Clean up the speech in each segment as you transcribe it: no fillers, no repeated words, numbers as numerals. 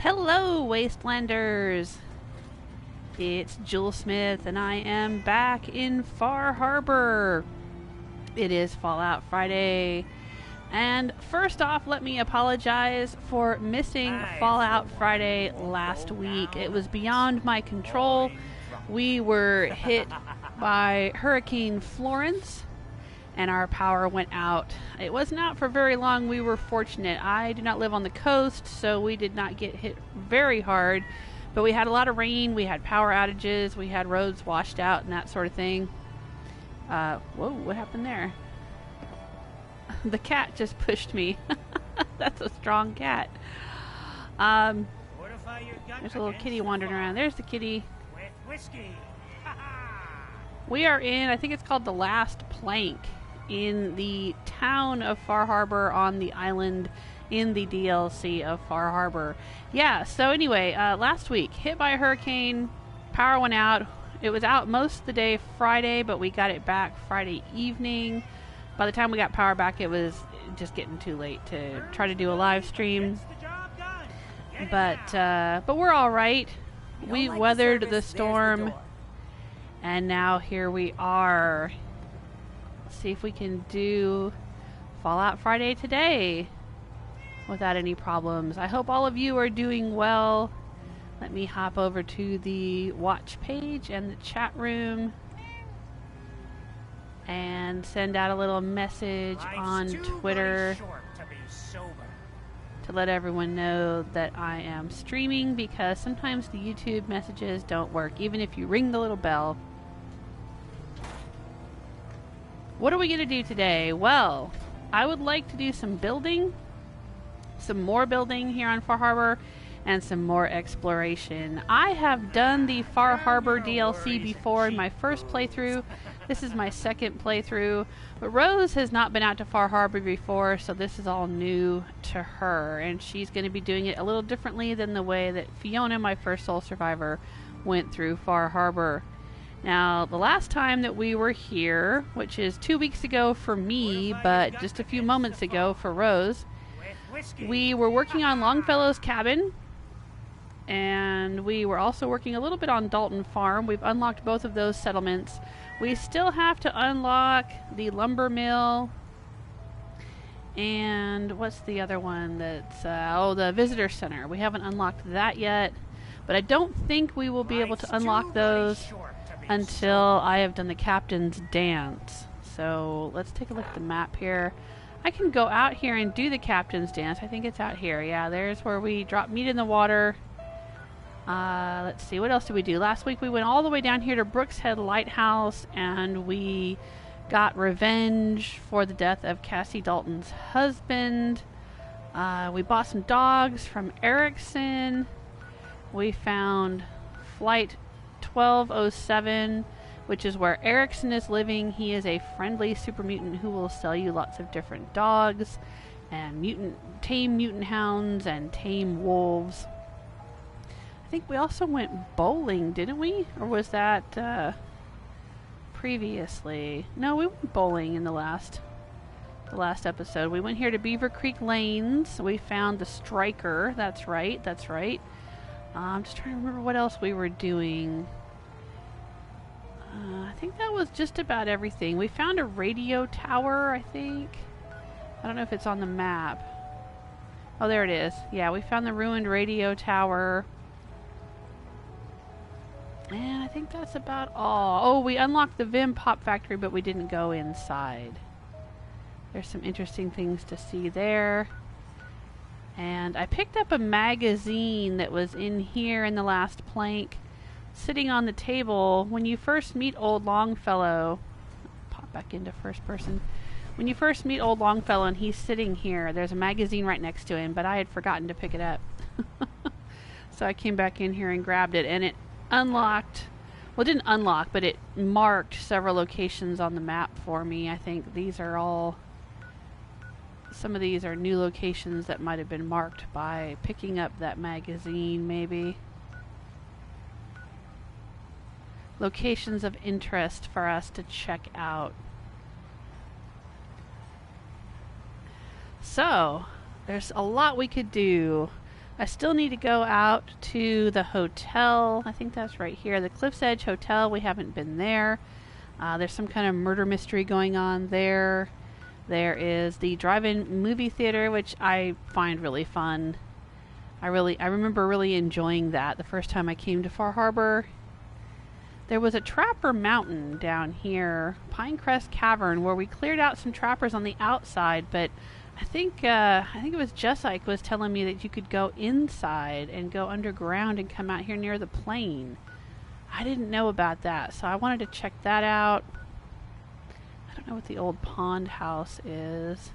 Hello, Wastelanders! It's Jewel Smith, and I am back in Far Harbor. It is Fallout Friday. And first off, let me apologize for missing Fallout Friday last week. It was beyond my control. We were hit by Hurricane Florence, and our power went out. It wasn't out for very long. We were fortunate. I do not live on the coast, so we did not get hit very hard. But we had a lot of rain, we had power outages, we had roads washed out and that sort of thing. Whoa, what happened there? The cat just pushed me. That's a strong cat. There's a little kitty wandering around. There's the kitty. With whiskey. We are in, I think it's called the last plank, in the town of Far Harbor on the island in the DLC of Far Harbor. Yeah, so anyway, last week, hit by a hurricane, power went out. It was out most of the day Friday, but we got it back Friday evening. By the time we got power back, it was just getting too late to try to do a live stream. But we're all right. We weathered the storm, and now here we are. Let's see if we can do Fallout Friday today without any problems. I hope all of you are doing well. Let me hop over to the watch page and the chat room and send out a little message on Twitter to let everyone know that I am streaming, because sometimes the YouTube messages don't work, even if you ring the little bell. What are we going to do today? Well, I would like to do some building, some more building here on Far Harbor, and some more exploration. I have done the Far Harbor DLC before in my first playthrough. This is my second playthrough, but Rose has not been out to Far Harbor before, so this is all new to her, and she's going to be doing it a little differently than the way that Fiona, my first Soul Survivor, went through Far Harbor. Now, the last time that we were here, which is 2 weeks ago for me, but just a few moments ago for Rose, we were working on Longfellow's cabin, and we were also working a little bit on Dalton Farm. We've unlocked both of those settlements. We still have to unlock the lumber mill, and what's the other one that's, the visitor center. We haven't unlocked that yet, but I don't think we will be able to unlock those until I have done the captain's dance. So let's take a look at the map here. I can go out here and do the captain's dance. I think it's out here. Yeah, there's where we drop meat in the water. Let's see, what else did we do? Last week we went all the way down here to Brooks Head Lighthouse, and we got revenge for the death of Cassie Dalton's husband. We bought some dogs from Erickson. We found Flight 1207, which is where Erickson is living. He is a friendly super mutant who will sell you lots of different dogs and tame mutant hounds and tame wolves. I think we also went bowling, didn't we? Or was that previously? No, we went bowling in the last episode. We went here to Beaver Creek Lanes. We found the Striker. That's right. That's right. I'm just trying to remember what else we were doing. I think that was just about everything. We found a radio tower, I think. I don't know if it's on the map. Oh, there it is. Yeah, we found the ruined radio tower. And I think that's about all. Oh, we unlocked the Vim Pop Factory, but we didn't go inside. There's some interesting things to see there. And I picked up a magazine that was in here in the last plank, sitting on the table. When you first meet old Longfellow, pop back into first person. When you first meet old Longfellow and he's sitting here, there's a magazine right next to him, but I had forgotten to pick it up. So I came back in here and grabbed it, and it unlocked, well, it didn't unlock, but it marked several locations on the map for me. I think these are all, some of these are new locations that might have been marked by picking up that magazine, maybe. Locations of interest for us to check out. So, there's a lot we could do. I still need to go out to the hotel. I think that's right here. The Cliff's Edge Hotel. We haven't been there. There's some kind of murder mystery going on there. There is the drive-in movie theater, which I find really fun. I remember really enjoying that the first time I came to Far Harbor. There was a trapper mountain down here, Pine Crest Cavern, where we cleared out some trappers on the outside, but I think it was Jesike was telling me that you could go inside and go underground and come out here near the plane. I didn't know about that, so I wanted to check that out. I don't know what the old pond house is.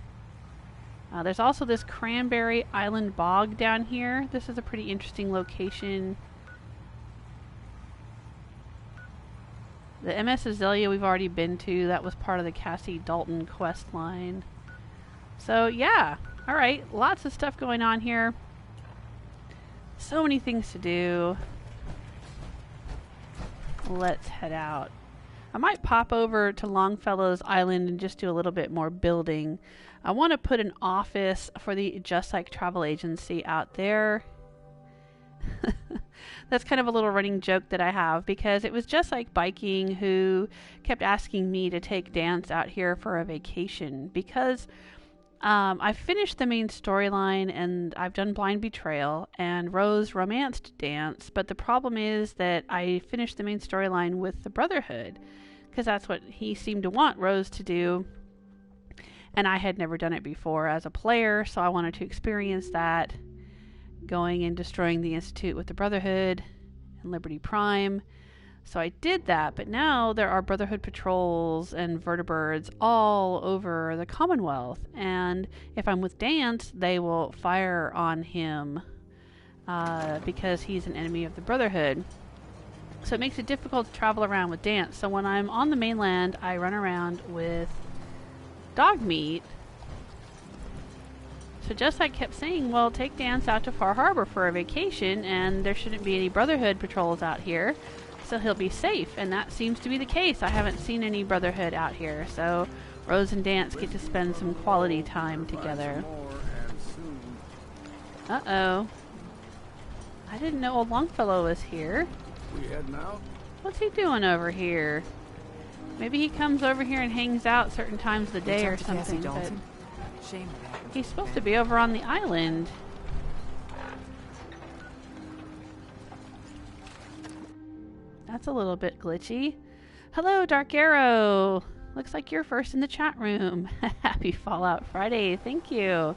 There's also this Cranberry Island Bog down here. This is a pretty interesting location. The MS Azalea we've already been to. That was part of the Cassie Dalton quest line. So yeah, alright, lots of stuff going on here. So many things to do. Let's head out. I might pop over to Longfellow's Island and just do a little bit more building. I want to put an office for the Jesike Travel Agency out there. That's kind of a little running joke that I have, because it was Jesike Biking who kept asking me to take Danse out here for a vacation, because I've finished the main storyline and I've done Blind Betrayal, and Rose romanced Danse, but the problem is that I finished the main storyline with the Brotherhood, because that's what he seemed to want Rose to do, and I had never done it before as a player, so I wanted to experience that, going and destroying the Institute with the Brotherhood and Liberty Prime. So I did that, but now there are Brotherhood patrols and vertibirds all over the Commonwealth, and if I'm with Danse, they will fire on him because he's an enemy of the Brotherhood. So it makes it difficult to travel around with Danse. So when I'm on the mainland, I run around with Dogmeat. So Jesike kept saying, well, take Danse out to Far Harbor for a vacation, and there shouldn't be any Brotherhood patrols out here, so he'll be safe. And that seems to be the case. I haven't seen any Brotherhood out here, so Rose and Danse get to spend some quality time together. Uh-oh. I didn't know old Longfellow was here. We heading out? What's he doing over here? Maybe he comes over here and hangs out certain times of the day or something, but he's supposed to be over on the island. That's a little bit glitchy. Hello, Dark Arrow. Looks like you're first in the chat room. Happy Fallout Friday. Thank you.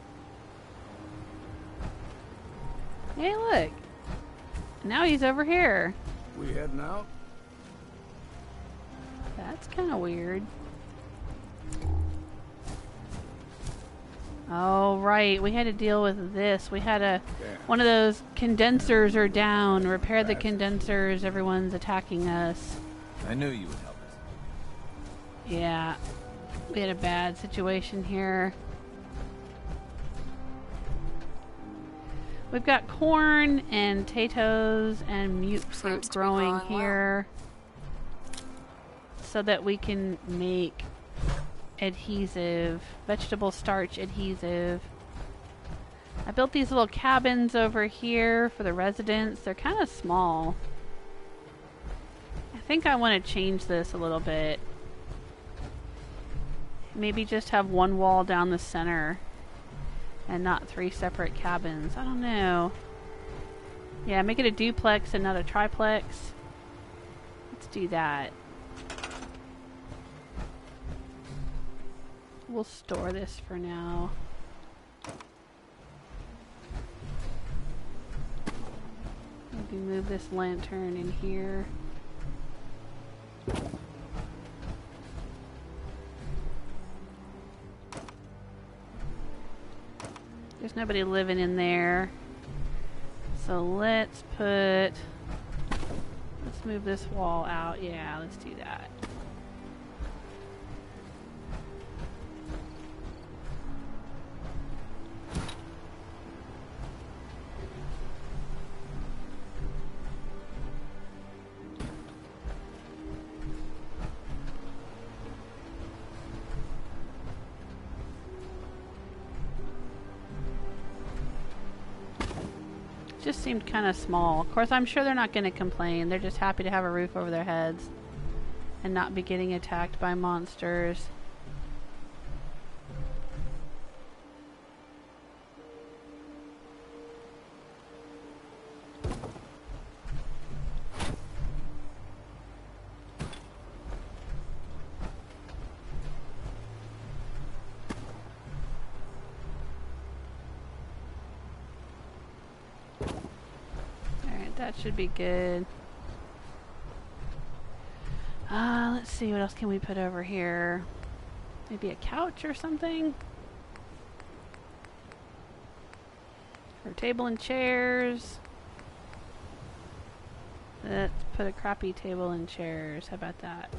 Hey, look. Now he's over here. We heading out? That's kind of weird. Oh, right. We had to deal with this. We had one of those condensers are down. Repair the condensers. Everyone's attacking us. I knew you would help us. Yeah. We had a bad situation here. We've got corn and potatoes and mute fruit growing here so that we can make adhesive, vegetable starch adhesive. I built these little cabins over here for the residents. They're kind of small. I think I want to change this a little bit. Maybe just have one wall down the center and not 3 separate cabins. I don't know. Yeah, make it a duplex and not a triplex. Let's do that. We'll store this for now. Maybe move this lantern in here. There's nobody living in there. So let's move this wall out. Yeah, let's do that. Just seemed kind of small. Of course, I'm sure they're not going to complain. They're just happy to have a roof over their heads and not be getting attacked by monsters. That should be good. Let's see, what else can we put over here? Maybe a couch or something? Or a table and chairs. Let's put a crappy table and chairs. How about that?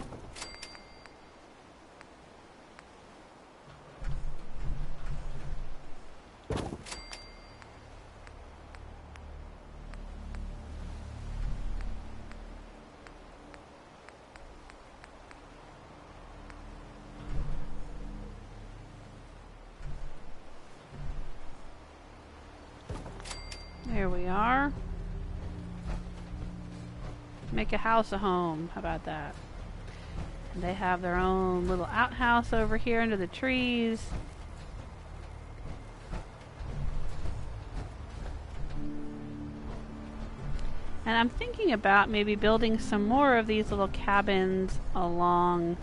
There we are. Make a house a home. How about that? And they have their own little outhouse over here under the trees. And I'm thinking about maybe building some more of these little cabins along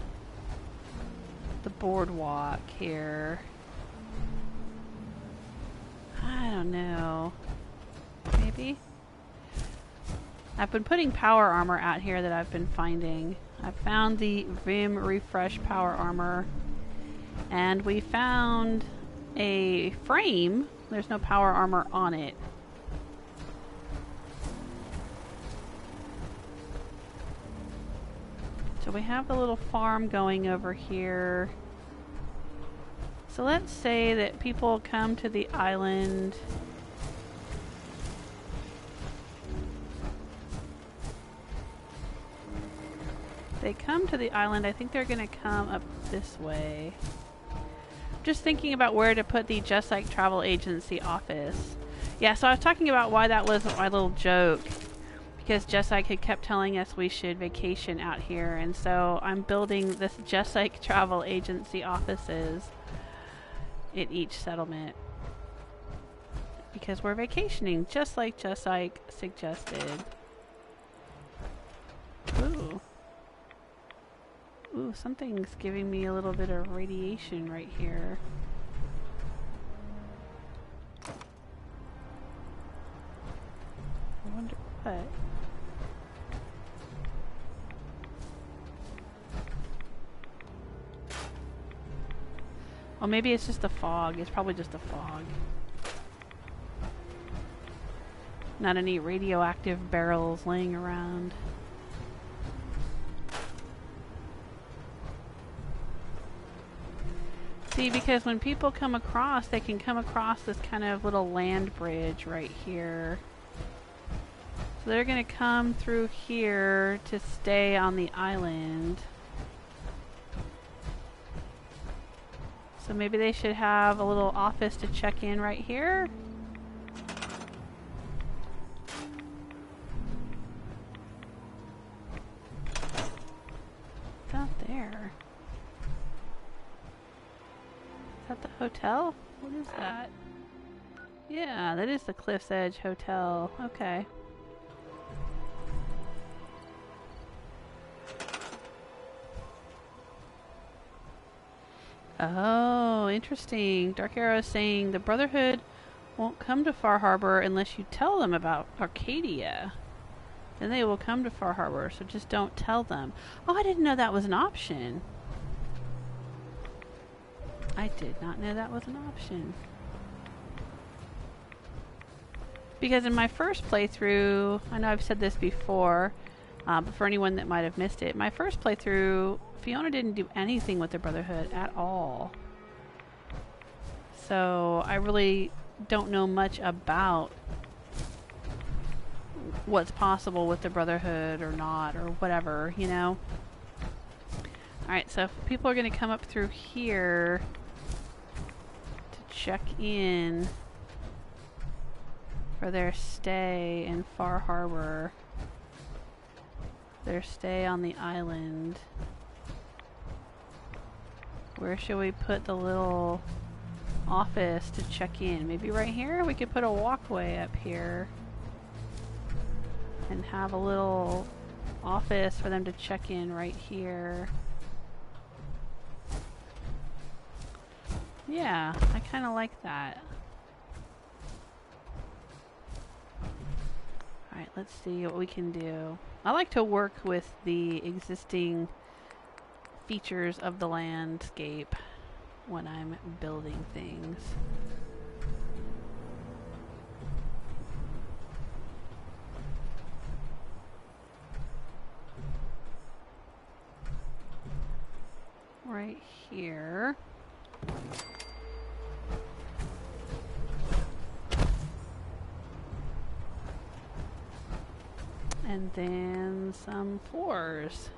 the boardwalk here. I don't know. Maybe? I've been putting power armor out here that I've been finding. I found the Vim Refresh power armor. And we found a frame. There's no power armor on it. So we have the little farm going over here. So let's say that people come to the island. They come to the island. I think they're going to come up this way. Just thinking about where to put the Jesike Travel Agency office. Yeah, so I was talking about why that was my little joke. Because Jesike had kept telling us we should vacation out here. And so I'm building this Jesike Travel Agency offices in each settlement. Because we're vacationing, just like Jesike suggested. Ooh. Ooh, something's giving me a little bit of radiation right here. I wonder what. Oh, maybe it's just a fog. It's probably just a fog. Not any radioactive barrels laying around. See, because when people come across, they can come across this kind of little land bridge right here. So they're going to come through here to stay on the island. So maybe they should have a little office to check in right here. It's out there. Is that the hotel? What is that? Yeah, that is the Cliff's Edge Hotel. Okay. Oh, interesting. Dark Arrow is saying the Brotherhood won't come to Far Harbor unless you tell them about Arcadia. Then they will come to Far Harbor, so just don't tell them. Oh, I didn't know that was an option. I did not know that was an option. Because in my first playthrough, I know I've said this before, but for anyone that might have missed it, my first playthrough, Fiona didn't do anything with the Brotherhood at all. So I really don't know much about what's possible with the Brotherhood or not, or whatever, you know? Alright, so if people are going to come up through here to check in. for their stay in Far Harbor. Their stay on the island. Where should we put the little office to check in? Maybe right here? We could put a walkway up here and have a little office for them to check in right here. Yeah, I kind of like that. Alright, let's see what we can do. I like to work with the existing features of the landscape when I'm building things. Right here. And then some floors.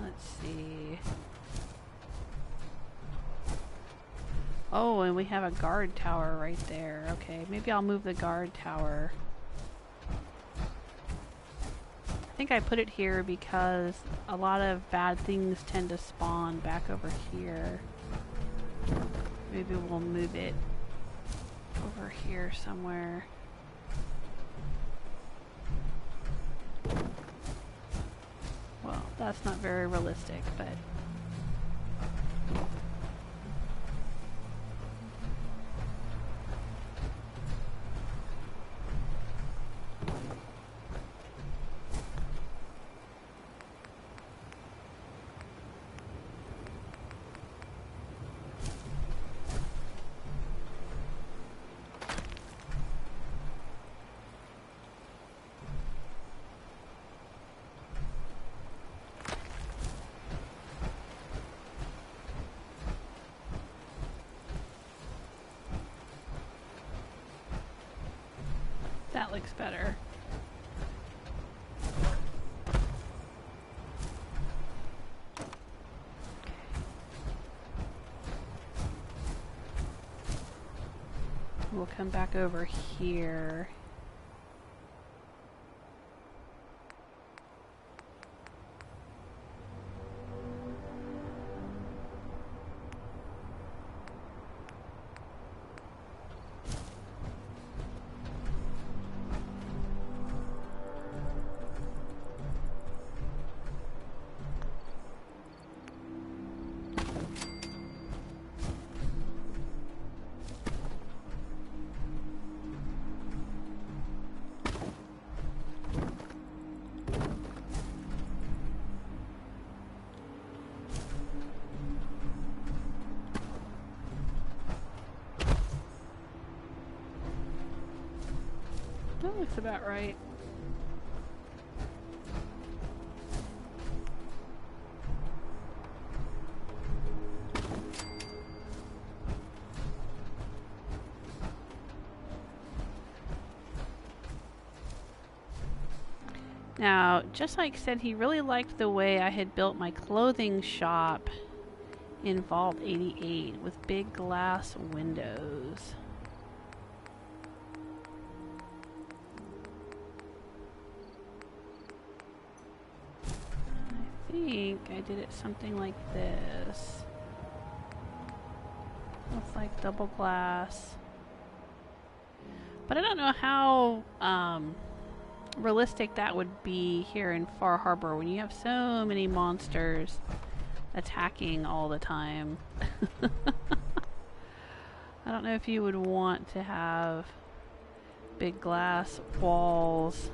Let's see. Oh, and we have a guard tower right there. Okay, maybe I'll move the guard tower. I think I put it here because a lot of bad things tend to spawn back over here. Maybe we'll move it over here somewhere. Well, that's not very realistic, but... that looks better. We'll come back over here. That looks about right. Now, Jesike said he really liked the way I had built my clothing shop in Vault 88 with big glass windows. I think I did it something like this. With like double glass. But I don't know how realistic that would be here in Far Harbor when you have so many monsters attacking all the time. I don't know if you would want to have big glass walls.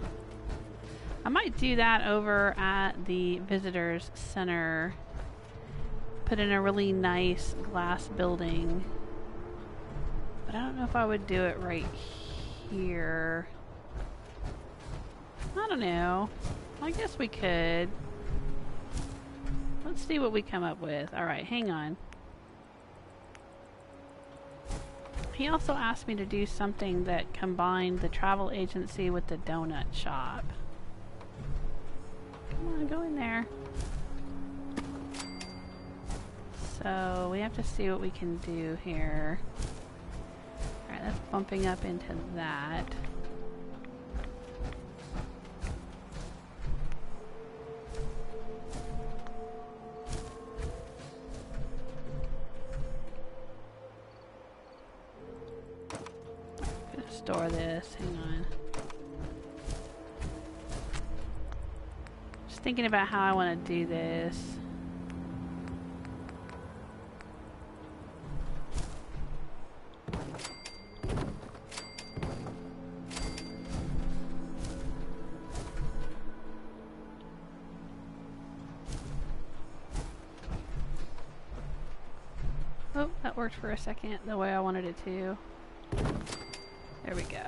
I might do that over at the visitors center. Put in a really nice glass building. But I don't know if I would do it right here. I don't know. I guess we could. Let's see what we come up with. Alright, hang on. He also asked me to do something that combined the travel agency with the donut shop. Come on, go in there. So, we have to see what we can do here. Alright, that's bumping up into that. I'm gonna store this. Hang on. Just thinking about how I want to do this. Oh, that worked for a second the way I wanted it to. There we go.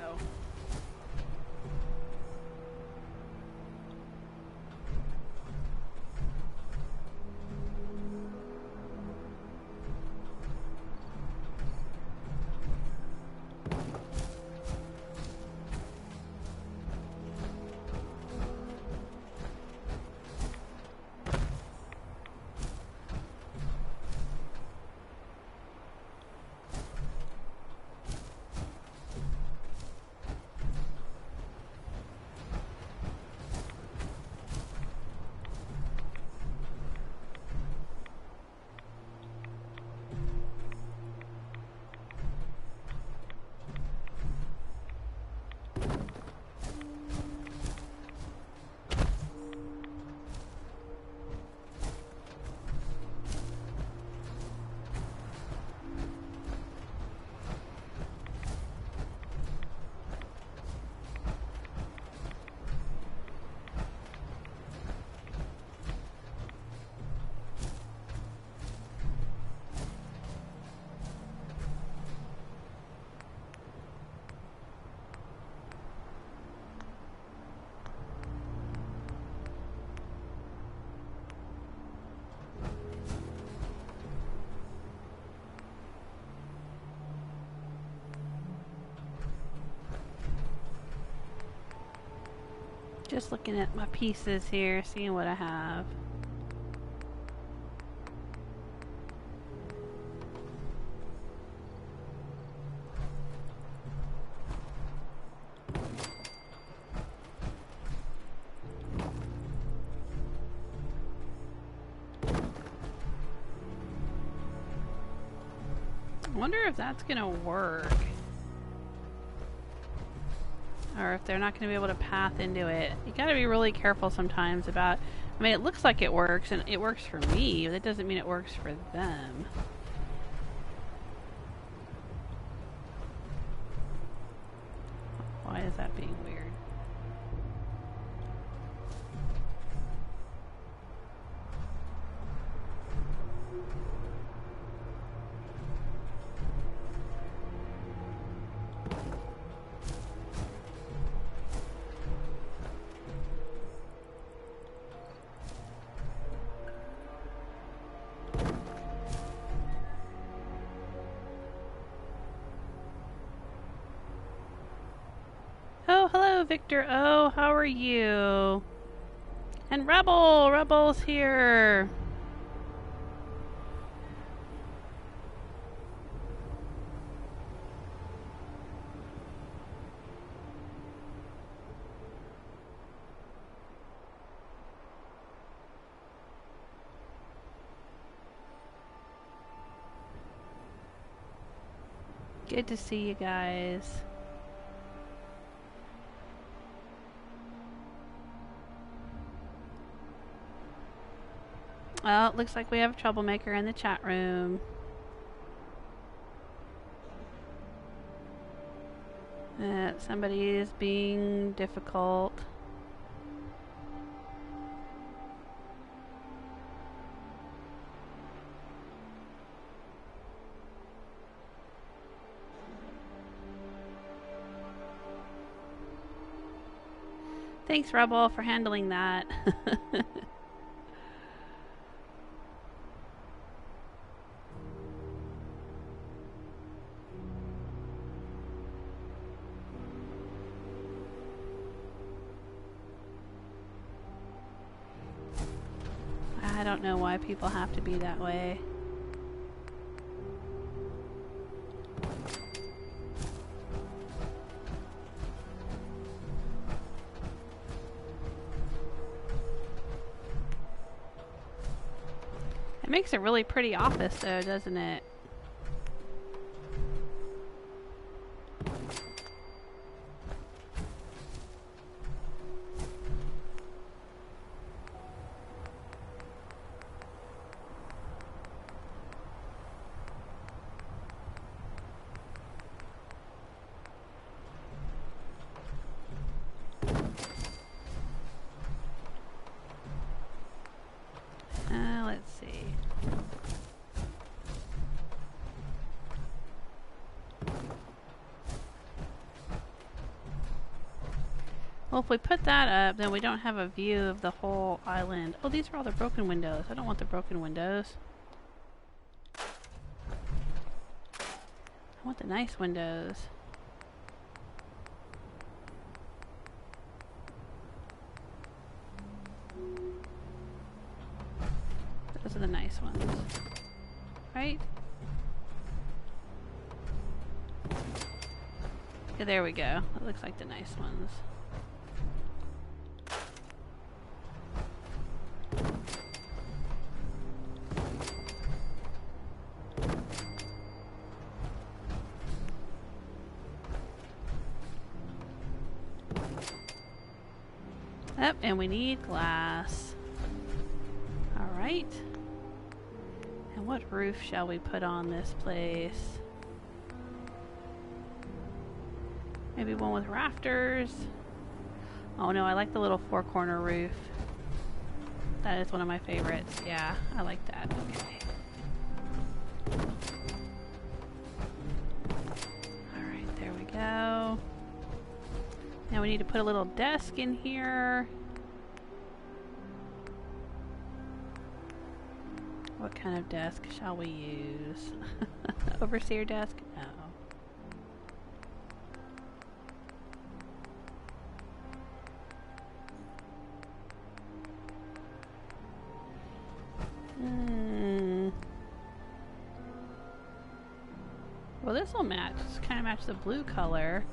Just looking at my pieces here, seeing what I have. I wonder if that's gonna work. Or if they're not going to be able to path into it. You got to be really careful sometimes about... I mean, it looks like it works, and it works for me, but that doesn't mean it works for them. Why is that being weird? Oh, hello, Victor. Oh, how are you? And Rebel's here. Good to see you guys. Well, it looks like we have a troublemaker in the chat room. Somebody is being difficult. Thanks, Rebel, for handling that. I don't know why people have to be that way. It makes a really pretty office though, doesn't it? Let's see. Well, if we put that up, then we don't have a view of the whole island. Oh, these are all the broken windows. I don't want the broken windows. I want the nice windows. Those are the nice ones. Right? Yeah, there we go. That looks like the nice ones. Yep, and we need glass. Alright. And what roof shall we put on this place? Maybe one with rafters? Oh no, I like the little four-corner roof. That is one of my favorites. Yeah, I like that. Okay. Alright, there we go. Now we need to put a little desk in here. What kind of desk shall we use? Overseer desk? No. Well, this will match. Just kind of match the blue color.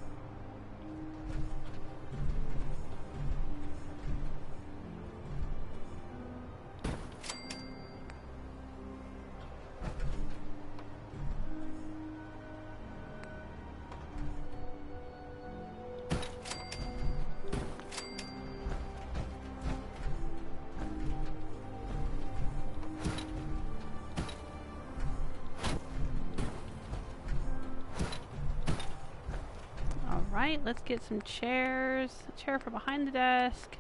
Alright, let's get some chairs. A chair for behind the desk.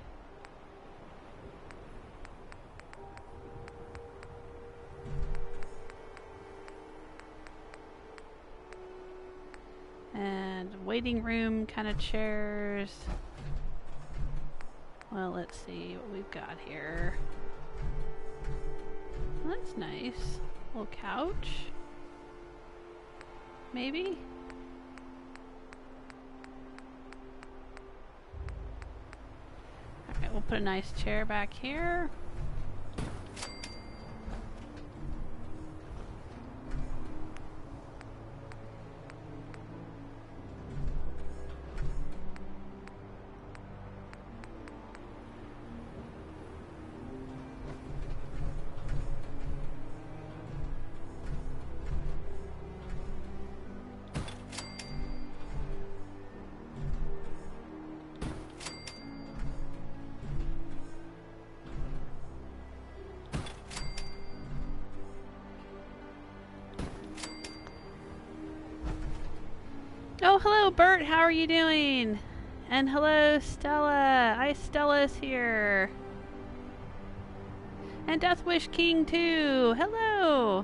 And waiting room kind of chairs. Well, let's see what we've got here. Well, that's nice. A little couch. Maybe? Alright, we'll put a nice chair back here. Oh, hello, Bert. How are you doing? And hello, Stella. Stella's here. And Deathwish King, too. Hello.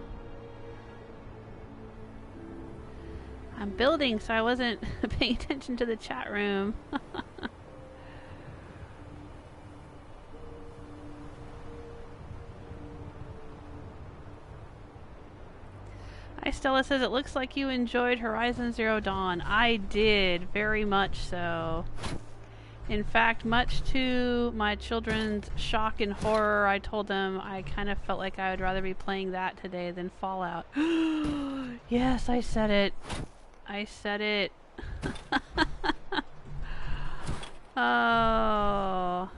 I'm building, so I wasn't paying attention to the chat room. Stella says, it looks like you enjoyed Horizon Zero Dawn. I did, very much so. In fact, much to my children's shock and horror, I told them I kind of felt like I would rather be playing that today than Fallout. Yes, I said it. I said it. Oh.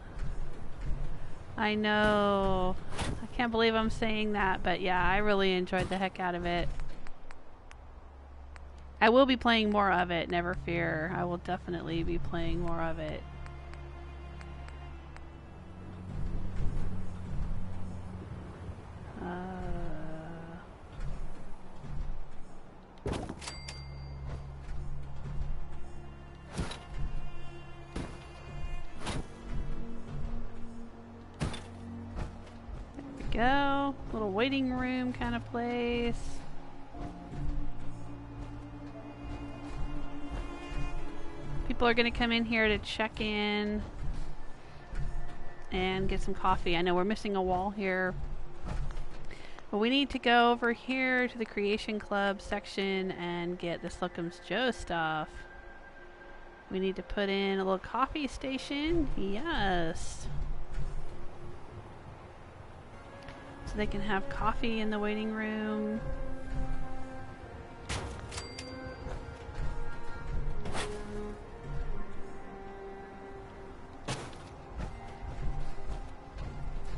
I know. Can't believe I'm saying that, but yeah, I really enjoyed the heck out of it. I will be playing more of it, never fear. I will definitely be playing more of it. Go. Little waiting room kind of place. People are going to come in here to check in and get some coffee. I know we're missing a wall here. But we need to go over here to the Creation Club section and get the Slocum's Joe stuff. We need to put in a little coffee station. Yes. So they can have coffee in the waiting room.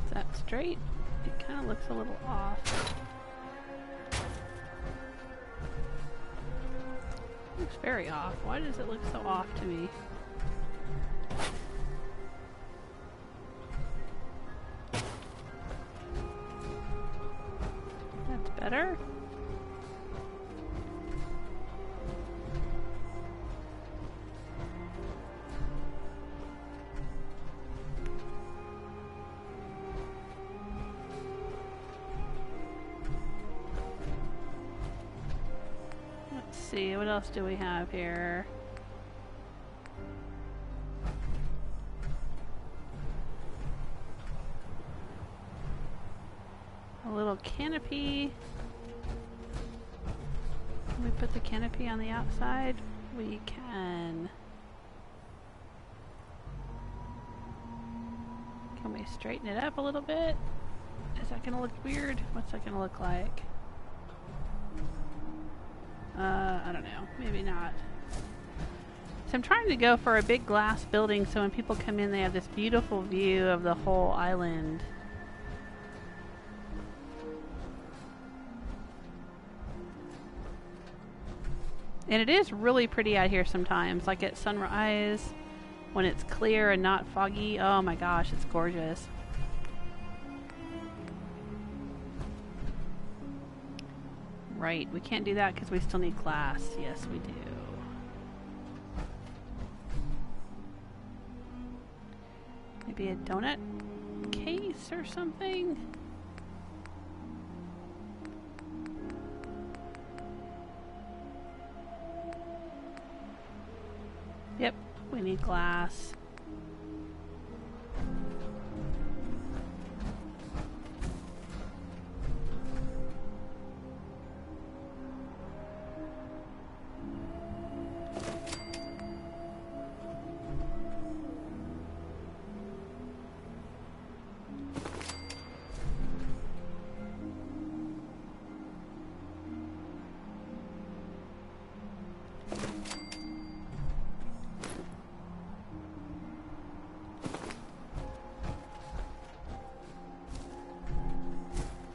Is that straight? It kind of looks a little off. Looks very off. Why does it look so off to me? That's better. Let's see, what else do we have here? A little canopy. Can we put the canopy on the outside? We can. Can we straighten it up a little bit? Is that gonna look weird? What's that gonna look like? I don't know. Maybe not. So I'm trying to go for a big glass building so when people come in they have this beautiful view of the whole island. And it is really pretty out here sometimes, like at sunrise, when it's clear and not foggy. Oh my gosh, it's gorgeous. Right, we can't do that because we still need glass. Yes, we do. Maybe a donut case or something? Yep, we need glass.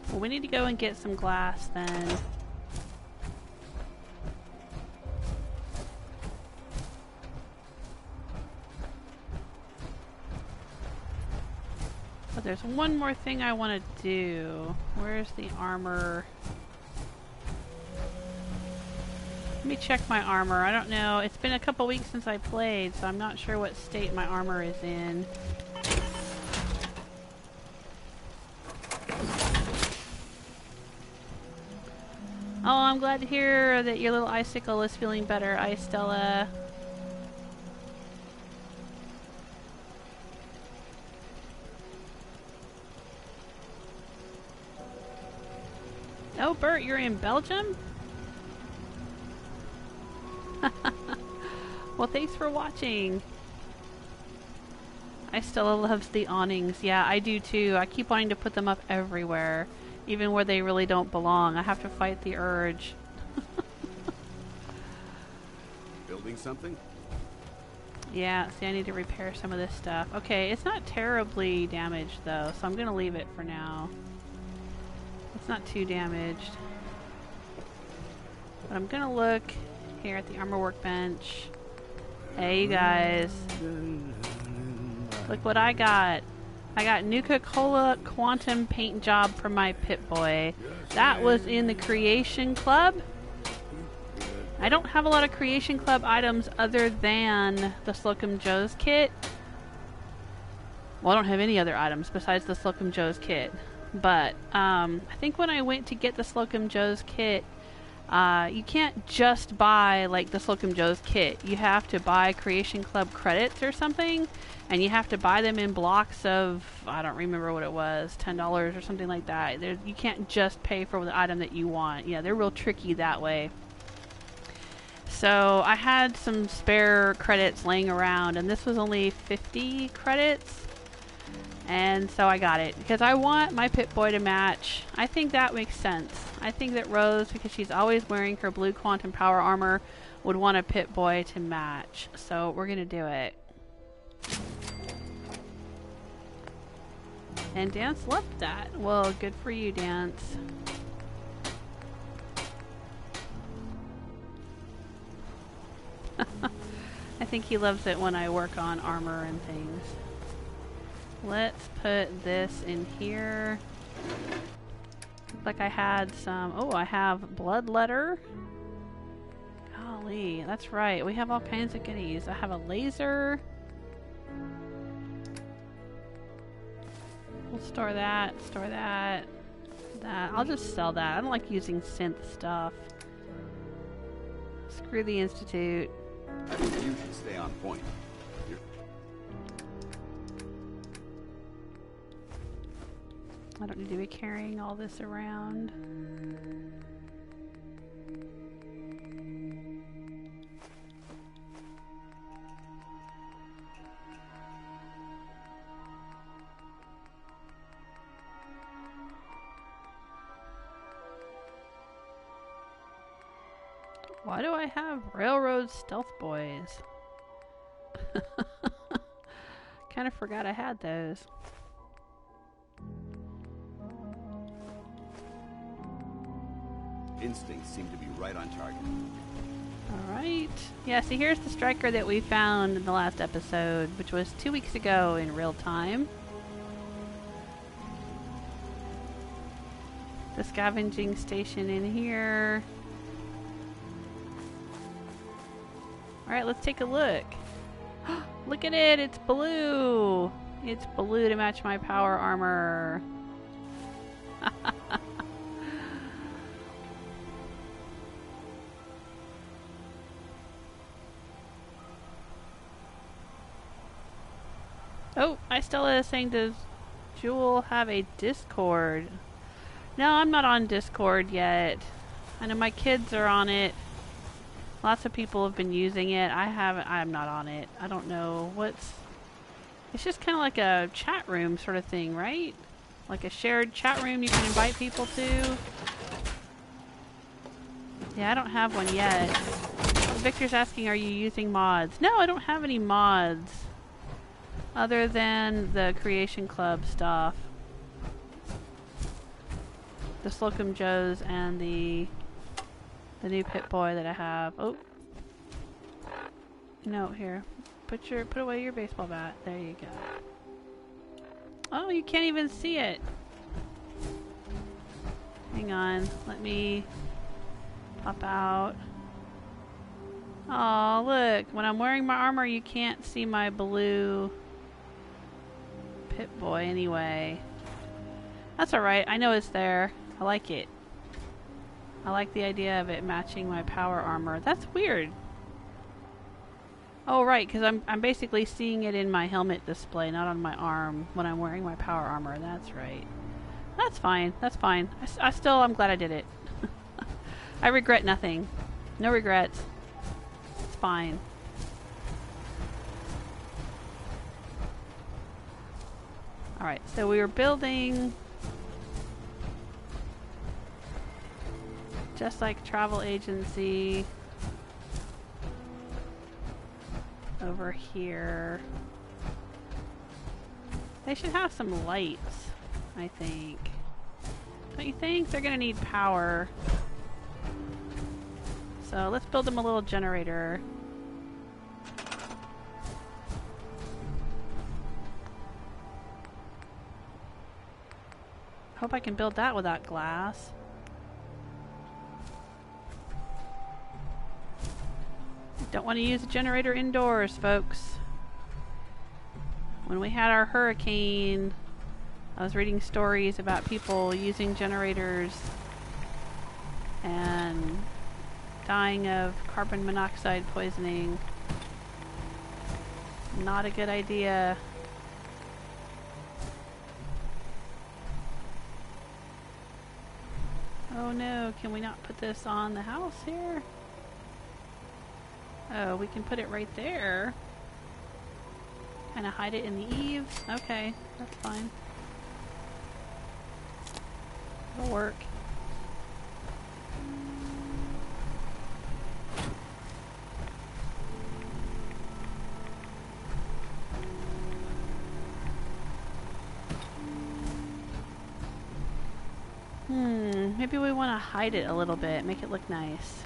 Well, we need to go and get some glass then. But there's one more thing I want to do. Where's the armor? Let me check my armor. I don't know. It's been a couple weeks since I played, so I'm not sure what state my armor is in. Oh, I'm glad to hear that your little icicle is feeling better, Ice Stella. Oh, Bert, you're in Belgium? Well, thanks for watching. Ice Stella loves the awnings. Yeah, I do too. I keep wanting to put them up everywhere. Even where they really don't belong. I have to fight the urge. Building something? Yeah, see, I need to repair some of this stuff. Okay, it's not terribly damaged though, so I'm gonna leave it for now. It's not too damaged. But I'm gonna look here at the armor workbench. Hey, you guys. Look what I got. I got Nuka-Cola Quantum paint job for my Pip-Boy. That was in the Creation Club. I don't have a lot of Creation Club items other than the Slocum Joe's kit. Well, I don't have any other items besides the Slocum Joe's kit. But I think when I went to get the Slocum Joe's kit, you can't just buy like the Slocum Joe's kit. You have to buy Creation Club credits or something, and you have to buy them in blocks of, I don't remember what it was, $10 or something like that. You can't just pay for the item that you want. Yeah, they're real tricky that way. So I had some spare credits laying around, and this was only 50 credits. And so I got it because I want my Pip-Boy to match. I think that makes sense. I think that Rose, because she's always wearing her blue quantum power armor, would want a Pip-Boy to match. So we're going to do it. And Danse loved that. Well, good for you, Danse. I think he loves it when I work on armor and things. Let's put this in here. Looks like I had some... Oh, I have blood letter. Golly, that's right. We have all kinds of goodies. I have a laser. We'll store that. Store that. That. I'll just sell that. I don't like using synth stuff. Screw the Institute. I think you should stay on point. I don't need to be carrying all this around. Why do I have Railroad Stealth Boys? Kind of forgot I had those. Instincts seem to be right on target. Alright. Yeah, see, here's the striker that we found in the last episode, which was 2 weeks ago in real time. The scavenging station in here. Alright, let's take a look. Look at it! It's blue! It's blue to match my power armor. Oh, Stella is saying, does Jewel have a Discord? No, I'm not on Discord yet. I know my kids are on it. Lots of people have been using it. I'm not on it. I don't know what's... It's just kind of like a chat room sort of thing, right? Like a shared chat room you can invite people to. Yeah, I don't have one yet. Victor's asking, are you using mods? No, I don't have any mods. Other than the Creation Club stuff. The Slocum Joes and the new Pip-Boy that I have. Oh. No, here. Put away your baseball bat. There you go. Oh, you can't even see it. Hang on. Let me pop out. Oh, look. When I'm wearing my armor, you can't see my blue Pip-Boy anyway. That's alright. I know it's there. I like it. I like the idea of it matching my power armor. That's weird. Oh, right, because I'm basically seeing it in my helmet display, not on my arm when I'm wearing my power armor. That's right. That's fine. That's fine. I'm glad I did it. I regret nothing. No regrets. It's fine. Alright, so we were building Jesike Travel Agency over here. They should have some lights, I think. Don't you think? They're gonna need power. So let's build them a little generator. Hope I can build that without glass. Don't want to use a generator indoors, folks. When we had our hurricane, I was reading stories about people using generators and dying of carbon monoxide poisoning. Not a good idea. Oh no, can we not put this on the house here? Oh, we can put it right there. Kind of hide it in the eaves. Okay, that's fine. It'll work. Maybe we want to hide it a little bit, make it look nice.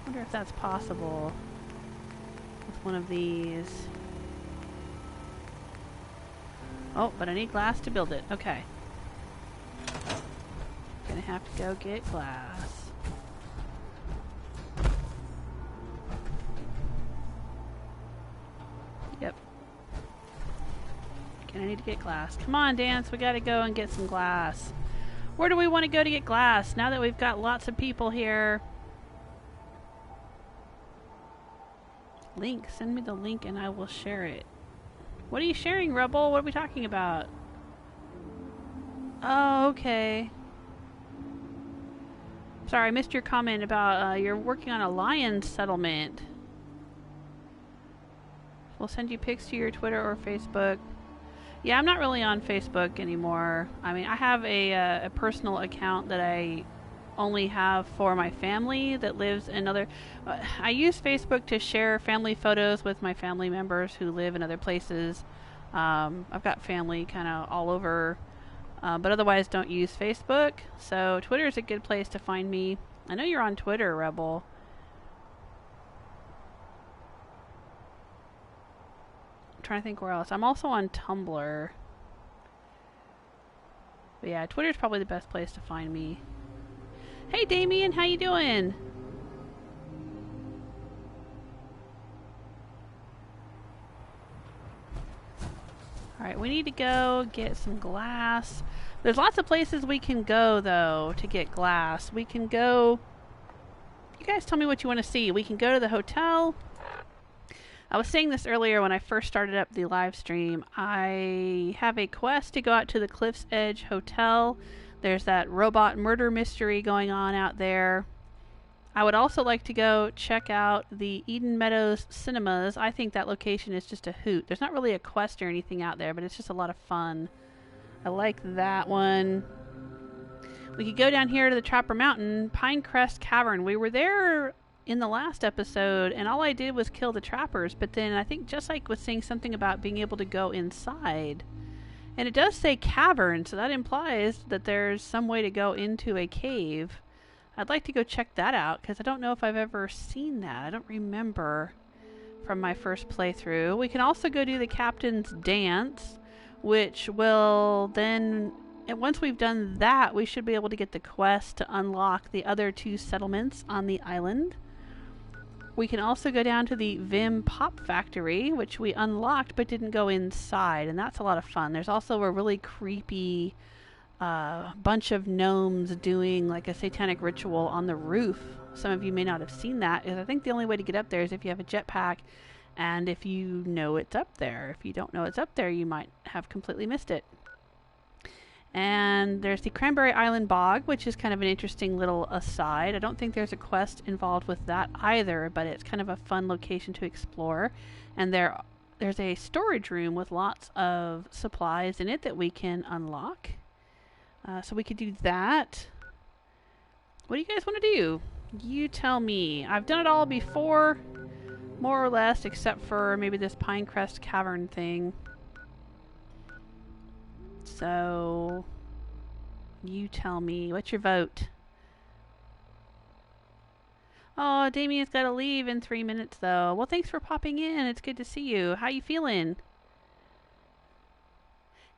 Wonder if that's possible with one of these. Oh, but I need glass to build it. Okay. Gonna have to go get glass. Yep. Gonna need to get glass. Come on, Danse, we gotta go and get some glass. Where do we want to go to get glass now that we've got lots of people here? Link. Send me the link and I will share it. What are you sharing, Rebel? What are we talking about? Oh, okay. Sorry, I missed your comment about you're working on a lion settlement. We'll send you pics to your Twitter or Facebook. Yeah, I'm not really on Facebook anymore. I mean, I have a personal account that I only have for my family that lives in other... I use Facebook to share family photos with my family members who live in other places. I've got family kind of all over, but otherwise don't use Facebook. So Twitter is a good place to find me. I know you're on Twitter, Rebel. Trying to think where else. I'm also on Tumblr. But yeah, Twitter's probably the best place to find me. Hey Damien, how you doing? Alright, we need to go get some glass. There's lots of places we can go though to get glass. We can go... You guys tell me what you want to see. We can go to the hotel. I was saying this earlier when I first started up the live stream. I have a quest to go out to the Cliff's Edge Hotel. There's that robot murder mystery going on out there. I would also like to go check out the Eden Meadows Cinemas. I think that location is just a hoot. There's not really a quest or anything out there, but it's just a lot of fun. I like that one. We could go down here to the Trapper Mountain, Pine Crest Cavern. We were there in the last episode, and all I did was kill the trappers, but then I think Jesike was saying something about being able to go inside. And it does say cavern, so that implies that there's some way to go into a cave. I'd like to go check that out, because I don't know if I've ever seen that. I don't remember from my first playthrough. We can also go do the Captain's Dance, which will then... And once we've done that, we should be able to get the quest to unlock the other two settlements on the island. We can also go down to the Vim Pop Factory, which we unlocked but didn't go inside, and that's a lot of fun. There's also a really creepy bunch of gnomes doing like a satanic ritual on the roof. Some of you may not have seen that, because I think the only way to get up there is if you have a jetpack and if you know it's up there. If you don't know it's up there, you might have completely missed it. And there's the Cranberry Island Bog, which is kind of an interesting little aside. I don't think there's a quest involved with that either, but it's kind of a fun location to explore. And there's a storage room with lots of supplies in it that we can unlock. So we could do that. What do you guys want to do? You tell me. I've done it all before, more or less, except for maybe this Pine Crest Cavern thing. So You tell me. What's your vote? Oh, Damien's got to leave in 3 minutes, though. Well, thanks for popping in. It's good to see you. How you feeling?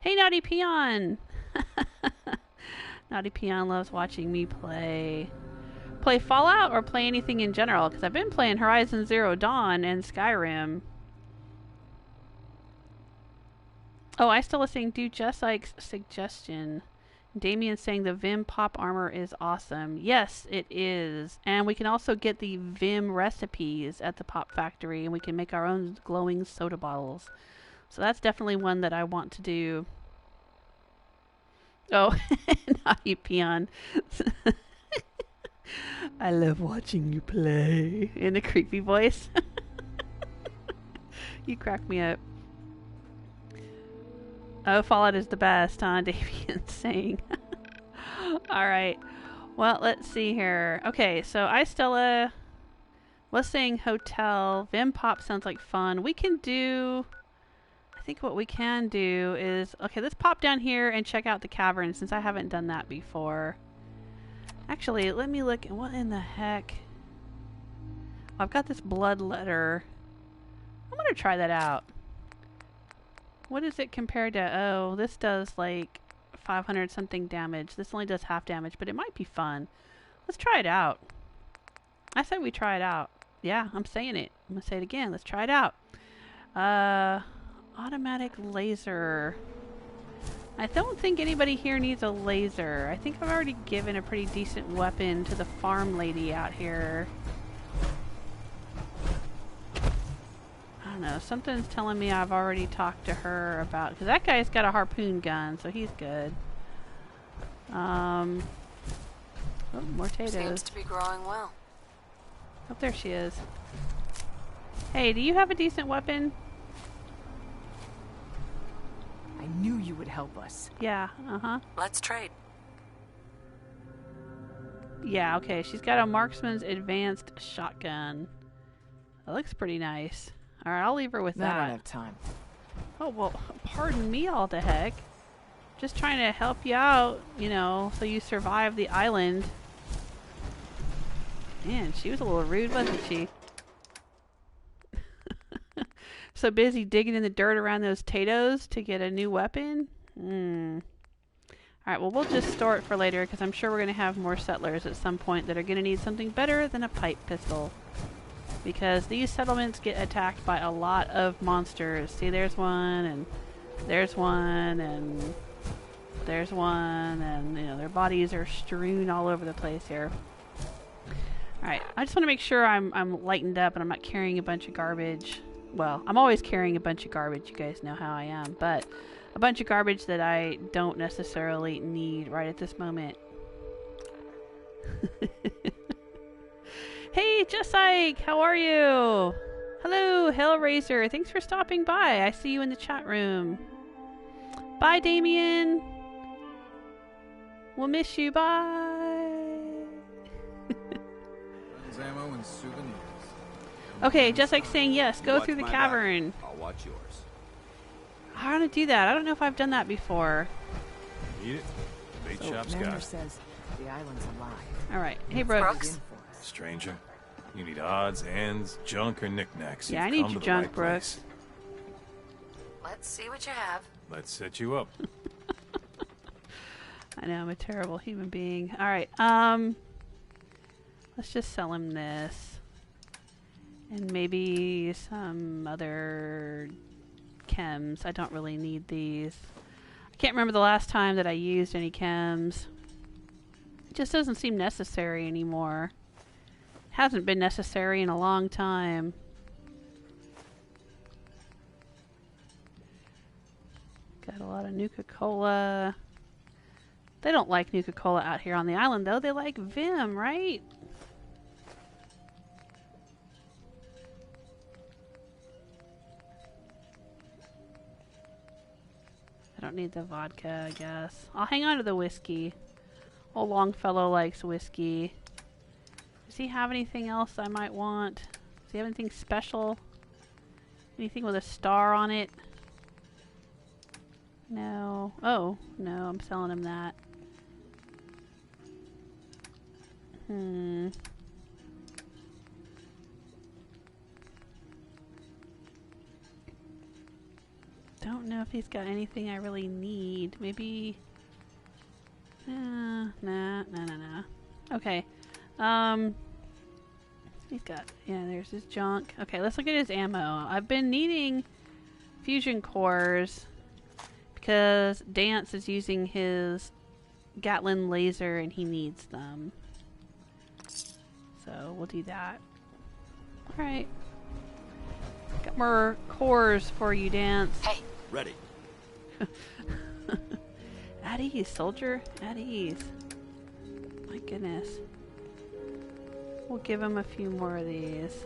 Hey, Naughty Peon! Naughty Peon loves watching me play. Play Fallout or play anything in general? Because I've been playing Horizon Zero Dawn and Skyrim. Oh, I still listening to Jesike's suggestion. Damien's saying the Vim pop armor is awesome. Yes, it is. And we can also get the Vim recipes at the Pop Factory, and we can make our own glowing soda bottles. So that's definitely one that I want to do. Oh, Naughty Peon. I love watching you play. In a creepy voice. You crack me up. Oh, Fallout is the best, huh? Damien's saying. Alright. Well, let's see here. Okay, so Stella was saying hotel. Vim Pop sounds like fun. We can do... I think what we can do is... Okay, let's pop down here and check out the cavern since I haven't done that before. Actually, let me look. What in the heck? I've got this blood letter. I'm going to try that out. What is it compared to? Oh, this does like 500 something damage. This only does half damage, but it might be fun. Let's try it out. I said we try it out. Yeah, I'm saying it. I'm going to say it again. Let's try it out. Automatic laser. I don't think anybody here needs a laser. I think I've already given a pretty decent weapon to the farm lady out here. I don't know. Something's telling me I've already talked to her about... Because that guy's got a harpoon gun, so he's good. Oh, more potatoes. Seems to be growing well. Oh, there she is. Hey, do you have a decent weapon? I knew you would help us. Yeah, Let's trade. Yeah, okay. She's got a marksman's advanced shotgun. That looks pretty nice. Alright, I'll leave her with that. I don't have time. Oh, well, pardon me all the heck. Just trying to help you out, you know, so you survive the island. Man, she was a little rude, wasn't she? So busy digging in the dirt around those potatoes to get a new weapon? Alright, well, we'll just store it for later because I'm sure we're going to have more settlers at some point that are going to need something better than a pipe pistol. Because these settlements get attacked by a lot of monsters. See, there's one, and there's one, and there's one, and, you know, their bodies are strewn all over the place here. Alright, I just want to make sure I'm lightened up and I'm not carrying a bunch of garbage. Well, I'm always carrying a bunch of garbage, you guys know how I am, but a bunch of garbage that I don't necessarily need right at this moment. Hey, Jesike, how are you? Hello, Hellraiser, thanks for stopping by. I see you in the chat room. Bye, Damien. We'll miss you, bye. Ammo and souvenirs. Okay, Jesike's saying yes, go through the cavern. I'll watch yours. I want to do that. I don't know if I've done that before. Eat it. Bait shop's Commander got it. says the island's alive. Alright, hey Brooks. Stranger, you need odds, ends, junk, or knickknacks. Yeah, I You've need come your to the junk, right Brooks. place. Let's see what you have. Let's set you up. I know, I'm a terrible human being. Alright, let's just sell him this. And maybe some other chems. I don't really need these. I can't remember the last time that I used any chems. It just doesn't seem necessary anymore. It hasn't been necessary in a long time. Got a lot of Nuka-Cola. They don't like Nuka-Cola out here on the island, though. They like Vim, right? I don't need the vodka, I guess. I'll hang on to the whiskey. Old Longfellow likes whiskey. Does he have anything else I might want? Does he have anything special? Anything with a star on it? No. Oh, no, I'm selling him that. Don't know if he's got anything I really need. Maybe... nah. Okay. He's got... yeah, there's his junk. Okay, let's look at his ammo. I've been needing fusion cores because Danse is using his Gatlin laser and he needs them. So we'll do that. Alright. Got more cores for you, Danse. Hey. Ready. At ease, soldier. At ease. My goodness. We'll give him a few more of these.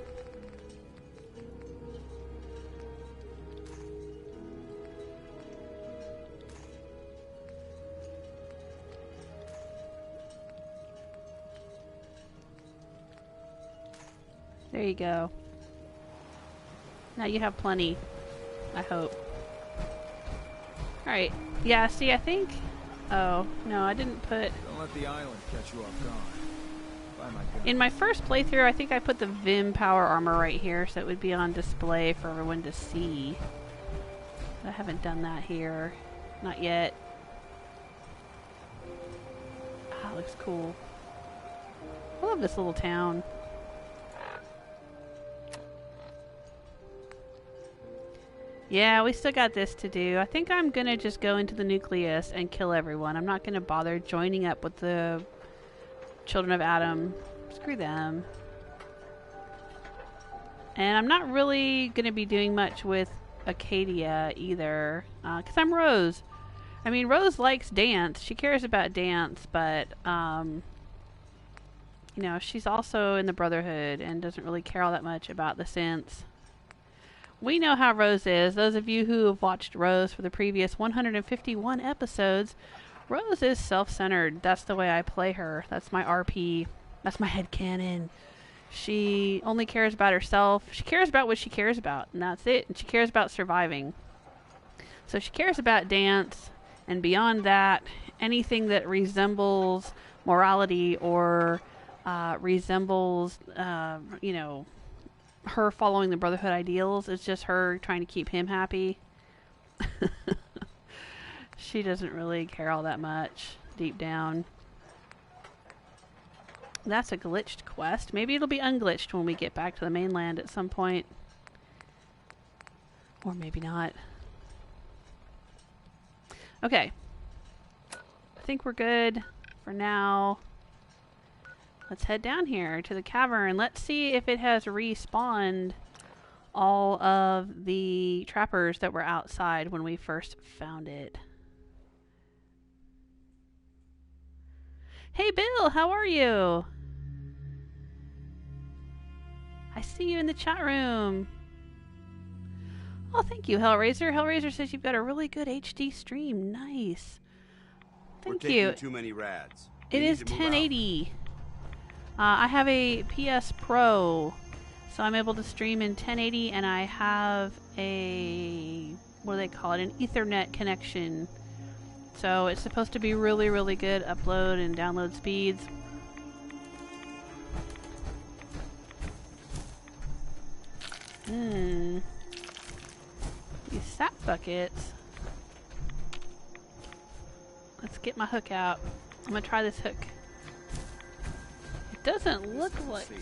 There you go. Now you have plenty. I hope. Alright. Yeah, see, I think... oh, no, I didn't put... Don't let the island catch you off guard. Buy my gun. in my first playthrough, I think I put the Vim power armor right here so it would be on display for everyone to see. I haven't done that here. Not yet. Ah, looks cool. I love this little town. Yeah, we still got this to do. I think I'm gonna just go into the nucleus and kill everyone. I'm not gonna bother joining up with the children of Adam. Screw them. And I'm not really gonna be doing much with Acadia either, because I'm Rose. I mean, Rose likes Danse. She cares about Danse, but, you know, she's also in the Brotherhood and doesn't really care all that much about the synths. We know how Rose is. Those of you who have watched Rose for the previous 151 episodes, Rose is self-centered. That's the way I play her. That's my RP. That's my headcanon. She only cares about herself. She cares about what she cares about, and that's it. And she cares about surviving. So she cares about Danse, and beyond that, anything that resembles morality or resembles, you know, her following the Brotherhood ideals. It's just her trying to keep him happy. She doesn't really care all that much deep down. That's a glitched quest. Maybe it'll be unglitched when we get back to the mainland at some point. Or maybe not. Okay. I think we're good for now. Let's head down here to the cavern. Let's see if it has respawned all of the trappers that were outside when we first found it. Hey Bill, how are you? I see you in the chat room. Oh, thank you, Hellraiser. Hellraiser says you've got a really good HD stream. Nice. Thank you. We're taking too many rads. It is 1080. I have a PS Pro, so I'm able to stream in 1080, and I have a, what do they call it, an Ethernet connection. So it's supposed to be really, really good upload and download speeds. These sap buckets. Let's get my hook out. I'm gonna try this hook. It doesn't look like... We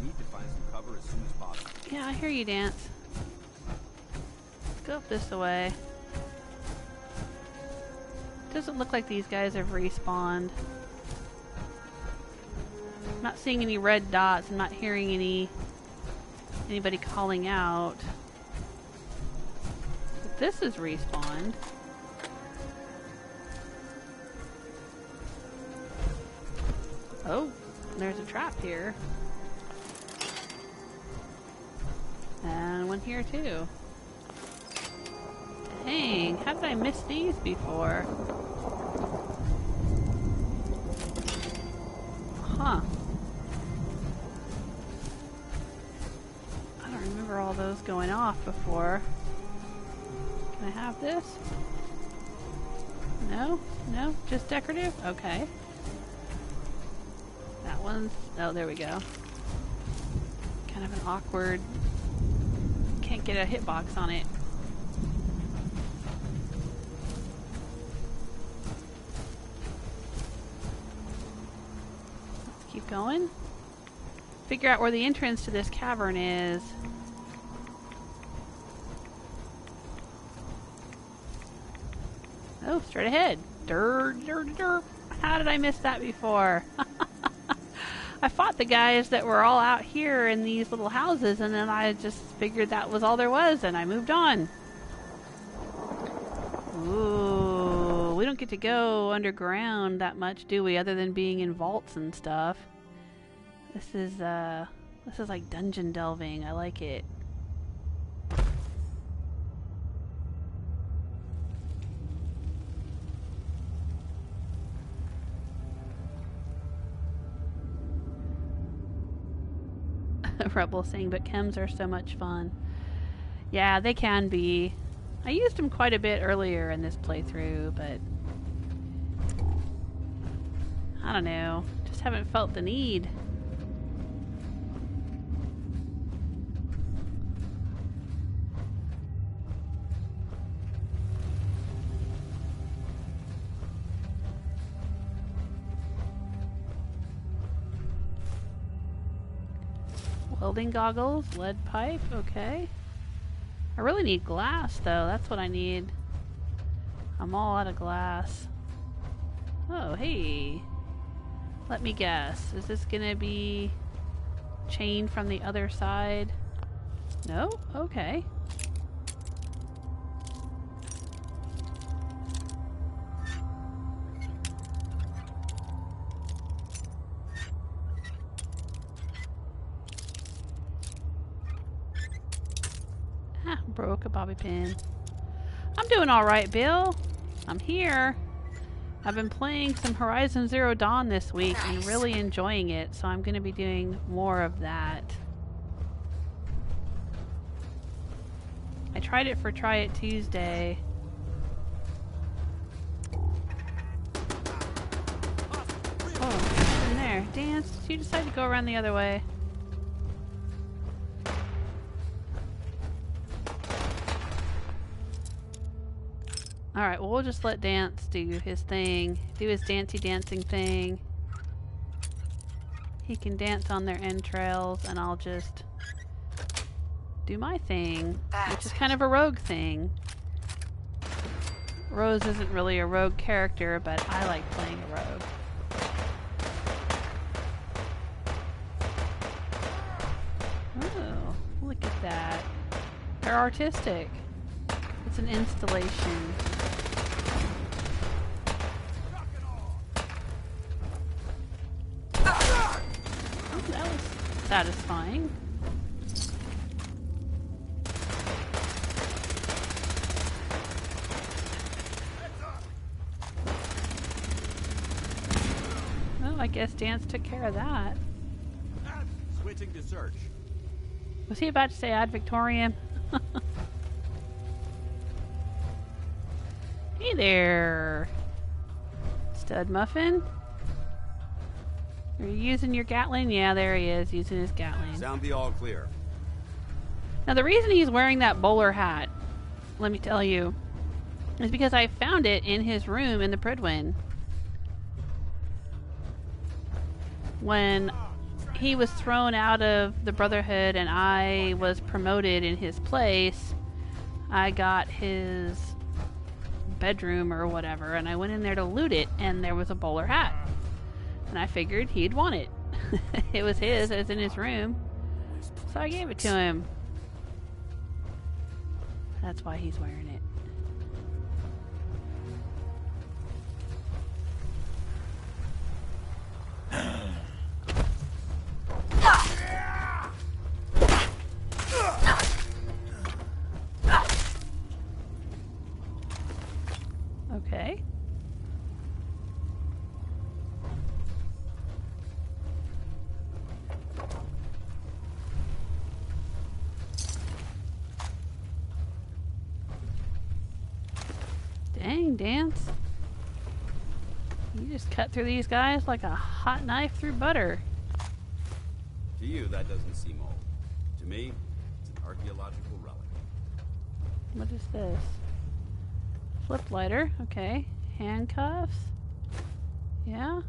need to find some cover as soon as possible. Yeah, I hear you, Danse. Let's go up this way. Doesn't look like these guys have respawned. I'm not seeing any red dots. I'm not hearing anybody calling out. But this is respawned. Oh, there's a trap here. And one here too. Dang, how did I miss these before? Huh. I don't remember all those going off before. Can I have this? No? No? Just decorative? Okay. one's... Oh, there we go. Kind of an awkward... Can't get a hitbox on it. Let's keep going. Figure out where the entrance to this cavern is. Oh, straight ahead. How did I miss that before? I fought the guys that were all out here in these little houses, and then I just figured that was all there was, and I moved on. Ooh, we don't get to go underground that much, do we? Other than being in vaults and stuff. This is like dungeon delving. I like it. Rebel saying, but chems are so much fun. Yeah, they can be. I used them quite a bit earlier in this playthrough, but I don't know. Just haven't felt the need. Welding goggles, lead pipe, okay. I really need glass though, that's what I need. I'm all out of glass. Oh, hey. Let me guess. Is this gonna be chained from the other side? No? Okay. Broke a bobby pin. I'm doing alright, Bill. I'm here. I've been playing some Horizon Zero Dawn this week and really enjoying it, so I'm going to be doing more of that. I tried it for Try It Tuesday. Oh, what's in there? Danse, you decided to go around the other way. Alright, well, we'll just let Danse do his thing. Do his dancing thing. He can dance on their entrails, and I'll just do my thing, which is kind of a rogue thing. Rose isn't really a rogue character, but I like playing a rogue. Oh, look at that. They're artistic. It's an installation. Oh, that was satisfying. Well, I guess Danse took care of that. Switching to search. Was he about to say ad Victoriam? Hey there, Stud Muffin. Are you using your Gatling? Yeah, there he is, using his Gatling. Sound the all clear. Now, the reason he's wearing that bowler hat, let me tell you, is because I found it in his room in the Pridwin. When he was thrown out of the Brotherhood and I was promoted in his place, I got his bedroom or whatever, and I went in there to loot it, and there was a bowler hat, and I figured he'd want it. It was his, it was in his room, so I gave it to him. That's why he's wearing it. Okay. Dang, Danse. You just cut through these guys like a hot knife through butter. To you, that doesn't seem old. To me, it's an archaeological relic. What is this? Flip lighter. Okay. Handcuffs. Yeah.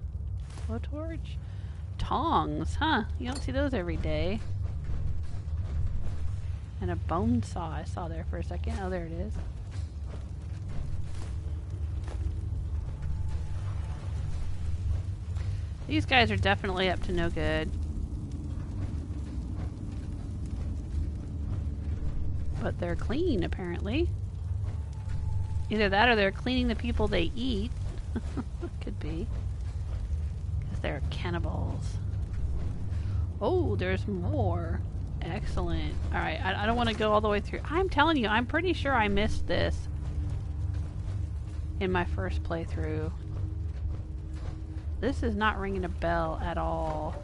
Blowtorch. Tongs. Huh. You don't see those every day. And a bone saw I saw there for a second. Oh, there it is. These guys are definitely up to no good. But they're clean, apparently. Either that or they're cleaning the people they eat. Could be. Because they're cannibals. Oh, there's more. Excellent. Alright, I don't want to go all the way through. I'm telling you, I'm pretty sure I missed this in my first playthrough. This is not ringing a bell at all.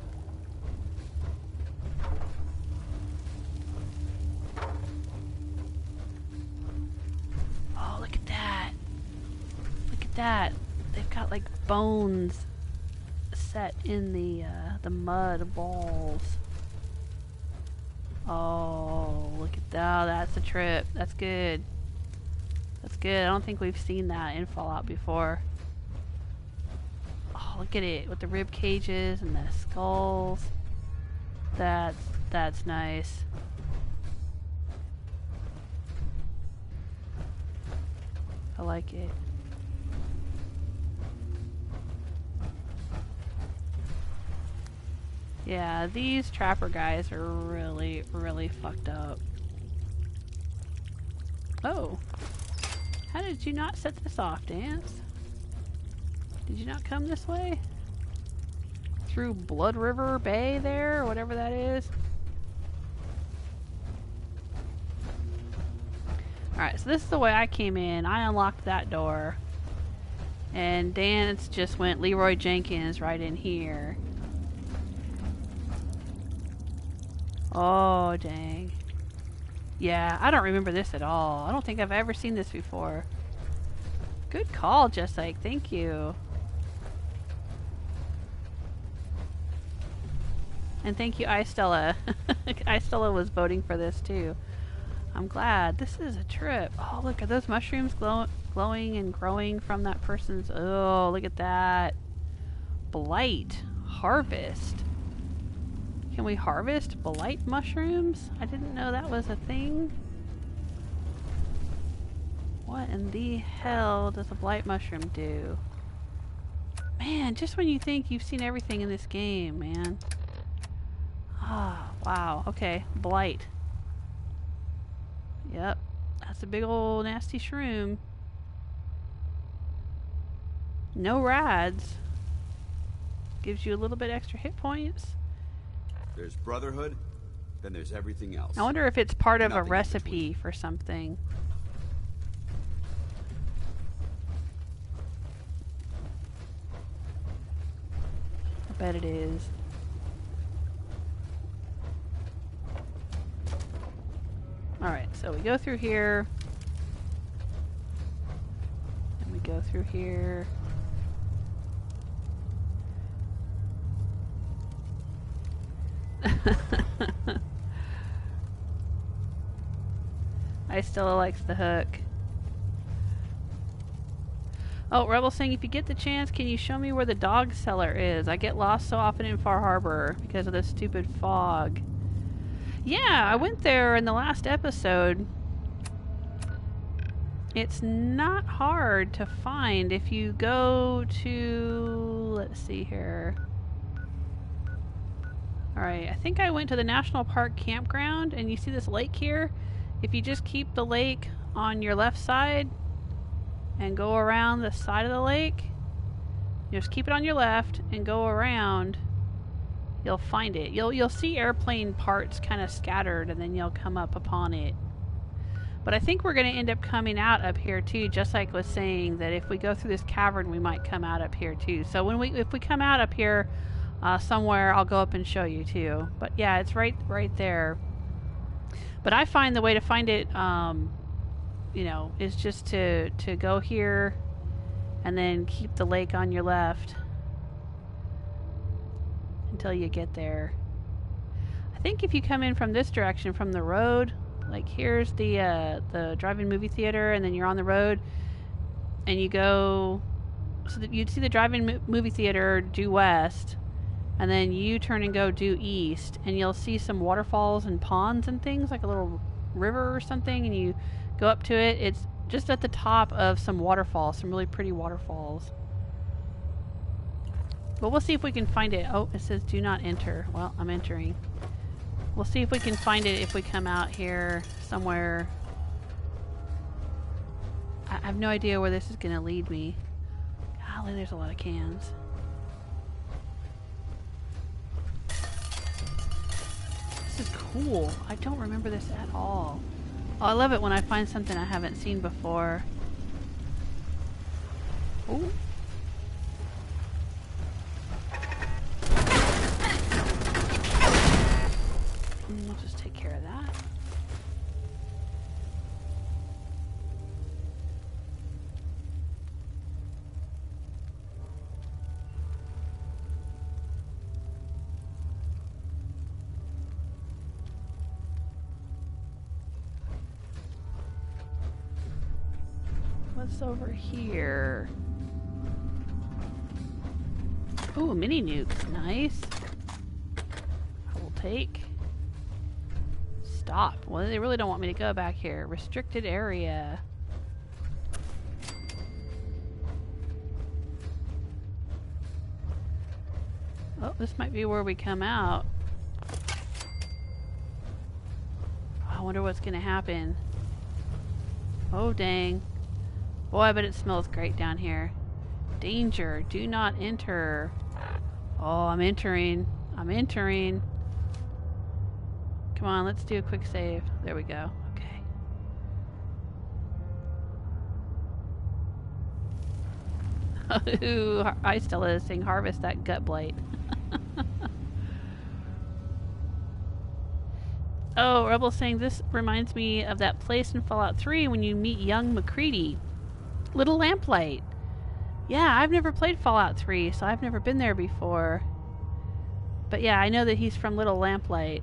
Oh, look at that. Look at that. They've got like bones set in the mud walls. Oh, look at that. Oh, that's a trip. That's good. That's good. I don't think we've seen that in Fallout before. Oh, look at it with the rib cages and the skulls. That's nice. I like it. Yeah, these trapper guys are really, really fucked up. Oh. How did you not set this off, Danse? Did you not come this way? Through Blood River Bay there, or whatever that is? Alright, so this is the way I came in. I unlocked that door. And Danse just went Leroy Jenkins right in here. Oh, dang. Yeah, I don't remember this at all. I don't think I've ever seen this before. Good call, Jesike. Thank you. And thank you, iStella. iStella was voting for this too. I'm glad. This is a trip. Oh, look, are those mushrooms glowing and growing from that person's... Oh, look at that. Blight. Harvest. Can we harvest blight mushrooms? I didn't know that was a thing. What in the hell does a blight mushroom do? Man, just when you think you've seen everything in this game, man. Ah, wow. Okay, blight. Yep, that's a big old nasty shroom. No rads. Gives you a little bit extra hit points. There's Brotherhood, then there's everything else. I wonder if it's part of a Nothing in recipe between. for something. I bet it is. Alright, so we go through here. And we go through here. I still likes the hook. Oh, Rebel saying, if you get the chance, can you show me where the dog cellar is? I get lost so often in Far Harbor because of this stupid fog. Yeah, I went there in the last episode. It's not hard to find if you go to... Let's see here. Alright, I think I went to the National Park Campground, and you see this lake here? If you just keep the lake on your left side and go around the side of the lake, you just keep it on your left and go around, you'll find it. You'll see airplane parts kind of scattered, and then you'll come up upon it. But I think we're going to end up coming out up here too, just like was saying that if we go through this cavern, we might come out up here too. So if we come out up here somewhere, I'll go up and show you too. But yeah, it's right there. But I find the way to find it, you know, is just to go here and then keep the lake on your left until you get there. I think if you come in from this direction, from the road, like here's the drive-in movie theater, and then you're on the road, and you go, so that you'd see the drive-in movie theater due west, and then you turn and go due east, and you'll see some waterfalls and ponds and things, like a little river or something, and you go up to it. It's just at the top of some waterfalls, some really pretty waterfalls. But we'll see if we can find it. Oh, it says do not enter. Well, I'm entering. We'll see if we can find it if we come out here somewhere. I have no idea where this is going to lead me. Golly, there's a lot of cans. This is cool. I don't remember this at all. Oh, I love it when I find something I haven't seen before. Ooh. We'll just take care of that. What's over here? Ooh, a mini nuke. Nice. I will take. Stop. Well, they really don't want me to go back here. Restricted area. Oh, this might be where we come out. I wonder what's going to happen. Oh, dang. Boy, but it smells great down here. Danger. Do not enter. Oh, I'm entering. I'm entering. Come on, let's do a quick save. There we go. Okay. Ooh, I still is saying harvest that gut blight. Oh, Rebel's saying this reminds me of that place in Fallout 3 when you meet young McCready. Little Lamplight. Yeah, I've never played Fallout 3, so I've never been there before. But yeah, I know that he's from Little Lamplight.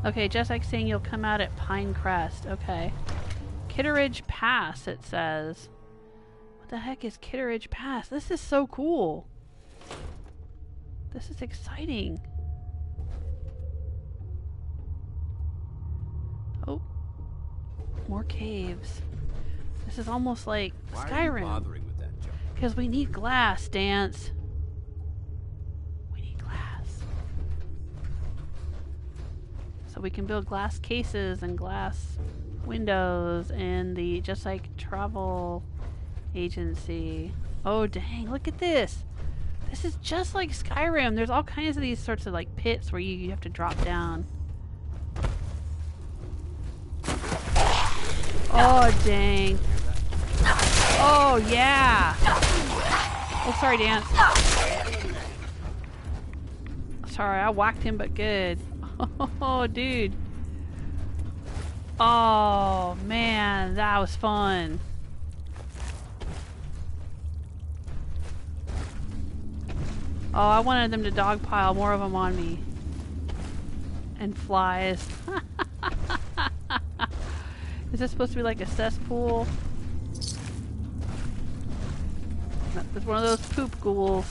Okay, Jesike's saying you'll come out at Pine Crest. Okay. Kitteridge Pass, it says. What the heck is Kitteridge Pass? This is so cool. This is exciting. Oh. More caves. This is almost like Why Skyrim. are you bothering with that junk? Because we need glass, Danse. We need glass. So we can build glass cases and glass windows and the Jesike Travel Agency. Oh dang, look at this. This is just like Skyrim. There's all kinds of these sorts of like pits where you have to drop down. Oh dang. Oh yeah. Oh sorry, Danse. Sorry, I whacked him but good. Oh dude. Oh man, that was fun. Oh, I wanted them to dogpile more of them on me. And flies. Is this supposed to be like a cesspool? No, it's one of those poop ghouls.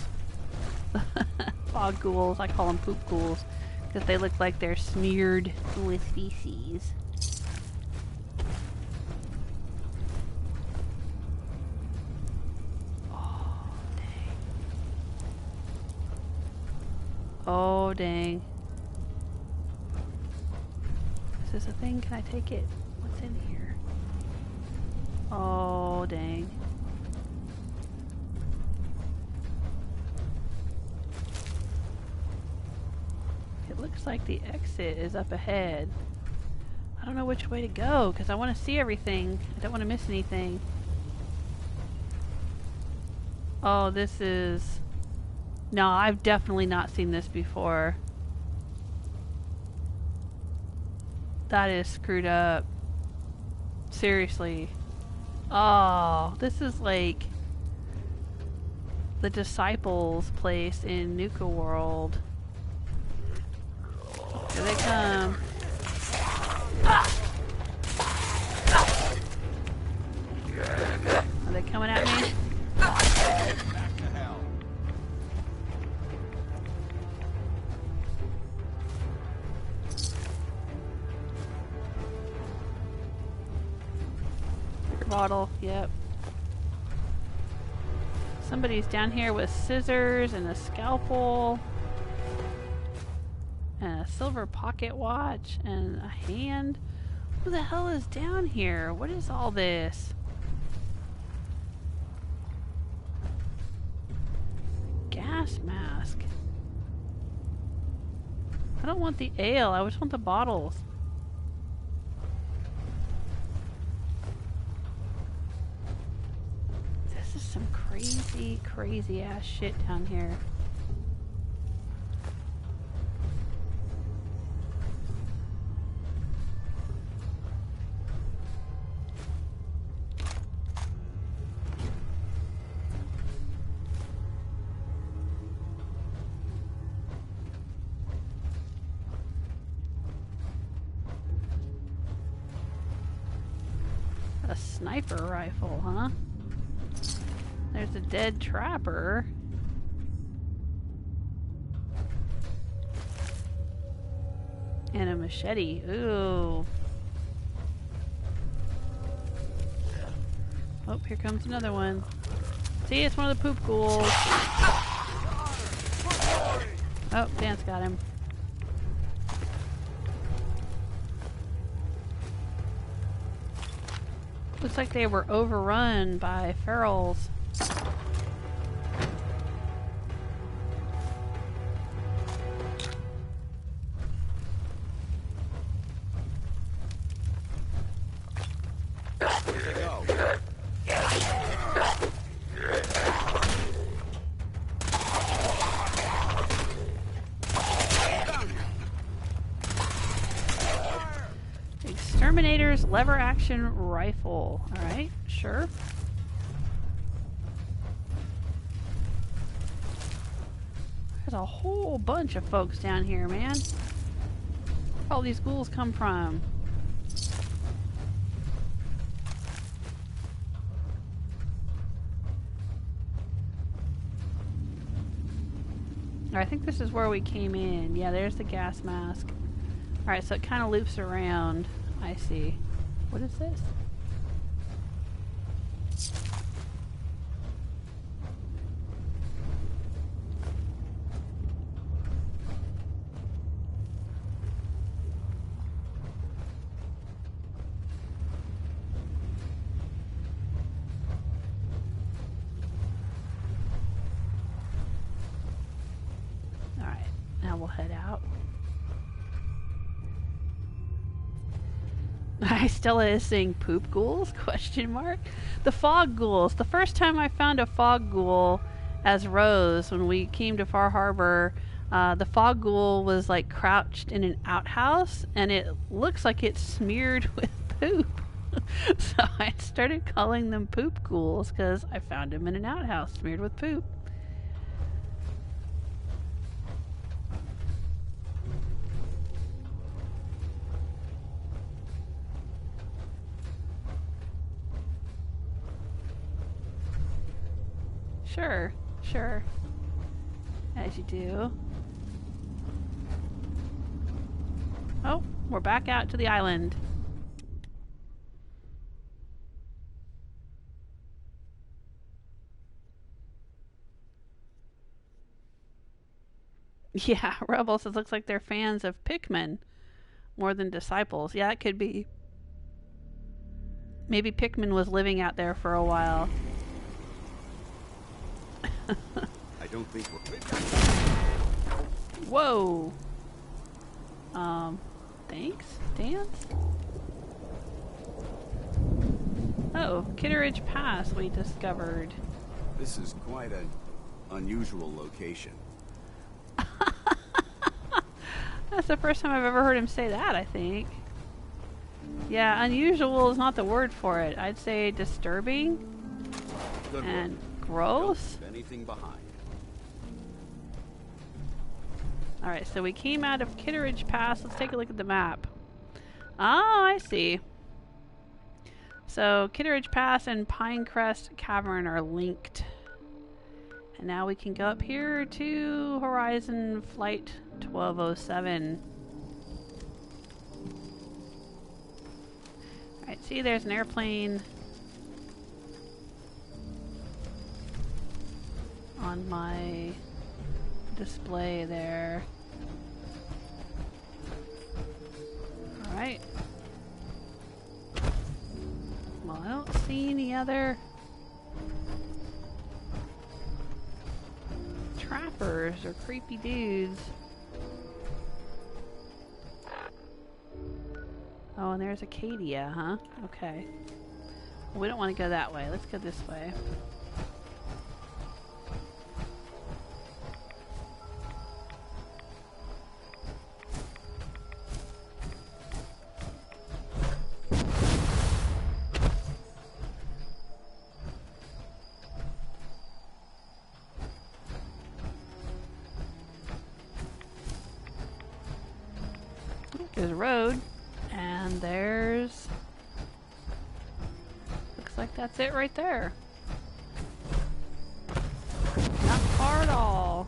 Fog ghouls. I call them poop ghouls because they look like they're smeared with feces. Oh, dang. Is this a thing? Can I take it? What's in here? Oh, dang. It looks like the exit is up ahead. I don't know which way to go because I want to see everything. I don't want to miss anything. Oh, this is... No, I've definitely not seen this before. That is screwed up. Seriously. Oh, this is like... the disciples' place in Nuka World. Here they come. Are they coming at me? Back to hell. Your bottle, yep. Somebody's down here with scissors and a scalpel. And a silver pocket watch and a hand. Who the hell is down here? What is all this? Gas mask. I don't want the ale, I just want the bottles. This is some crazy, crazy ass shit down here. A sniper rifle, huh? There's a dead trapper. And a machete. Ooh. Oh, here comes another one. See, it's one of the poop ghouls. Oh, Danse got him. Looks like they were overrun by ferals. Here they go. Exterminator's lever action rifle. Alright, sure. There's a whole bunch of folks down here, man. Where all these ghouls come from? I think this is where we came in. Yeah, there's the gas mask. Alright, so it kind of loops around. I see. What is this? Alright, now we'll head out. Stella is saying poop ghouls? Question mark. The fog ghouls. The first time I found a fog ghoul as Rose when we came to Far Harbor, the fog ghoul was like crouched in an outhouse and it looks like it's smeared with poop. So I started calling them poop ghouls because I found him in an outhouse smeared with poop. Sure, sure. As you do. Oh, we're back out to the island. Yeah, Rebel says looks like they're fans of Pikmin more than disciples. Yeah, it could be. Maybe Pikmin was living out there for a while. I don't think we're... Whoa. Thanks, Danse? Oh, Kitteridge Pass we discovered. This is quite an unusual location. That's the first time I've ever heard him say that, I think. Yeah, unusual is not the word for it. I'd say disturbing. Good And work. Gross. Don't leave anything behind. Alright, so we came out of Kitteridge Pass. Let's take a look at the map. Oh, I see. So Kitteridge Pass and Pine Crest Cavern are linked. And now we can go up here to Horizon Flight 1207. Alright, see, there's an airplane on my display there. Alright. Well, I don't see any other trappers or creepy dudes. Oh, and there's Acadia, huh? Okay. Well, we don't want to go that way. Let's go this way. There's a road, and there's... looks like that's it right there. Not far at all.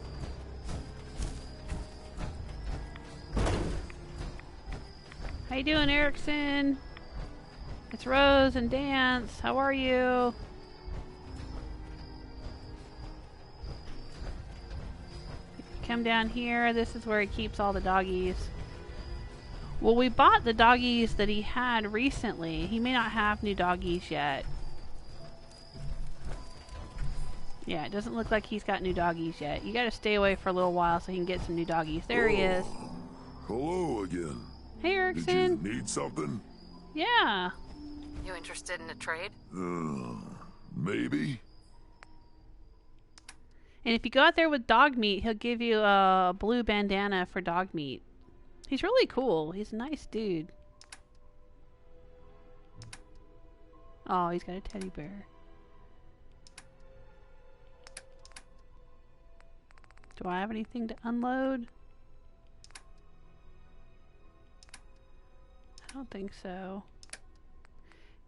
How you doing, Erickson? It's Rose and Danse. How are you? Come down here. This is where he keeps all the doggies. Well, we bought the doggies that he had recently. He may not have new doggies yet. Yeah, it doesn't look like he's got new doggies yet. You gotta stay away for a little while so he can get some new doggies. There he is. Hello again. Hey, Erickson. Did you need something? Yeah. You interested in a trade? Maybe. And if you go out there with dog meat, he'll give you a blue bandana for dog meat. He's really cool. He's a nice dude. Oh, he's got a teddy bear. Do I have anything to unload? I don't think so.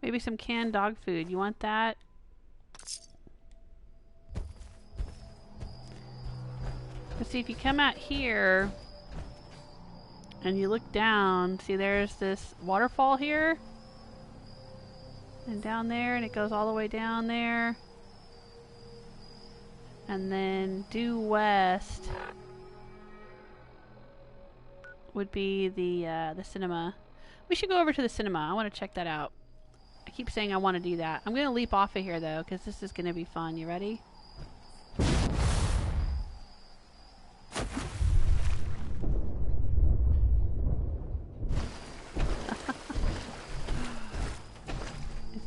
Maybe some canned dog food. You want that? Let's see, if you come out here and you look down, see there's this waterfall here and down there, and it goes all the way down there, and then due west would be the cinema. We should go over to the cinema. I want to check that out. I keep saying I want to do that. I'm going to leap off of here though, because this is going to be fun. You ready?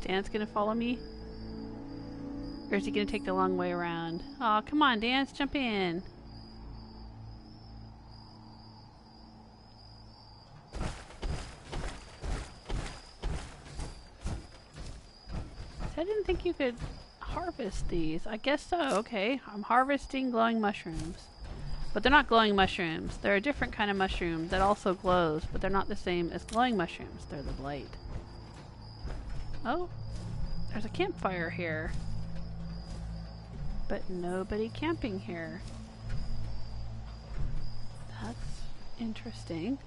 Dan's gonna follow me? Or is he gonna take the long way around? Oh, come on, Danse, jump in. I didn't think you could harvest these. I guess so, okay. I'm harvesting glowing mushrooms. But they're not glowing mushrooms. They're a different kind of mushroom that also glows, but they're not the same as glowing mushrooms. They're the blight. Oh, there's a campfire here. But nobody camping here. That's interesting.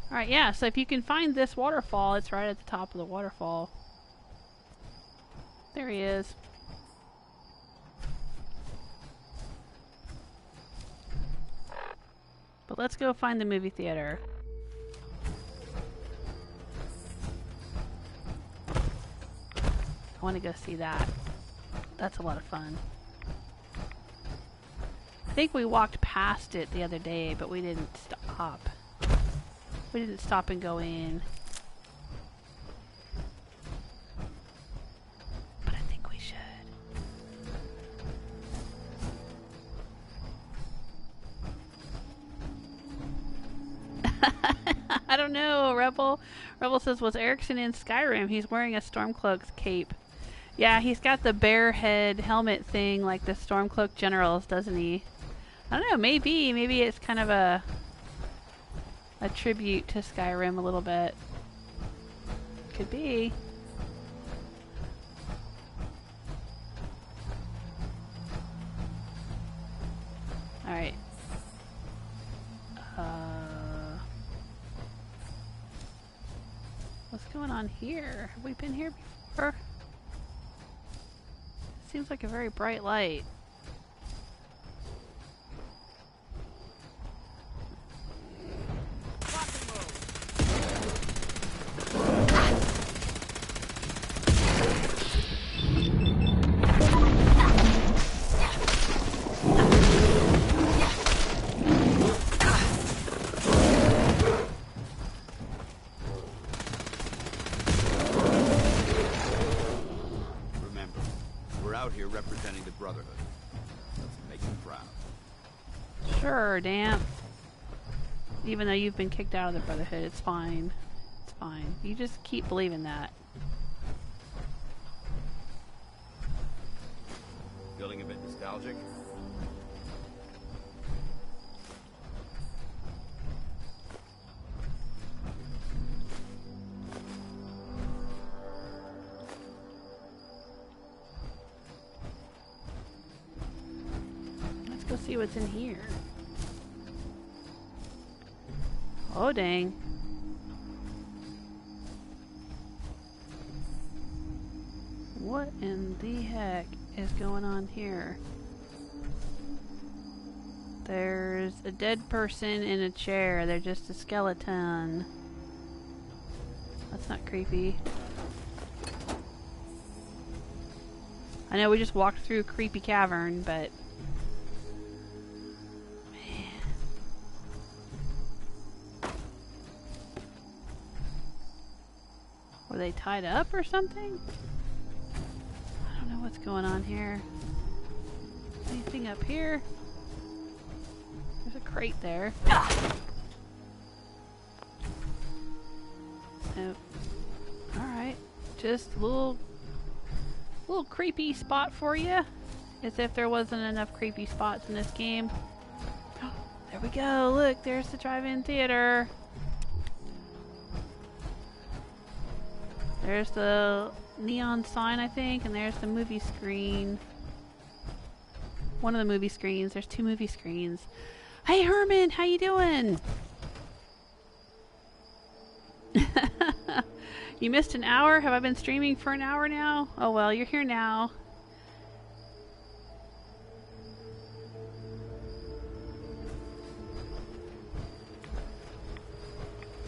Alright, yeah, so if you can find this waterfall, it's right at the top of the waterfall. There he is. But let's go find the movie theater. I want to go see that. That's a lot of fun. I think we walked past it the other day, but we didn't stop. We didn't stop and go in. But I think we should. I don't know, Rebel. Rebel says, was Erickson in Skyrim? He's wearing a Stormcloak's cape. Yeah, he's got the bear head helmet thing like the Stormcloak generals, doesn't he? I don't know, maybe it's kind of a tribute to Skyrim a little bit. Could be. Alright. What's going on here? Have we been here before? Seems like a very bright light. Representing the Brotherhood. Let's make them proud. Sure, Danse. Even though you've been kicked out of the Brotherhood, it's fine. It's fine. You just keep believing that. Feeling a bit nostalgic? Let's see what's in here. Oh dang. What in the heck is going on here? There's a dead person in a chair. They're just a skeleton. That's not creepy. I know we just walked through a creepy cavern, but were they tied up or something? I don't know what's going on here. Anything up here? There's a crate there. Nope. Alright. Just a little creepy spot for you. As if there wasn't enough creepy spots in this game. There we go. Look, there's the drive-in theater. There's the neon sign, I think, and there's the movie screen. One of the movie screens. There's two movie screens. Hey, Herman, how you doing? You missed an hour? Have I been streaming for an hour now? Oh well, you're here now.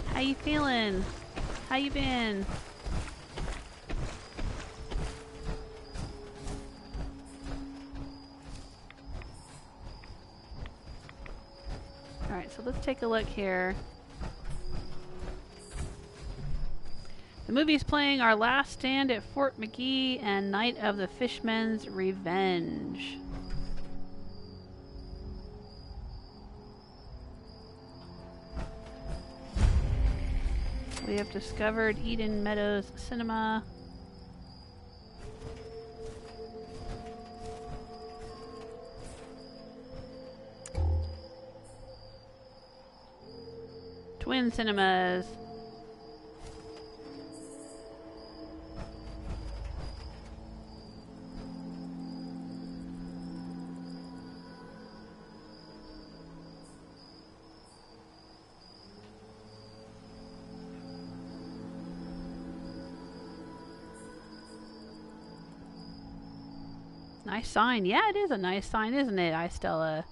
How you feeling? How you been? Alright, so let's take a look here. The movie's playing Our Last Stand at Fort McGee and Night of the Fishman's Revenge. We have discovered Eden Meadows Cinema. Twin Cinemas. Nice sign. Yeah, it is a nice sign, isn't it, Istella?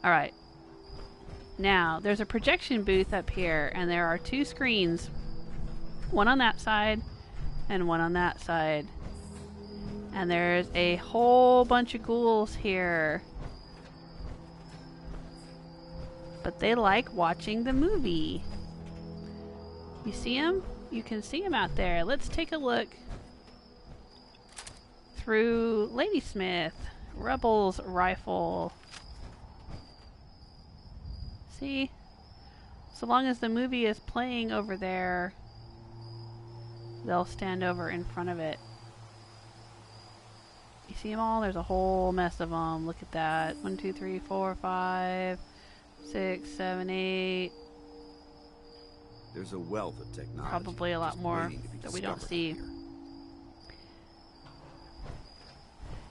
Alright. Now, there's a projection booth up here, and there are two screens. One on that side, and one on that side. And there's a whole bunch of ghouls here. But they like watching the movie. You see them? You can see them out there. Let's take a look through Ladysmith. Rebel's rifle. See? So long as the movie is playing over there, they'll stand over in front of it. You see them all? There's a whole mess of them. Look at that. 1, 2, 3, 4, 5, 6, 7, 8. There's a wealth of technology. Probably a lot just more waiting to be that we don't discovered see. here.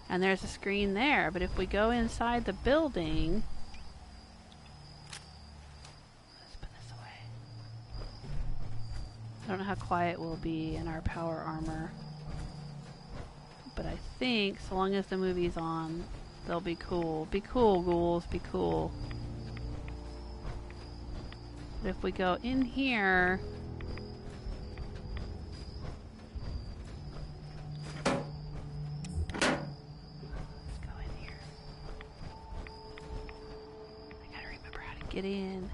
And there's a screen there, but if we go inside the building... Let's put this away. I don't know how quiet we'll be in our power armor. But I think, so long as the movie's on, they'll be cool. Be cool, ghouls, be cool. But if we go in here... Get in.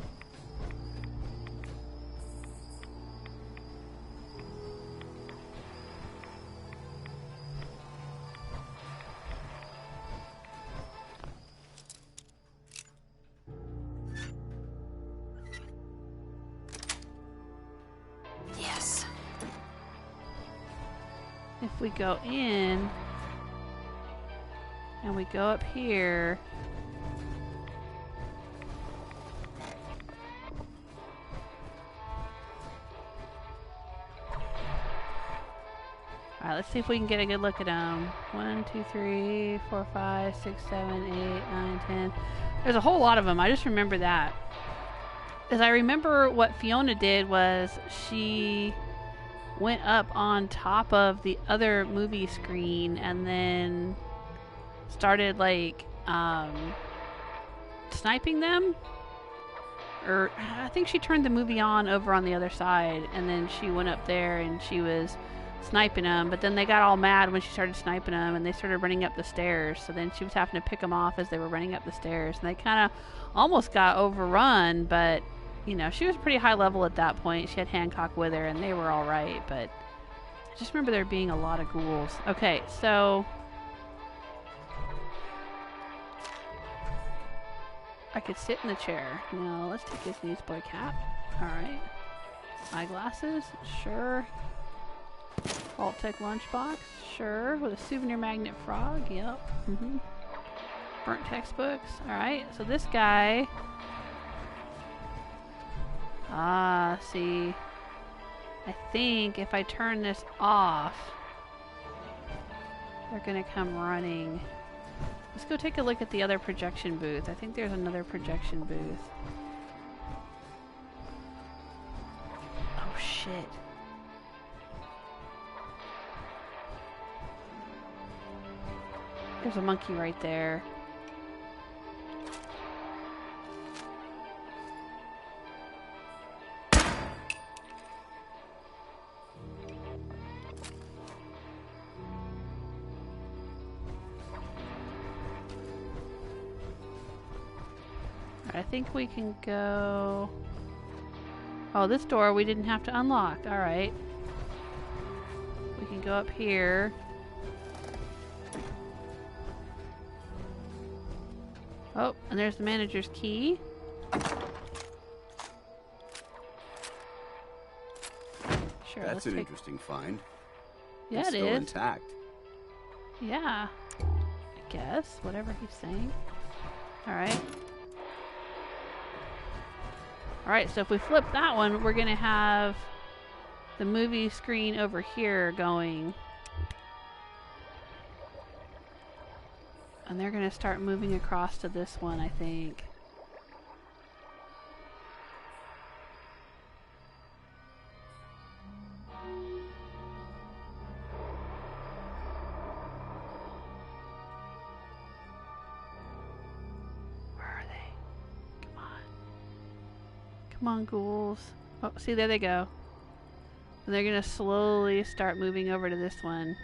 Yes. If we go in and we go up here, alright, let's see if we can get a good look at them. 1, 2, 3, 4, 5, 6, 7, 8, 9, 10. There's a whole lot of them. I just remember that. Because I remember what Fiona did was she went up on top of the other movie screen and then started like sniping them. Or I think she turned the movie on over on the other side and then she went up there and she was sniping them, but then they got all mad when she started sniping them and they started running up the stairs, so then she was having to pick them off as they were running up the stairs, and they kind of almost got overrun, but you know, she was pretty high level at that point. She had Hancock with her and they were alright, but I just remember there being a lot of ghouls. Okay, so I could sit in the chair. Now let's take his newsboy cap. Alright. Eyeglasses? Sure. Alt-Tech lunchbox, sure. With a souvenir magnet frog, yep. Burnt textbooks, alright. So this guy... Ah, see. I think if I turn this off, they're gonna come running. Let's go take a look at the other projection booth. I think there's another projection booth. Oh, shit. There's a monkey right there. I think we can go... Oh, this door we didn't have to unlock. Alright. We can go up here. Oh, and there's the manager's key. Sure, That's an interesting find. Yeah, it's it still is. Intact. Yeah. I guess. Whatever he's saying. Alright. Alright, so if we flip that one, we're going to have the movie screen over here going. And they're going to start moving across to this one, I think. Where are they? Come on. Come on, ghouls. Oh, see, there they go. And they're going to slowly start moving over to this one.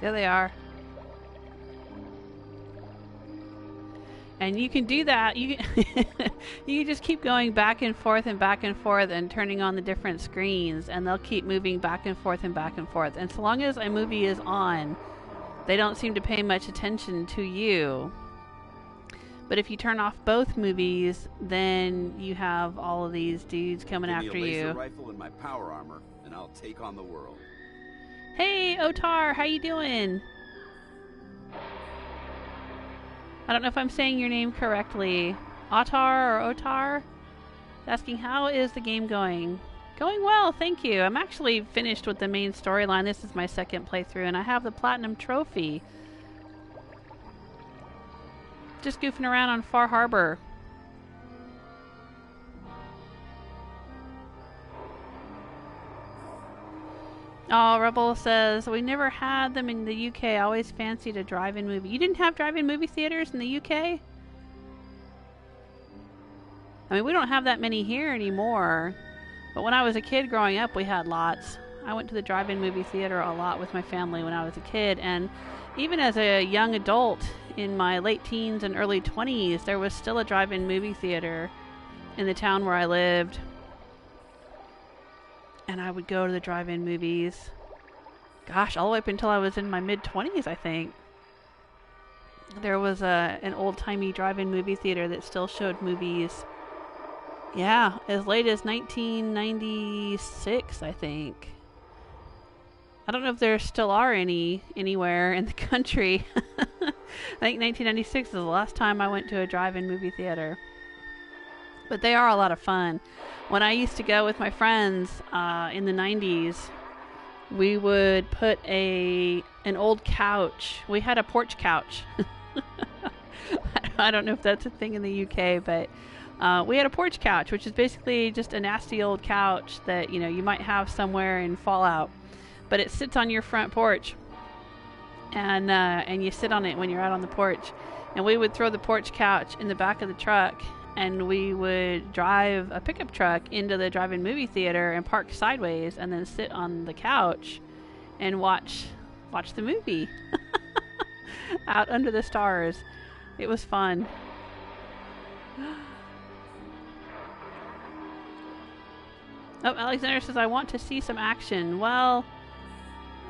There they are. And you can do that. You can just keep going back and forth and turning on the different screens, and they'll keep moving back and forth and back and forth. And so long as a movie is on, They don't seem to pay much attention to you. But if you turn off both movies, then you have all of these dudes coming after Give me a laser you. rifle and my power armor, and I'll take on the world. Hey, Otar, how you doing? I don't know if I'm saying your name correctly. Otar or Otar? Asking, how is the game going? Going well, thank you. I'm actually finished with the main storyline. This is my second playthrough, and I have the Platinum Trophy. Just goofing around on Far Harbor. Oh, Rebel says, we never had them in the UK. I always fancied a drive-in movie. You didn't have drive-in movie theaters in the UK? I mean, we don't have that many here anymore. But when I was a kid growing up, we had lots. I went to the drive-in movie theater a lot with my family when I was a kid. And even as a young adult, in my late teens and early 20s, there was still a drive-in movie theater in the town where I lived. And I would go to the drive-in movies. Gosh, all the way up until I was in my mid-20s, I think. There was an old-timey drive-in movie theater that still showed movies. Yeah, as late as 1996, I think. I don't know if there still are any anywhere in the country. I think 1996 is the last time I went to a drive-in movie theater. But they are a lot of fun. When I used to go with my friends in the 90s, we would put an old couch. We had a porch couch. I don't know if that's a thing in the UK, but we had a porch couch, which is basically just a nasty old couch that you might have somewhere in Fallout. But it sits on your front porch, and you sit on it when you're out on the porch. And we would throw the porch couch in the back of the truck, and we would drive a pickup truck into the drive-in movie theater and park sideways, and then sit on the couch and watch the movie out under the stars. It was fun. Oh, Alexander says, I want to see some action. Well,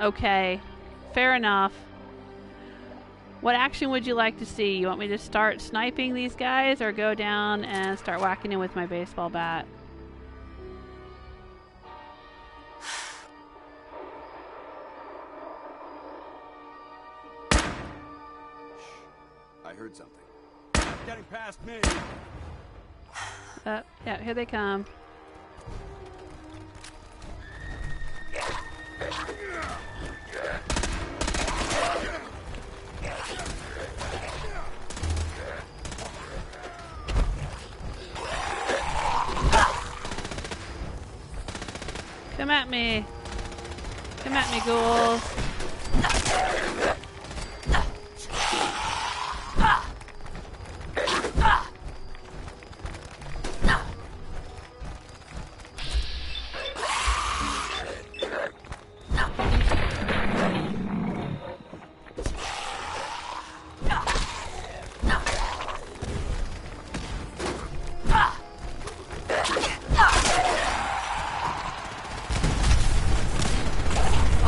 okay. Fair enough. What action would you like to see? You want me to start sniping these guys or go down and start whacking him with my baseball bat? I heard something. Getting past me. Yeah, here they come. Come at me. Come at me, ghouls.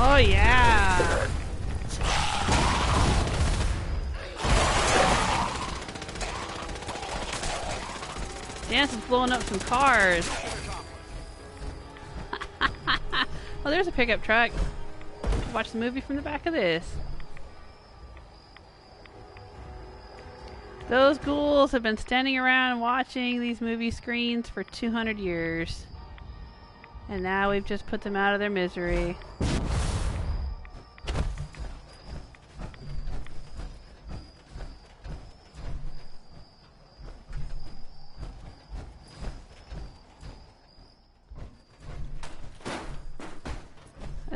Oh yeah! Danse is blowing up some cars. Oh, there's a pickup truck. Watch the movie from the back of this. Those ghouls have been standing around watching these movie screens for 200 years. And now we've just put them out of their misery.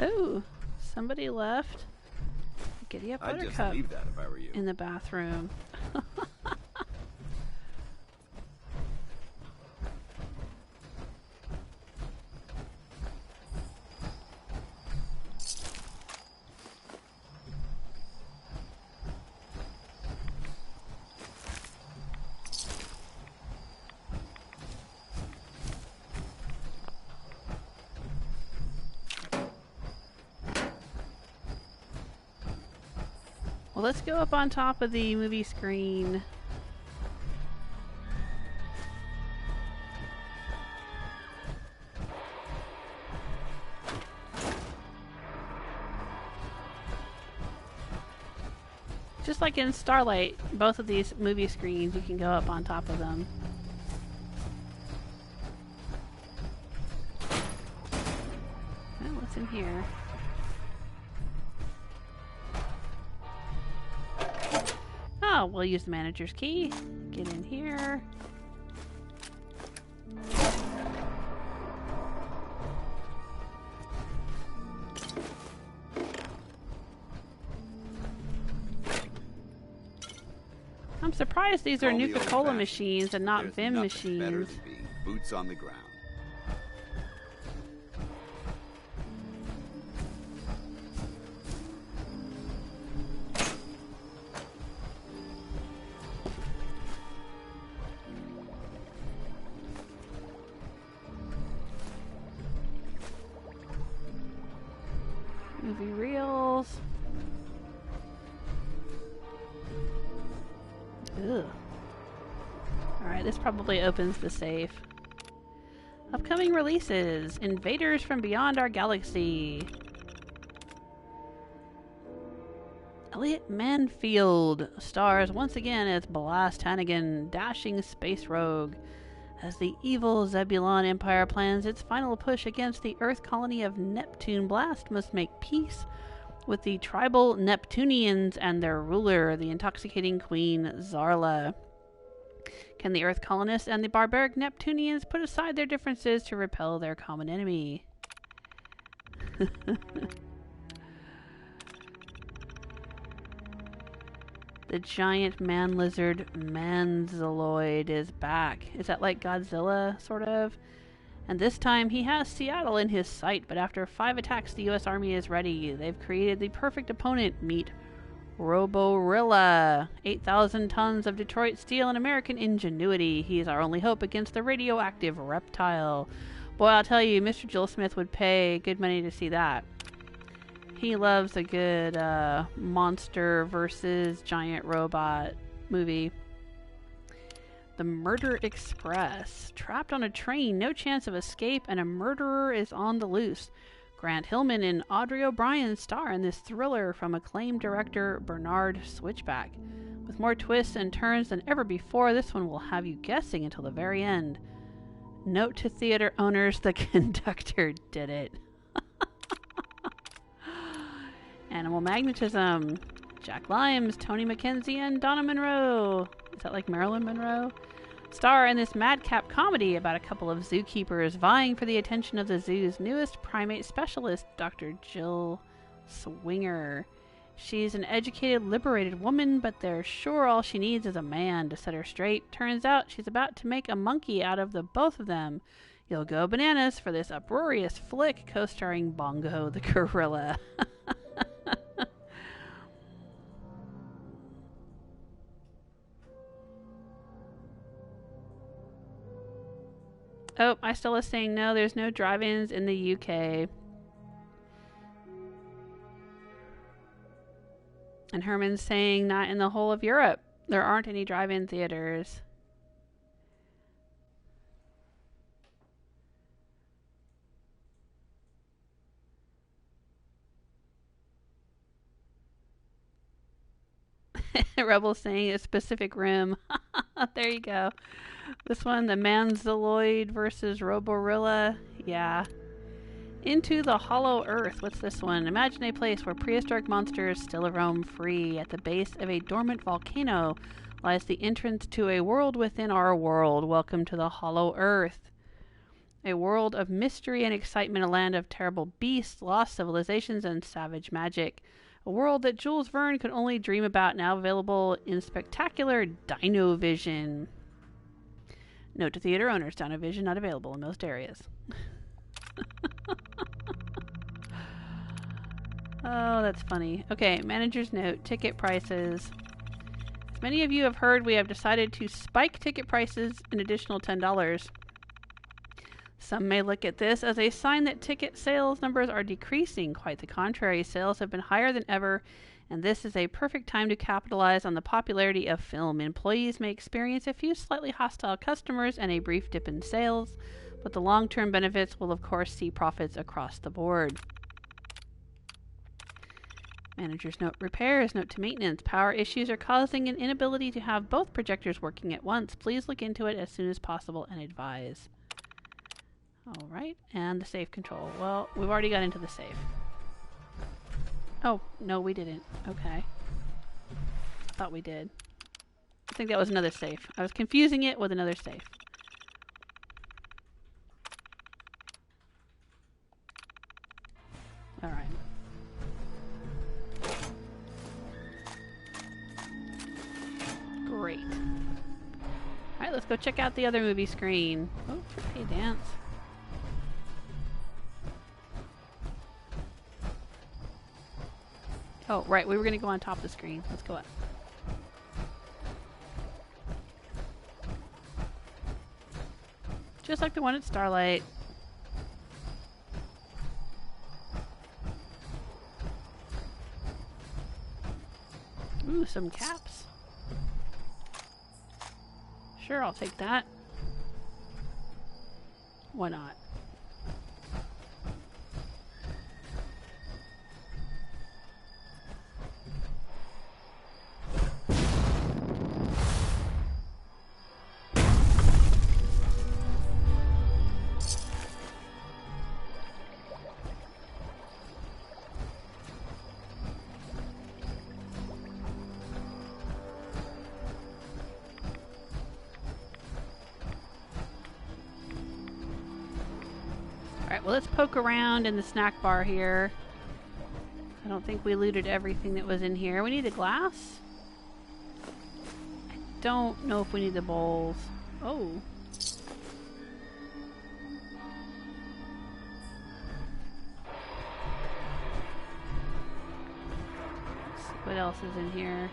Oh, somebody left Giddy Up I'd just Buttercup leave that if I were you. in the bathroom. Well, let's go up on top of the movie screen. Just like in Starlight, both of these movie screens, you can go up on top of them. Well, what's in here? Oh, we'll use the manager's key. Get in here. I'm surprised these are Nuka-Cola machines and not Vim machines. Better than being boots on the ground. Movie reels. Ugh. Alright, this probably opens the safe. Upcoming releases. Invaders from Beyond Our Galaxy. Elliot Manfield stars once again as Blast Hannigan, dashing space rogue, as the evil Zebulon Empire plans its final push against the Earth colony of Neptune. Blast must make peace with the tribal Neptunians and their ruler, the intoxicating Queen Zarla. Can the Earth colonists and the barbaric Neptunians put aside their differences to repel their common enemy? The giant man lizard Manzaloid is back. Is that like Godzilla, sort of? And this time he has Seattle in his sight, but after 5 attacks the US Army is ready. They've created the perfect opponent. Meet Roborilla. 8,000 tons of Detroit steel and American ingenuity. He's our only hope against the radioactive reptile. Boy, I'll tell you, Mr. Jill Smith would pay good money to see that. He loves a good monster versus giant robot movie. The Murder Express. Trapped on a train, no chance of escape, and a murderer is on the loose. Grant Hillman and Audrey O'Brien star in this thriller from acclaimed director Bernard Switchback. With more twists and turns than ever before, this one will have you guessing until the very end. Note to theater owners, the conductor did it. Animal Magnetism. Jack Limes, Tony McKenzie, and Donna Monroe. Is that like Marilyn Monroe? Star in this madcap comedy about a couple of zookeepers vying for the attention of the zoo's newest primate specialist, Dr. Jill Swinger. She's an educated, liberated woman, but they're sure all she needs is a man to set her straight. Turns out she's about to make a monkey out of the both of them. You'll go bananas for this uproarious flick co-starring Bongo the Gorilla. Oh, I still was saying no, there's no drive-ins in the UK. And Herman's saying not in the whole of Europe. There aren't any drive-in theaters. Rebel's saying a specific room. There you go. This one, the Manzaloid versus Roborilla. Yeah. Into the Hollow Earth. What's this one? Imagine a place where prehistoric monsters still roam free. At the base of a dormant volcano lies the entrance to a world within our world. Welcome to the Hollow Earth. A world of mystery and excitement, a land of terrible beasts, lost civilizations, and savage magic. A world that Jules Verne could only dream about, now available in spectacular Dino Vision. Note to theater owners, Dino Vision not available in most areas. Oh, that's funny. Okay, manager's note, ticket prices. As many of you have heard, we have decided to spike ticket prices an additional $10. Some may look at this as a sign that ticket sales numbers are decreasing. Quite the contrary, sales have been higher than ever, And this is a perfect time to capitalize on the popularity of film. Employees may experience a few slightly hostile customers and a brief dip in sales, but the long-term benefits will of course see profits across the board. Manager's note: repairs, note to maintenance. Power issues are causing an inability to have both projectors working at once. Please look into it as soon as possible and advise. Alright, and the safe control. Well, we've already got into the safe. Oh, no, we didn't. Okay. Thought we did. I think that was another safe. I was confusing it with another safe. Alright. Great. Alright, let's go check out the other movie screen. Oh, hey, Danse. Oh, right, we were going to go on top of the screen. Let's go up. Just like the one at Starlight. Ooh, some caps. Sure, I'll take that. Why not? Alright, well, let's poke around in the snack bar here. I don't think we looted everything that was in here. We need the glass? I don't know if we need the bowls. Oh. Let's see what else is in here.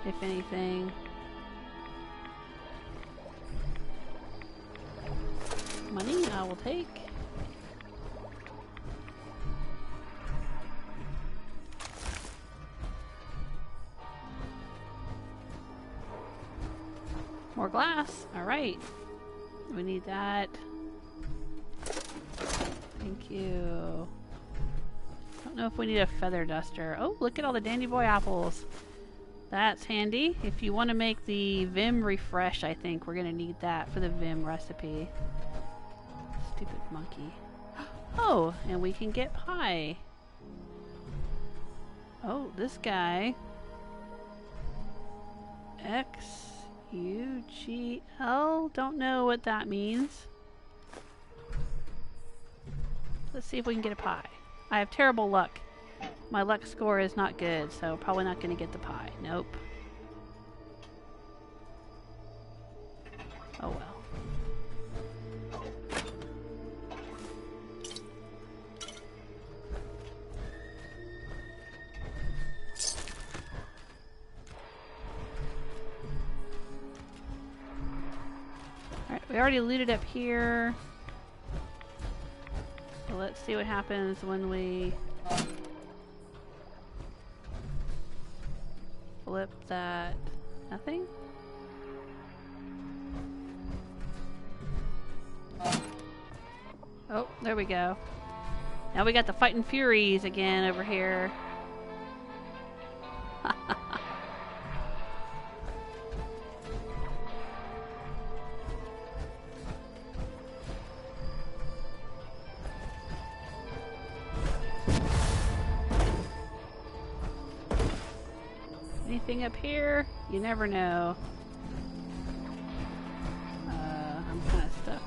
If anything. Money, I will take. More glass. Alright. We need that. Thank you. Don't know if we need a feather duster. Oh, look at all the Dandy Boy apples. That's handy. If you want to make the Vim refresh, I think we're going to need that for the Vim recipe. Stupid monkey. Oh, and we can get pie. Oh, this guy. XUGL. Don't know what that means. Let's see if we can get a pie. I have terrible luck. My luck score is not good, so probably not going to get the pie. Nope. Oh well. Alright, we already looted up here. So let's see what happens when we flip that. Nothing? Oh, there we go. Now we got the Fighting Furies again over here. Anything up here? You never know. I'm kind of stuck.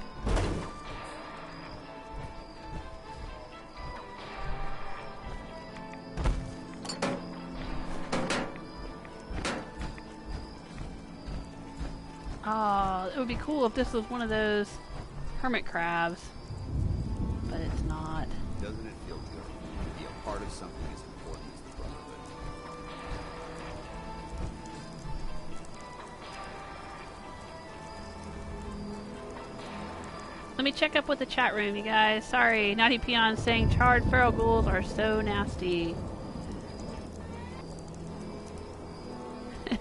Oh, it would be cool if this was one of those hermit crabs, but it's not. Doesn't it feel good to be a part of something as important as the Brotherhood? Let me check up with the chat room, you guys. Sorry, Naughty Peon saying charred feral ghouls are so nasty.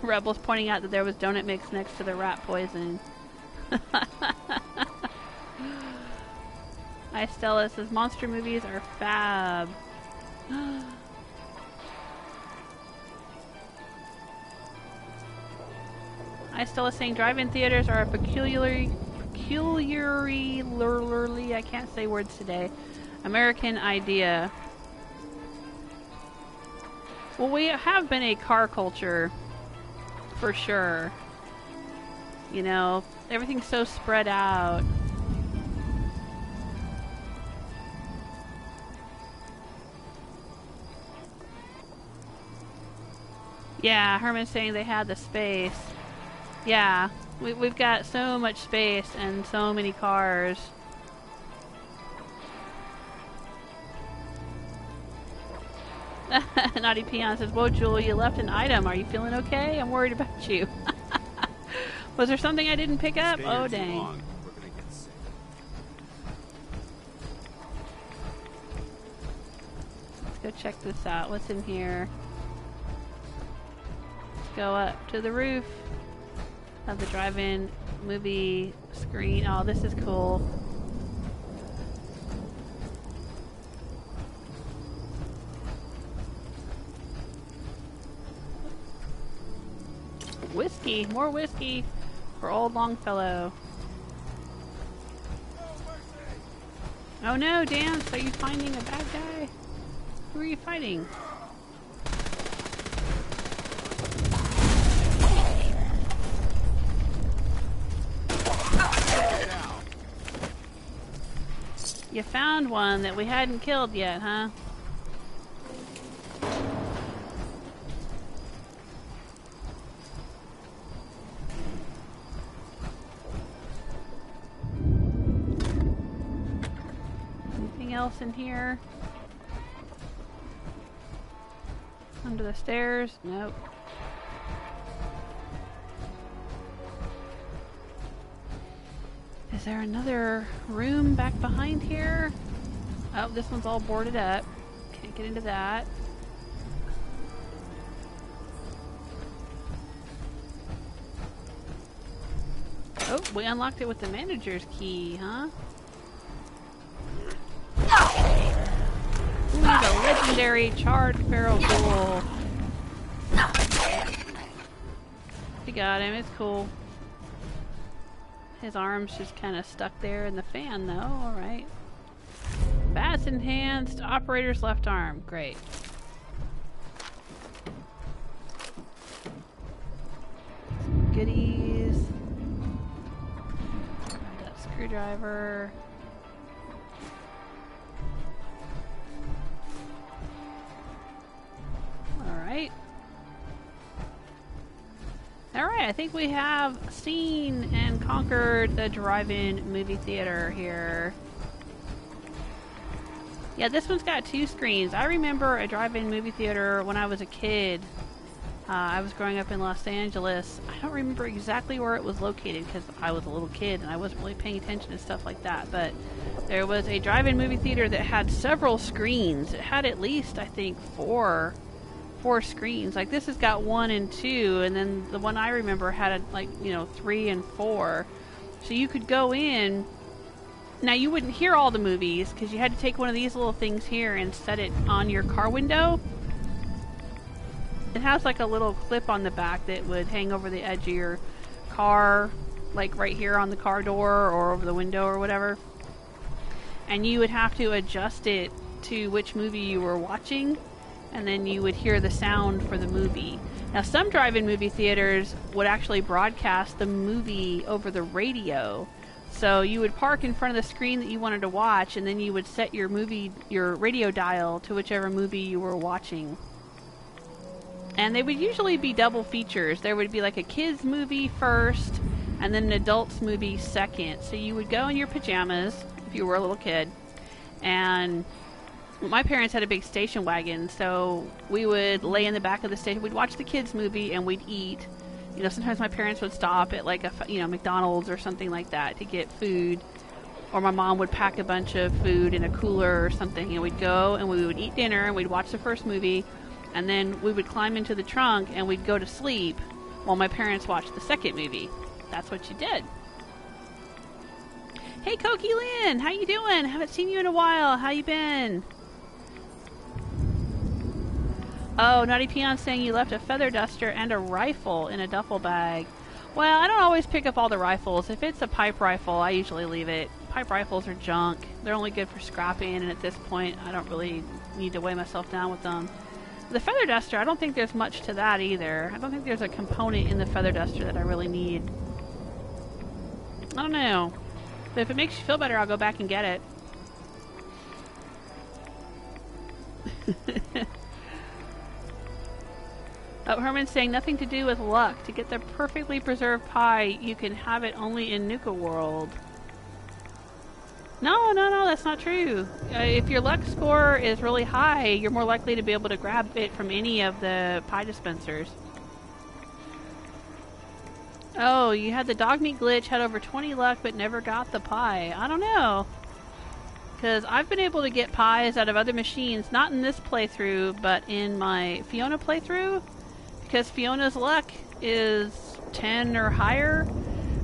Rebels pointing out that there was donut mix next to the rat poison. Hi Stella says monster movies are fab. Hi Stella saying drive-in theaters are a peculiarly, I can't say words today, American idea. Well, we have been a car culture, for sure. You know, everything's so spread out. Yeah, Herman's saying they had the space. Yeah, we've got so much space and so many cars. Naughty Peon says, whoa, Julie, you left an item. Are you feeling okay? I'm worried about you. Was there something I didn't pick up? Oh, dang. We're gonna get sick. Let's go check this out. What's in here? Let's go up to the roof of the drive-in movie screen. Oh, this is cool. Whiskey, more whiskey for old Longfellow. Oh no, Danse, are you finding a bad guy? Who are you fighting? You found one that we hadn't killed yet, huh? Else in here? Under the stairs? Nope. Is there another room back behind here? Oh, this one's all boarded up. Can't get into that. Oh, we unlocked it with the manager's key, huh? Ooh, the legendary charred feral ghoul. We got him, it's cool. His arm's just kind of stuck there in the fan though, alright. Bats enhanced, operator's left arm, great. Some goodies. That screwdriver. Alright. Alright, I think we have seen and conquered the drive-in movie theater here. Yeah, this one's got 2 screens. I remember a drive-in movie theater when I was a kid. I was growing up in Los Angeles. I don't remember exactly where it was located because I was a little kid and I wasn't really paying attention to stuff like that. But there was a drive-in movie theater that had several screens. It had at least, I think, 4 screens. Like this has got 1 and 2, and then the one I remember had like, you know, 3 and 4. So you could go in. Now you wouldn't hear all the movies because you had to take one of these little things here and set it on your car window. It has like a little clip on the back that would hang over the edge of your car, like right here on the car door or over the window or whatever. And you would have to adjust it to which movie you were watching, and then you would hear the sound for the movie. Now some drive-in movie theaters would actually broadcast the movie over the radio. So you would park in front of the screen that you wanted to watch, and then you would set your radio dial to whichever movie you were watching. And they would usually be double features. There would be like a kids movie first, and then an adults movie second. So you would go in your pajamas, if you were a little kid, and my parents had a big station wagon, so we would lay in the back of the station. We'd watch the kids movie and we'd eat. You know, sometimes my parents would stop at like a McDonald's or something like that to get food, or my mom would pack a bunch of food in a cooler or something, and we'd go and we would eat dinner and we'd watch the first movie, and then we would climb into the trunk and we'd go to sleep, while my parents watched the second movie. That's what you did. Hey, Koki Lynn, how you doing? Haven't seen you in a while. How you been? Oh, Naughty Peon saying you left a feather duster and a rifle in a duffel bag. Well, I don't always pick up all the rifles. If it's a pipe rifle, I usually leave it. Pipe rifles are junk. They're only good for scrapping, and at this point, I don't really need to weigh myself down with them. The feather duster, I don't think there's much to that either. I don't think there's a component in the feather duster that I really need. I don't know. But if it makes you feel better, I'll go back and get it. Oh, Herman's saying nothing to do with luck. To get the perfectly preserved pie, you can have it only in Nuka World. No, that's not true. If your luck score is really high, you're more likely to be able to grab it from any of the pie dispensers. Oh, you had the dog meat glitch, had over 20 luck, but never got the pie. I don't know. Because I've been able to get pies out of other machines, not in this playthrough, but in my Fiona playthrough. Because Fiona's luck is 10 or higher.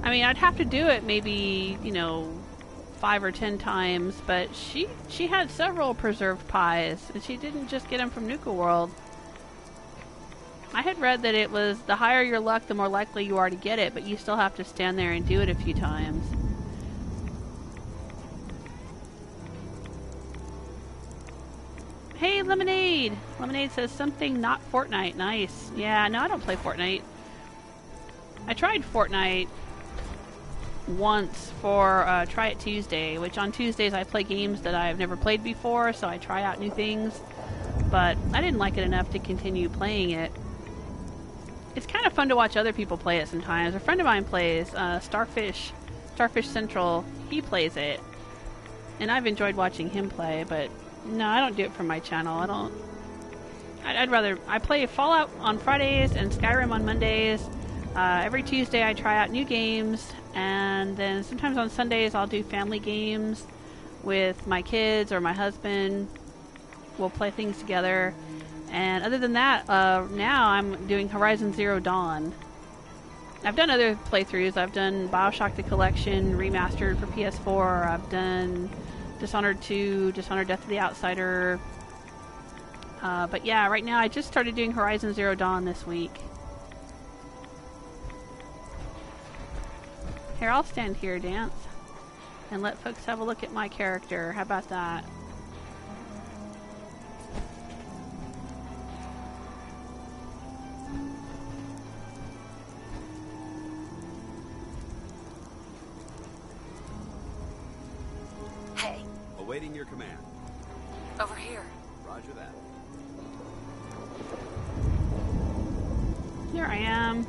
I mean, I'd have to do it maybe, 5 or 10 times, but she had several preserved pies, and she didn't just get them from Nuka World. I had read that it was the higher your luck, the more likely you are to get it, but you still have to stand there and do it a few times. Hey, Lemonade! Lemonade says something not Fortnite. Nice. Yeah, no, I don't play Fortnite. I tried Fortnite once for Try It Tuesday, which on Tuesdays I play games that I've never played before, so I try out new things. But I didn't like it enough to continue playing it. It's kind of fun to watch other people play it sometimes. A friend of mine plays Starfish Central. He plays it. And I've enjoyed watching him play, but no, I don't do it for my channel. I'd rather... I play Fallout on Fridays and Skyrim on Mondays. Every Tuesday I try out new games, and then sometimes on Sundays I'll do family games with my kids or my husband. We'll play things together. And other than that, now I'm doing Horizon Zero Dawn. I've done other playthroughs. I've done Bioshock the Collection remastered for PS4. I've done Dishonored 2, Dishonored Death of the Outsider. But yeah, right now I just started doing Horizon Zero Dawn this week. Here, I'll stand here, Danse, and let folks have a look at my character. How about that? Hey, Awaiting your command. over here. Roger that. Here I am.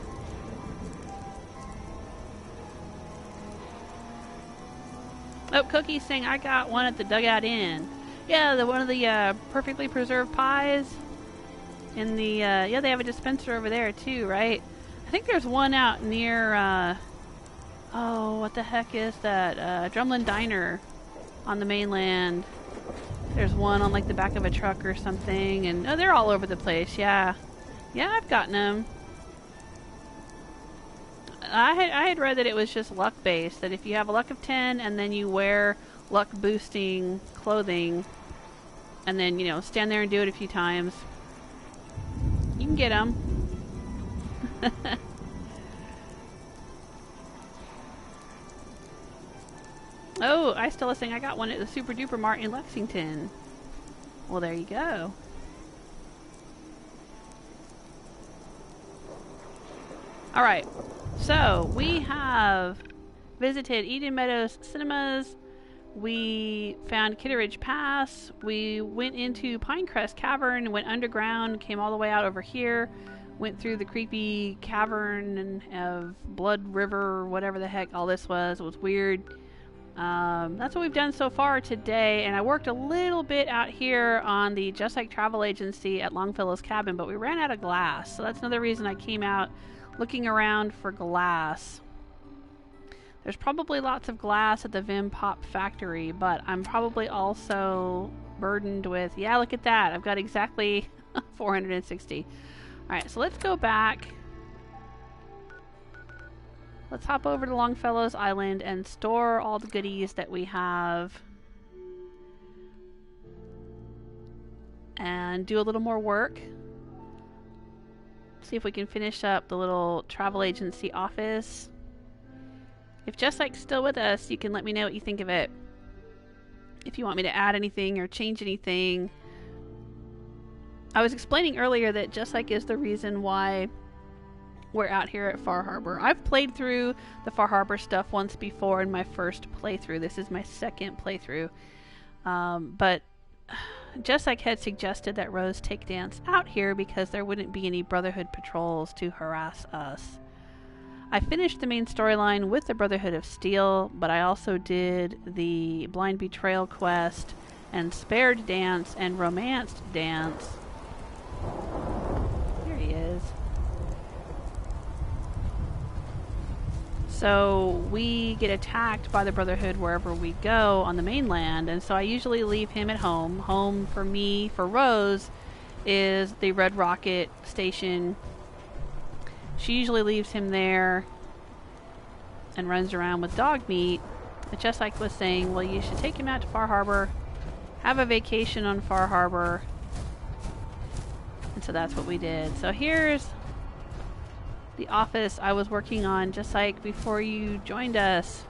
Oh, Cookie's saying I got one at the Dugout Inn. Yeah, one of the perfectly preserved pies. In the yeah, they have a dispenser over there too, right? I think there's one out near oh, what the heck is that? Drumlin Diner on the mainland. There's one on like the back of a truck or something, and oh, they're all over the place. Yeah, I've gotten them. I had read that it was just luck based, that if you have a luck of 10 and then you wear luck boosting clothing and then, stand there and do it a few times, you can get them. Oh, I still was saying I got one at the Super Duper Mart in Lexington. Well, there you go. Alright, so we have visited Eden Meadows Cinemas. We found Kitteridge Pass. We went into Pine Crest Cavern, went underground, came all the way out over here, went through the creepy cavern of Blood River, whatever the heck all this was. It was weird. That's what we've done so far today, and I worked a little bit out here on the Jesike Travel Agency at Longfellow's cabin, but we ran out of glass, so that's another reason I came out looking around for glass. There's probably lots of glass at the Vim Pop factory, but I'm probably also burdened with, yeah, look at that, I've got exactly 460. Alright, so let's go back Let's hop over to Longfellow's Island and store all the goodies that we have. And do a little more work. See if we can finish up the little travel agency office. If Jesike's still with us, you can let me know what you think of it. If you want me to add anything or change anything. I was explaining earlier that Jesike is the reason why we're out here at Far Harbor. I've played through the Far Harbor stuff once before in my first playthrough. This is my second playthrough. But Jesike had suggested that Rose take Danse out here because there wouldn't be any Brotherhood patrols to harass us. I finished the main storyline with the Brotherhood of Steel, but I also did the Blind Betrayal quest and spared Danse and romanced Danse. Here he is. So we get attacked by the Brotherhood wherever we go on the mainland, and so I usually leave him at home. Home for me, for Rose, is the Red Rocket station. She usually leaves him there and runs around with dog meat. But Jesike was saying, well, you should take him out to Far Harbor, have a vacation on Far Harbor. And so that's what we did. So here's the office I was working on just like before you joined us.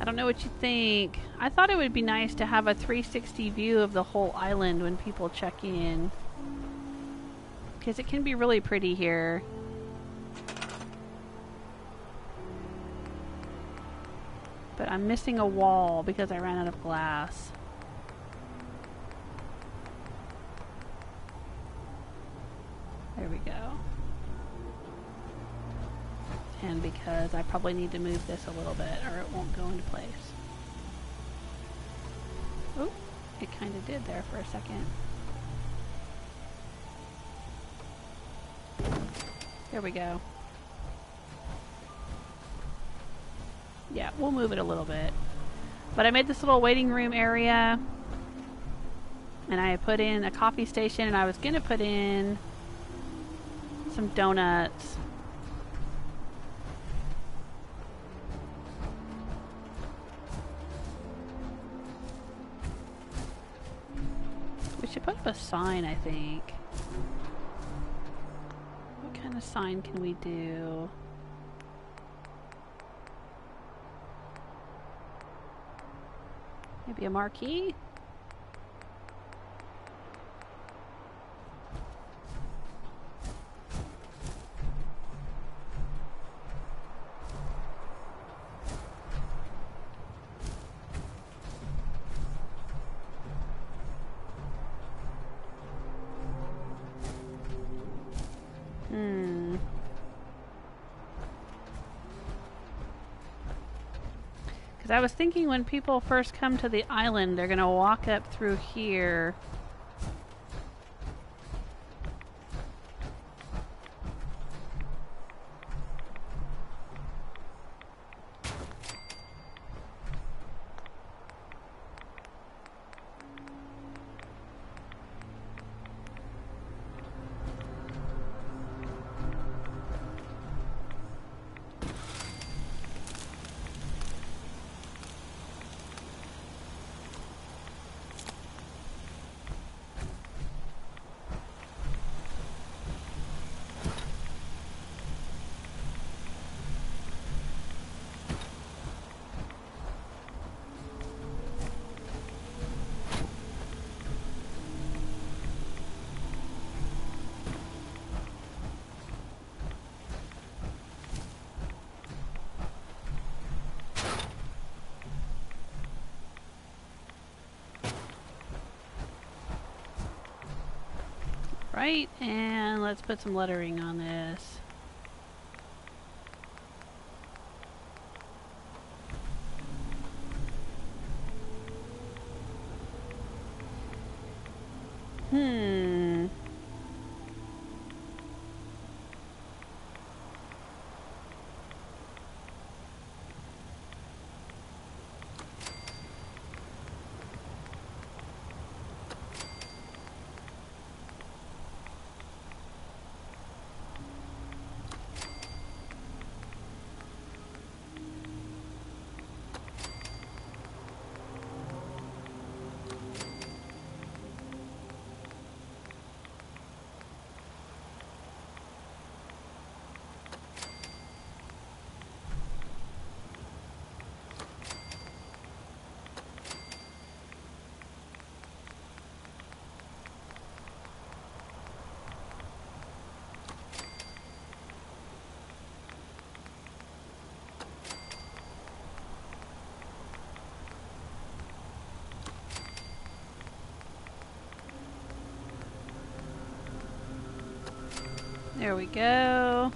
I don't know what you think. I thought it would be nice to have a 360 view of the whole island when people check in, because it can be really pretty here. But I'm missing a wall because I ran out of glass. There we go. And because I probably need to move this a little bit or it won't go into place. Oh, it kind of did there for a second. There we go. Yeah, we'll move it a little bit. But I made this little waiting room area. And I put in a coffee station, and I was going to put in some donuts. We should put up a sign, I think. What kind of sign can we do? Maybe a marquee? I was thinking when people first come to the island, they're going to walk up through here. Right, and let's put some lettering on this. There we go.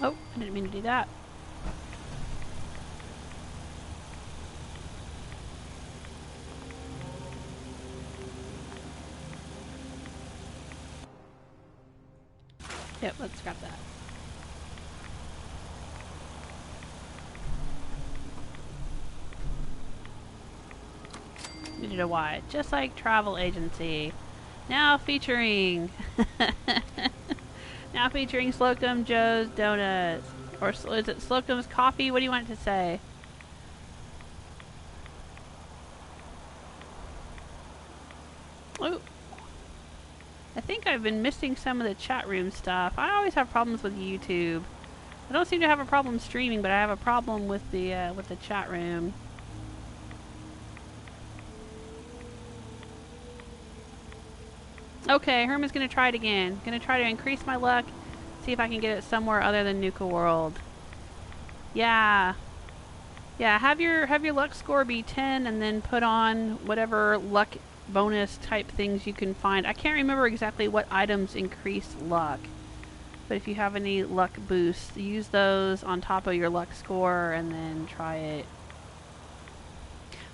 Oh, I didn't mean to do that. Yep, let's grab that. Needed a Y. Just like Travel Agency. Now featuring... Now featuring Slocum Joe's Donuts. Or is it Slocum's Coffee? What do you want it to say? Oh. I think I've been missing some of the chat room stuff. I always have problems with YouTube. I don't seem to have a problem streaming, but I have a problem with the chat room. Okay, Herman's gonna try it again. Gonna try to increase my luck, see if I can get it somewhere other than Nuka World. Yeah. Yeah, have your luck score be 10 and then put on whatever luck bonus type things you can find. I can't remember exactly what items increase luck. But if you have any luck boosts, use those on top of your luck score and then try it.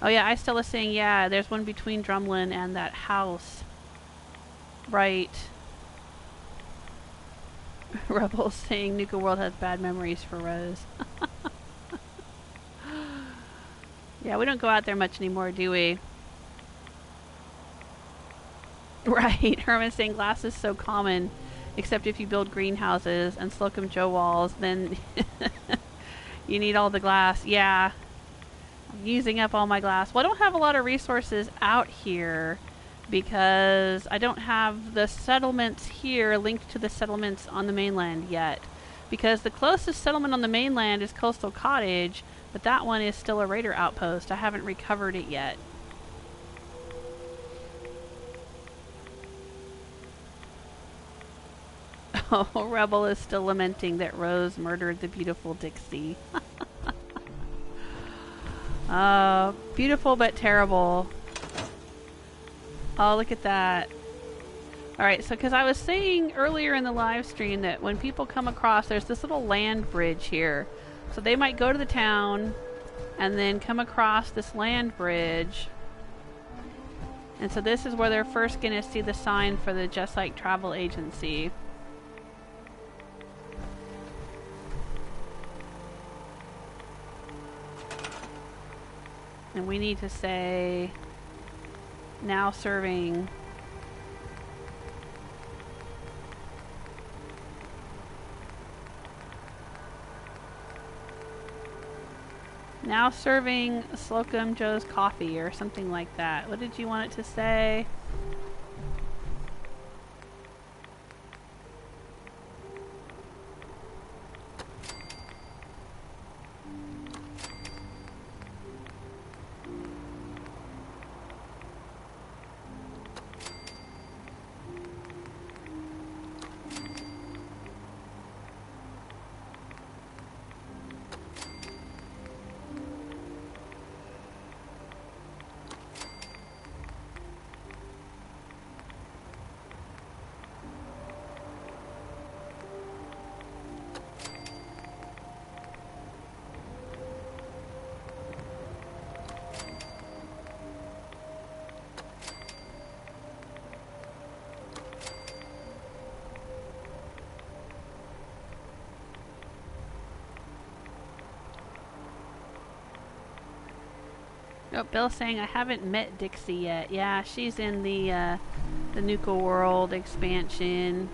Oh yeah, I still was saying, yeah, there's one between Drumlin and that house. Right. Rebels saying Nuka World has bad memories for Rose. Yeah, we don't go out there much anymore, do we? Right. Herman saying glass is so common, except if you build greenhouses and Slocum Joe walls, then you need all the glass. Yeah. I'm using up all my glass. Well, I don't have a lot of resources out here, because I don't have the settlements here linked to the settlements on the mainland yet. Because the closest settlement on the mainland is Coastal Cottage, but that one is still a raider outpost. I haven't recovered it yet. Oh, Rebel is still lamenting that Rose murdered the beautiful Dixie. Beautiful but terrible. Oh, look at that. Alright, so because I was saying earlier in the live stream that when people come across, there's this little land bridge here. So they might go to the town and then come across this land bridge. And so this is where they're first going to see the sign for the Jesike Travel Agency. And we need to say... Now serving. Now serving Slocum Joe's Coffee or something like that. What did you want it to say? Oh, Bill's saying I haven't met Dixie yet. Yeah, she's in the Nuka World expansion.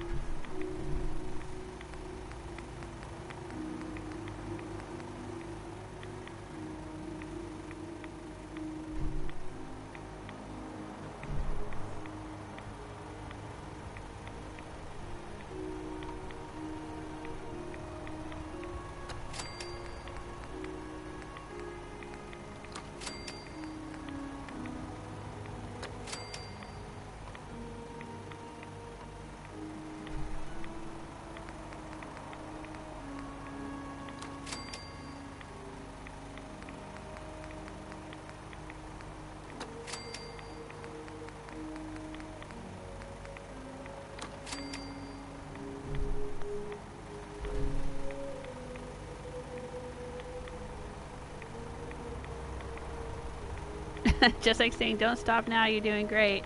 Just like saying, don't stop now, you're doing great.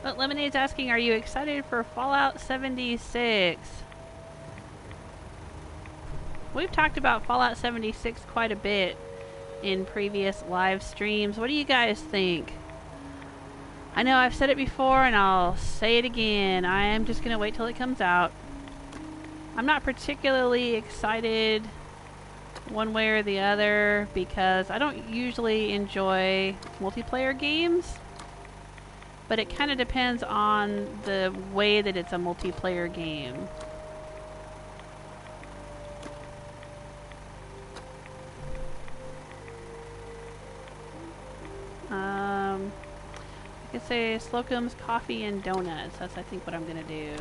But Lemonade's asking, are you excited for Fallout 76? We've talked about Fallout 76 quite a bit in previous live streams. What do you guys think? I know I've said it before and I'll say it again. I am just going to wait till it comes out. I'm not particularly excited one way or the other because I don't usually enjoy multiplayer games. But it kind of depends on the way that it's a multiplayer game. I could say Slocum's Coffee and Donuts. That's, I think, what I'm gonna do.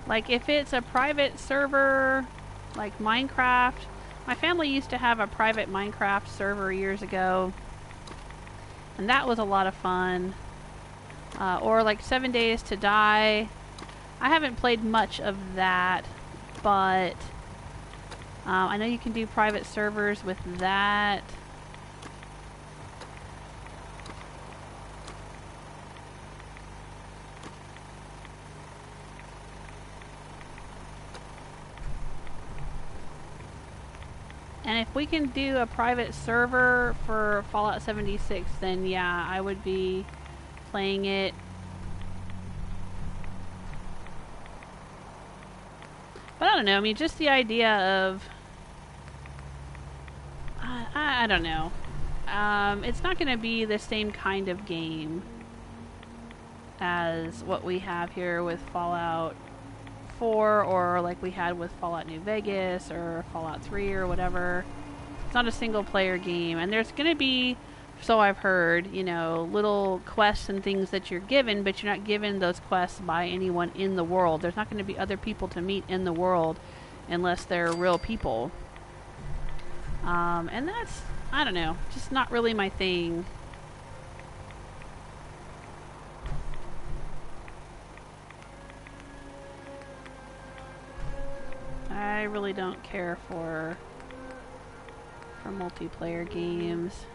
Like, if it's a private server, like Minecraft. My family used to have a private Minecraft server years ago. And that was a lot of fun. Or like 7 Days to Die. I haven't played much of that, but I know you can do private servers with that. And if we can do a private server for Fallout 76, then yeah, I would be playing it. But I don't know, I mean, just the idea of... I don't know. It's not going to be the same kind of game as what we have here with Fallout 4, or like we had with Fallout New Vegas or Fallout 3 or whatever. It's not a single player game, and there's going to be, so I've heard, you know, little quests and things that you're given, but you're not given those quests by anyone in the world. There's not going to be other people to meet in the world unless they're real people. And that's, I don't know, just not really my thing. I really don't care for multiplayer games.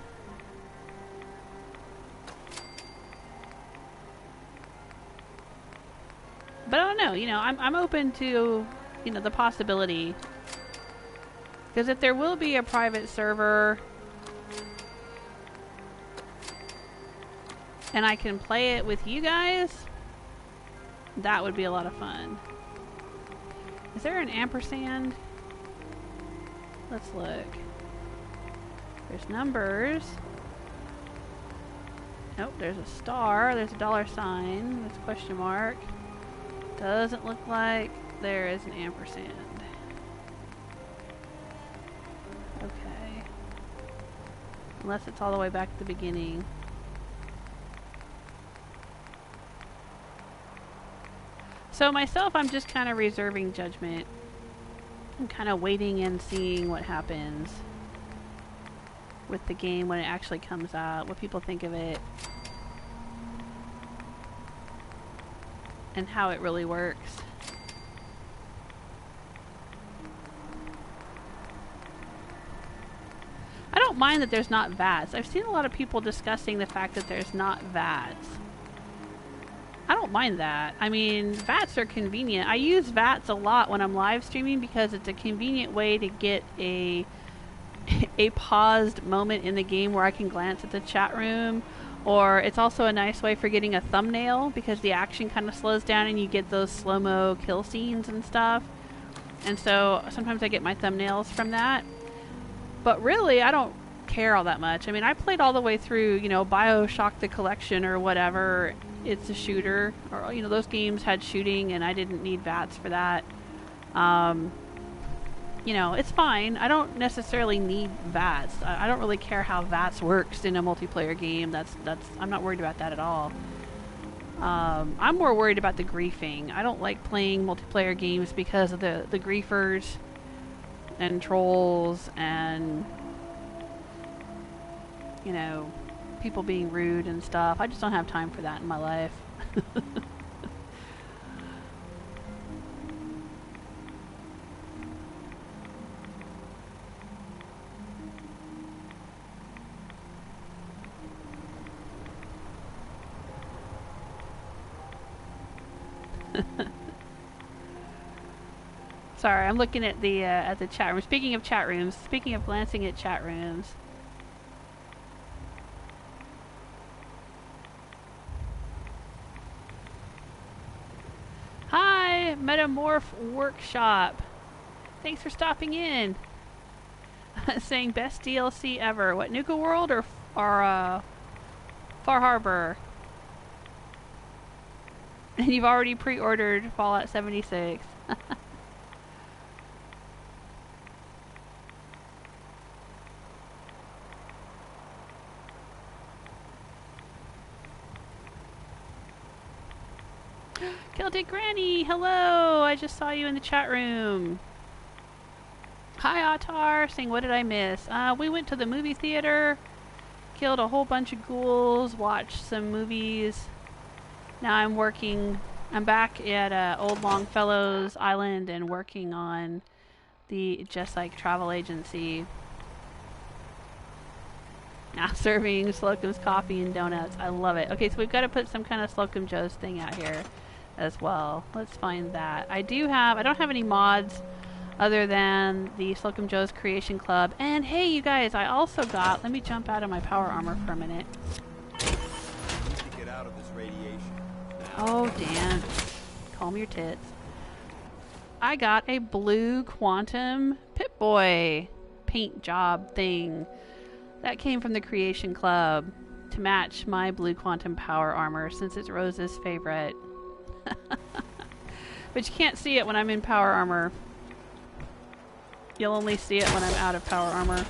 But I don't know, you know, I'm open to, you know, the possibility. Because if there will be a private server and I can play it with you guys, that would be a lot of fun. Is there an ampersand? Let's look. There's numbers. Nope, there's a star. There's a $sign. There's a question mark. Doesn't look like there is an ampersand. Okay. Unless it's all the way back at the beginning. So myself, I'm just kind of reserving judgment. I'm kind of waiting and seeing what happens with the game when it actually comes out, what people think of it, and how it really works. I don't mind that there's not VATS. I've seen a lot of people discussing the fact that there's not VATS. I don't mind that. I mean, VATS are convenient. I use VATS a lot when I'm live streaming because it's a convenient way to get a paused moment in the game where I can glance at the chat room, or it's also a nice way for getting a thumbnail because the action kind of slows down and you get those slow-mo kill scenes and stuff. And so sometimes I get my thumbnails from that. But really, I don't care all that much. I mean, I played all the way through, you know, BioShock the Collection or whatever. It's a shooter, or, you know, those games had shooting and I didn't need VATS for that. You know, it's fine. I don't necessarily need VATS. I don't really care how VATS works in a multiplayer game. I'm not worried about that at all. I'm more worried about the griefing. I don't like playing multiplayer games because of the griefers and trolls and, you know, people being rude and stuff. I just don't have time for that in my life. Sorry, I'm looking at the chat room. Speaking of chat rooms, speaking of glancing at chat rooms. Hi, Metamorph Workshop. Thanks for stopping in. Saying best DLC ever. What, Nuka World or Far Harbor? And you've already pre-ordered Fallout 76. Celtic Granny, hello! I just saw you in the chat room. Hi, Ottar. Saying, what did I miss? We went to the movie theater, killed a whole bunch of ghouls, watched some movies. Now I'm back at Old Longfellow's Island and working on the Jesike Travel Agency. Now serving Slocum's coffee and donuts. I love it. Okay, so we've got to put some kind of Slocum Joe's thing out here as well. Let's find that. I don't have any mods other than the Slocum Joe's Creation Club. And hey, you guys, I also got, let me jump out of my power armor for a minute. Get out of this radiation. Oh, Dan. Calm your tits. I got a blue Quantum Pip-Boy paint job thing. That came from the Creation Club to match my blue Quantum power armor since it's Rose's favorite. But you can't see it when I'm in power armor. You'll only see it when I'm out of power armor.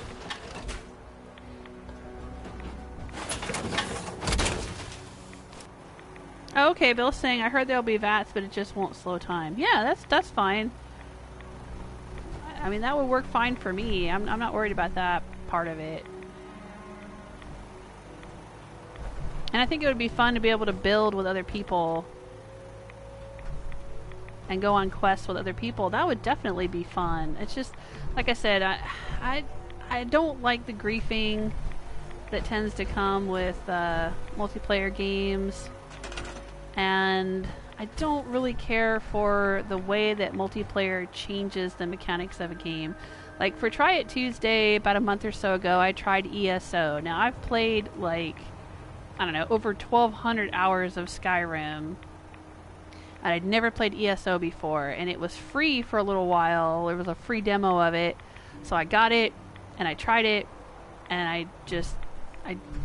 Oh, okay, Bill's saying, I heard there'll be VATS, but it just won't slow time. Yeah, that's fine. I mean, that would work fine for me. I'm not worried about that part of it. And I think it would be fun to be able to build with other people and go on quests with other people. That would definitely be fun. It's just, like I said, I don't like the griefing that tends to come with multiplayer games. And I don't really care for the way that multiplayer changes the mechanics of a game. Like for Try It Tuesday, about a month or so ago, I tried ESO. Now I've played like, I don't know, over 1,200 hours of Skyrim. And I'd never played ESO before, and it was free for a little while. There was a free demo of it. So I got it, and I tried it, and I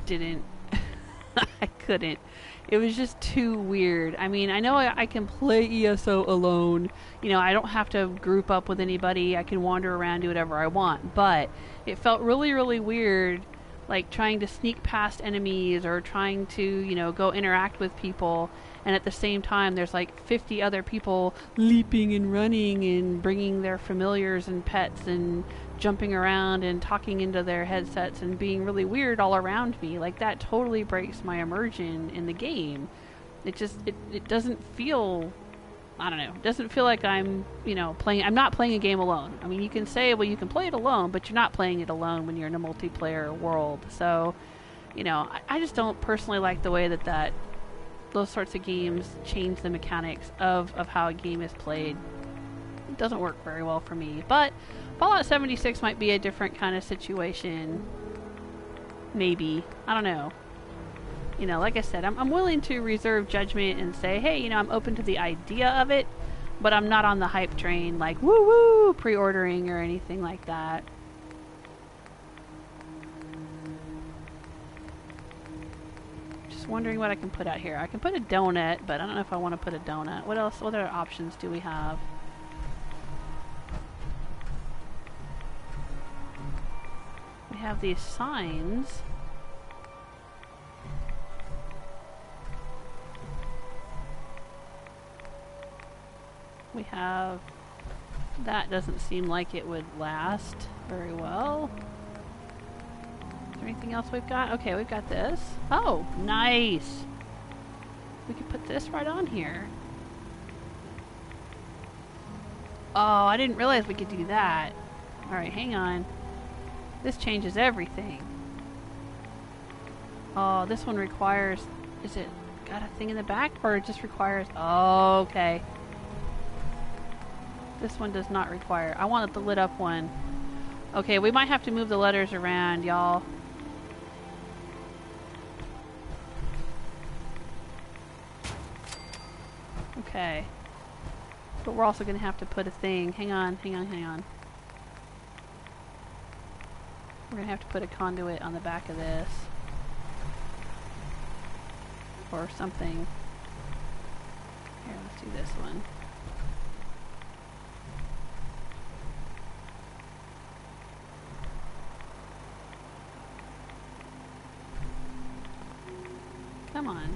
didn't, I couldn't. It was just too weird. I mean, I know I can play ESO alone. You know, I don't have to group up with anybody. I can wander around, do whatever I want. But it felt really, really weird, like trying to sneak past enemies or trying to, you know, go interact with people. And at the same time, there's like 50 other people leaping and running and bringing their familiars and pets and jumping around and talking into their headsets and being really weird all around me. Like, that totally breaks my immersion in the game. It just, it doesn't feel, I don't know, it doesn't feel like I'm, you know, I'm not playing a game alone. I mean, you can say, well, you can play it alone, but you're not playing it alone when you're in a multiplayer world. So, you know, I just don't personally like the way that those sorts of games change the mechanics of how a game is played. It doesn't work very well for me. But Fallout 76 might be a different kind of situation. Maybe. I don't know. You know, like I said, I'm willing to reserve judgment and say, hey, you know, I'm open to the idea of it, but I'm not on the hype train, like, woo-woo, pre-ordering or anything like that. Wondering what I can put out here. I can put a donut, but I don't know if I want to put a donut. What else? What other options do we have? We have these signs. We have... That doesn't seem like it would last very well. Anything else we've got? Okay, we've got this. Oh, nice. We could put this right on here. Oh, I didn't realize we could do that. Alright, hang on. This changes everything. Oh, this one requires... Is it got a thing in the back, or it just requires... Oh, okay. This one does not require... I want the lit up one. Okay, we might have to move the letters around, y'all. Okay. But we're also going to have to put a thing. Hang on, hang on, hang on. We're going to have to put a conduit on the back of this. Or something. Here, let's do this one. Come on.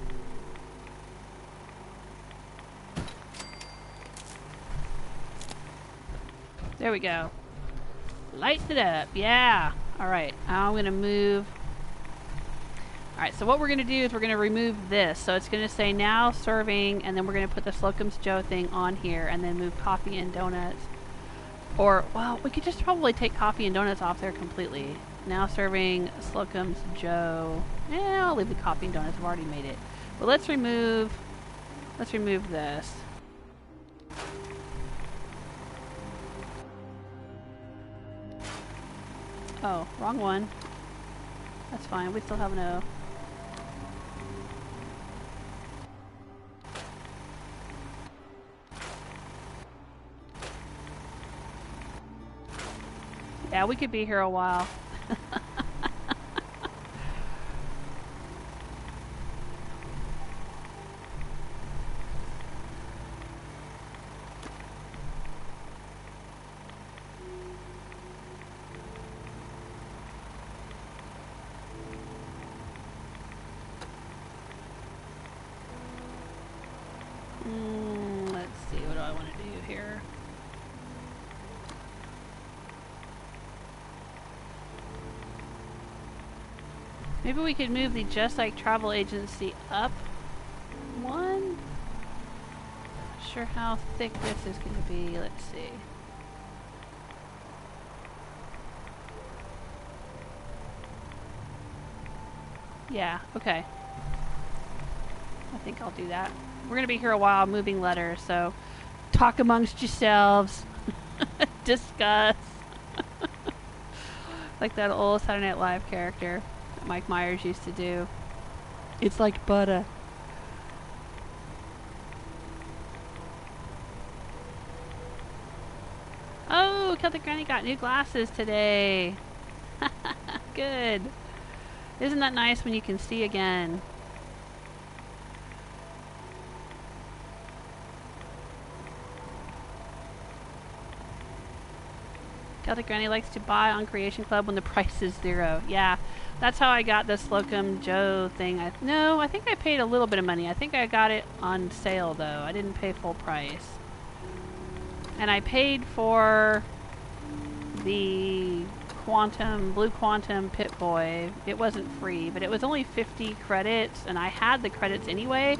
There we go. Lighten it up. Yeah. Alright. Now I'm going to move. Alright, so what we're going to do is we're going to remove this. So it's going to say now serving, and then we're going to put the Slocum's Joe thing on here, and then move coffee and donuts. Or, well, we could just probably take coffee and donuts off there completely. Now serving Slocum's Joe. Yeah, I'll leave the coffee and donuts. I've already made it. But let's remove this. Oh, wrong one. That's fine. We still have an O. Yeah, we could be here a while. Let's see, what do I want to do here? Maybe we could move the Jesike Travel Agency up one? Not sure how thick this is going to be. Let's see. Yeah, okay. I think I'll do that. We're going to be here a while moving letters, so talk amongst yourselves. Discuss. Like that old Saturday Night Live character that Mike Myers used to do. It's like butter. Oh, Celtic Granny got new glasses today. Good. Isn't that nice when you can see again? Celtic Granny likes to buy on Creation Club when the price is $0. Yeah, that's how I got this Slocum Joe thing. No, I think I paid a little bit of money. I think I got it on sale, though. I didn't pay full price. And I paid for the Blue Quantum Pip-Boy. It wasn't free, but it was only 50 credits, and I had the credits anyway.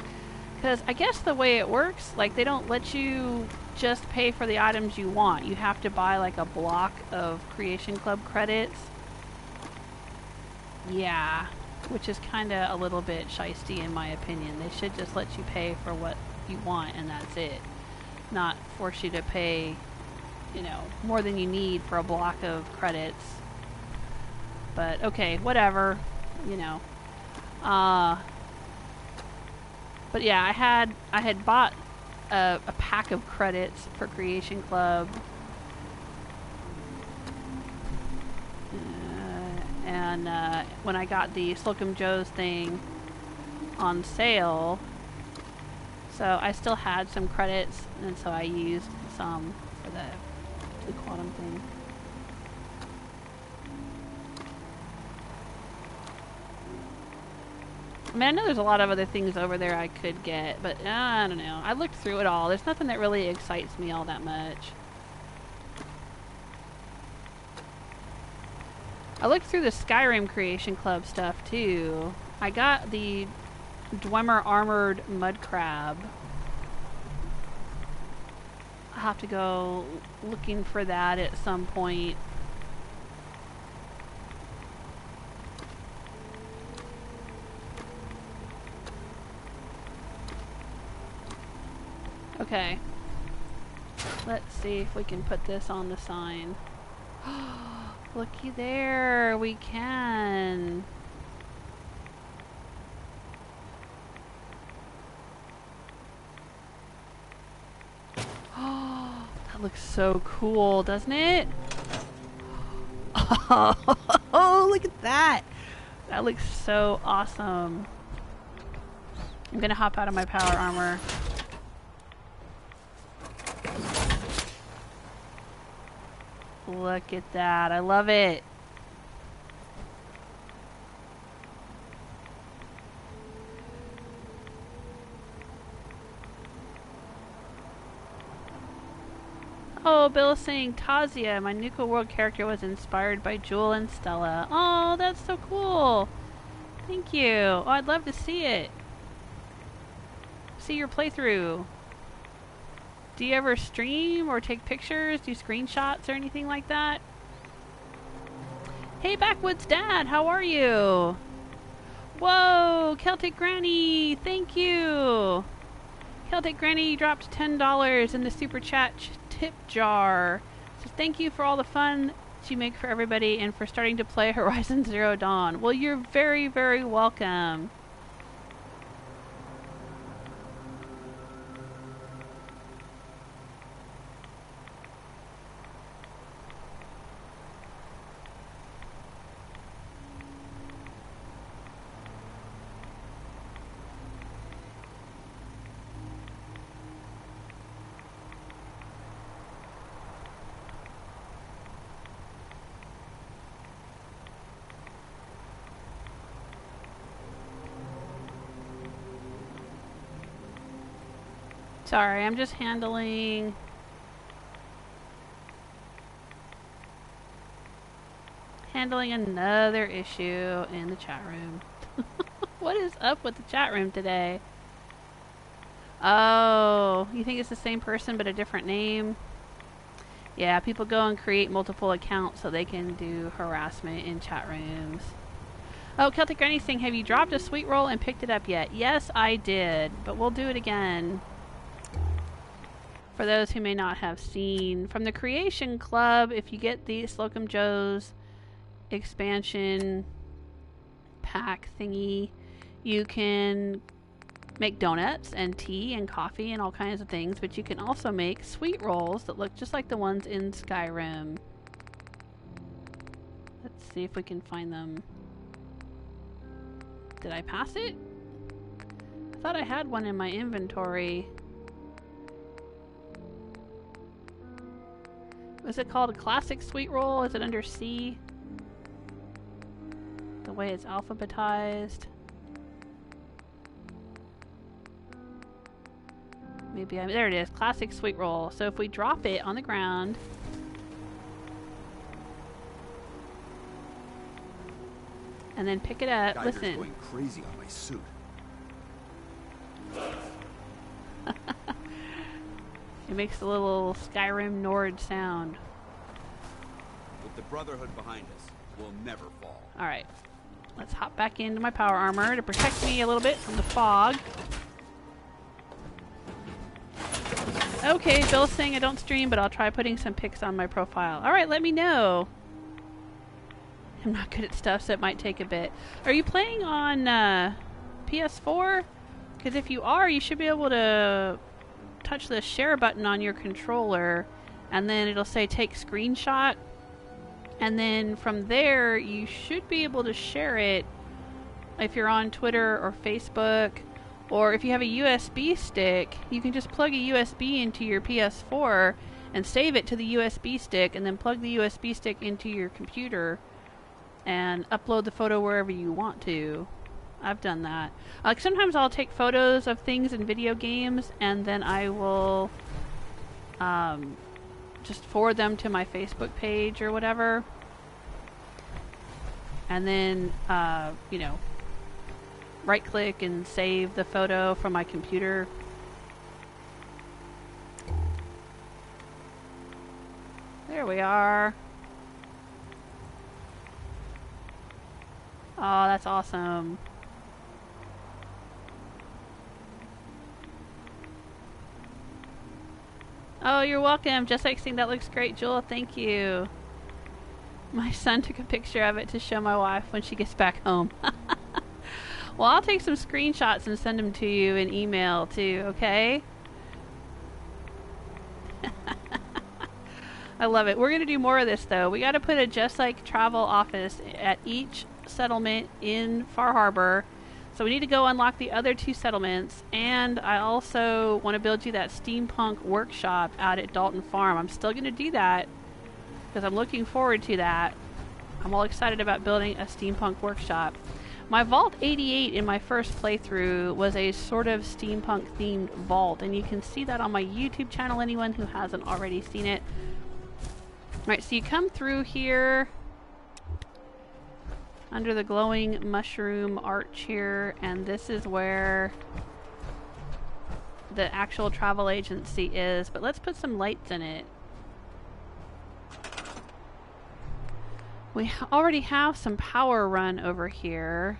Because I guess the way it works, like, they don't let you just pay for the items you want. You have to buy like a block of Creation Club credits. Yeah, which is kind of a little bit shisty in my opinion. They should just let you pay for what you want and that's it. Not force you to pay, you know, more than you need for a block of credits. But okay, whatever, you know. But yeah, I had bought a pack of credits for Creation Club, and when I got the Slocum Joe's thing on sale, so I still had some credits, and so I used some for the Quantum thing. I mean, I know there's a lot of other things over there I could get, but I don't know. I looked through it all. There's nothing that really excites me all that much. I looked through the Skyrim Creation Club stuff, too. I got the Dwemer Armored Mud Crab. I'll have to go looking for that at some point. Okay. Let's see if we can put this on the sign. Looky there, we can. That looks so cool, doesn't it? Oh, look at that. That looks so awesome. I'm gonna hop out of my power armor. Look at that. I love it. Oh, Bill is saying Tazia, my Nuka World character, was inspired by Jewel and Stella. Oh, that's so cool. Thank you. Oh, I'd love to see it. See your playthrough. Do you ever stream or take pictures, do screenshots or anything like that? Hey, Backwoods Dad, how are you? Whoa, Celtic Granny, thank you. Celtic Granny dropped $10 in the super chat tip jar. So thank you for all the fun that you make for everybody and for starting to play Horizon Zero Dawn. Well, you're very, very welcome. Sorry, I'm just handling another issue in the chat room. What is up with the chat room today? Oh, you think it's the same person but a different name? Yeah, people go and create multiple accounts so they can do harassment in chat rooms. Oh, Celtic Granny's saying, have you dropped a sweet roll and picked it up yet? Yes, I did, but we'll do it again. For those who may not have seen, from the Creation Club, if you get the Slocum Joe's expansion pack thingy, you can make donuts and tea and coffee and all kinds of things, but you can also make sweet rolls that look just like the ones in Skyrim. Let's see if we can find them. Did I pass it? I thought I had one in my inventory. Is it called a classic sweet roll? Is it under C? The way it's alphabetized. Maybe there it is, classic sweet roll. So if we drop it on the ground, and then pick it up, Geiger's listen. going crazy on my suit. It makes a little Skyrim Nord sound. With the Brotherhood behind us, we'll never fall. Alright. Let's hop back into my power armor to protect me a little bit from the fog. Okay, Bill's saying I don't stream, but I'll try putting some pics on my profile. Alright, let me know. I'm not good at stuff, so it might take a bit. Are you playing on PS4? Because if you are, you should be able to touch the share button on your controller, and then it'll say take screenshot, and then from there you should be able to share it if you're on Twitter or Facebook, or if you have a USB stick, you can just plug a USB into your PS4 and save it to the USB stick, and then plug the USB stick into your computer and upload the photo wherever you want to. I've done that. Like sometimes I'll take photos of things in video games and then I will just forward them to my Facebook page or whatever. And then, you know, right click and save the photo from my computer. There we are. Oh, that's awesome. Oh, you're welcome. Just like saying that looks great, Jewel. Thank you. My son took a picture of it to show my wife when she gets back home. Well, I'll take some screenshots and send them to you in email too, okay? I love it. We're going to do more of this though. We got to put a Jesike Travel office at each settlement in Far Harbor. So we need to go unlock the other 2 settlements, and I also want to build you that steampunk workshop out at Dalton Farm. I'm still going to do that because I'm looking forward to that. I'm all excited about building a steampunk workshop. My Vault 88 in my first playthrough was a sort of steampunk themed vault, and you can see that on my YouTube channel, anyone who hasn't already seen it. Alright, so you come through here under the glowing mushroom arch here, and this is where the actual travel agency is, but let's put some lights in it. We already have some power run over here.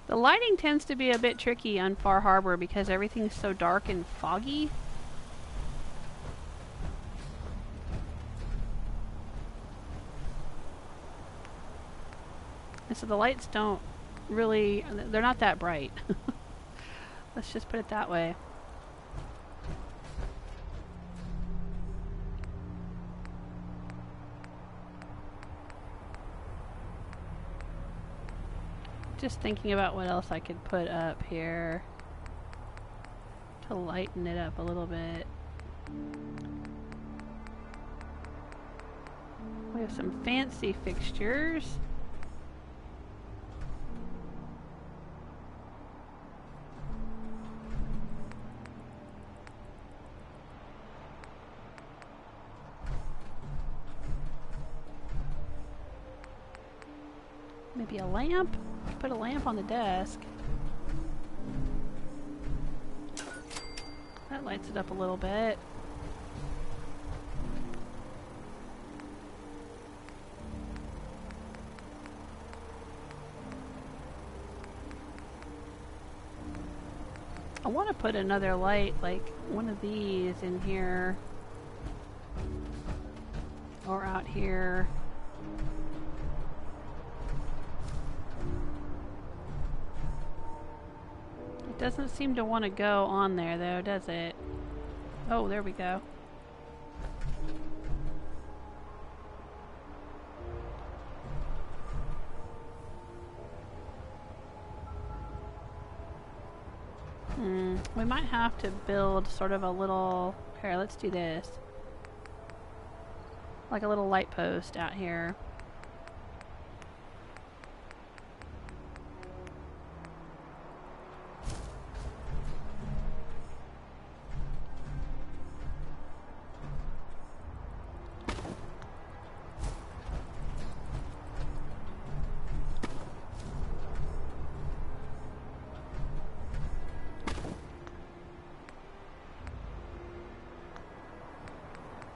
The lighting tends to be a bit tricky on Far Harbor because everything's so dark and foggy. And so the lights don't really, they're not that bright. Let's just put it that way. Just thinking about what else I could put up here to lighten it up a little bit. We have some fancy fixtures. Maybe a lamp? Put a lamp on the desk. That lights it up a little bit. I want to put another light, like one of these in here. Or out here. Doesn't seem to want to go on there though, does it? Oh, there we go. We might have to build sort of a little... Here, let's do this. Like a little light post out here.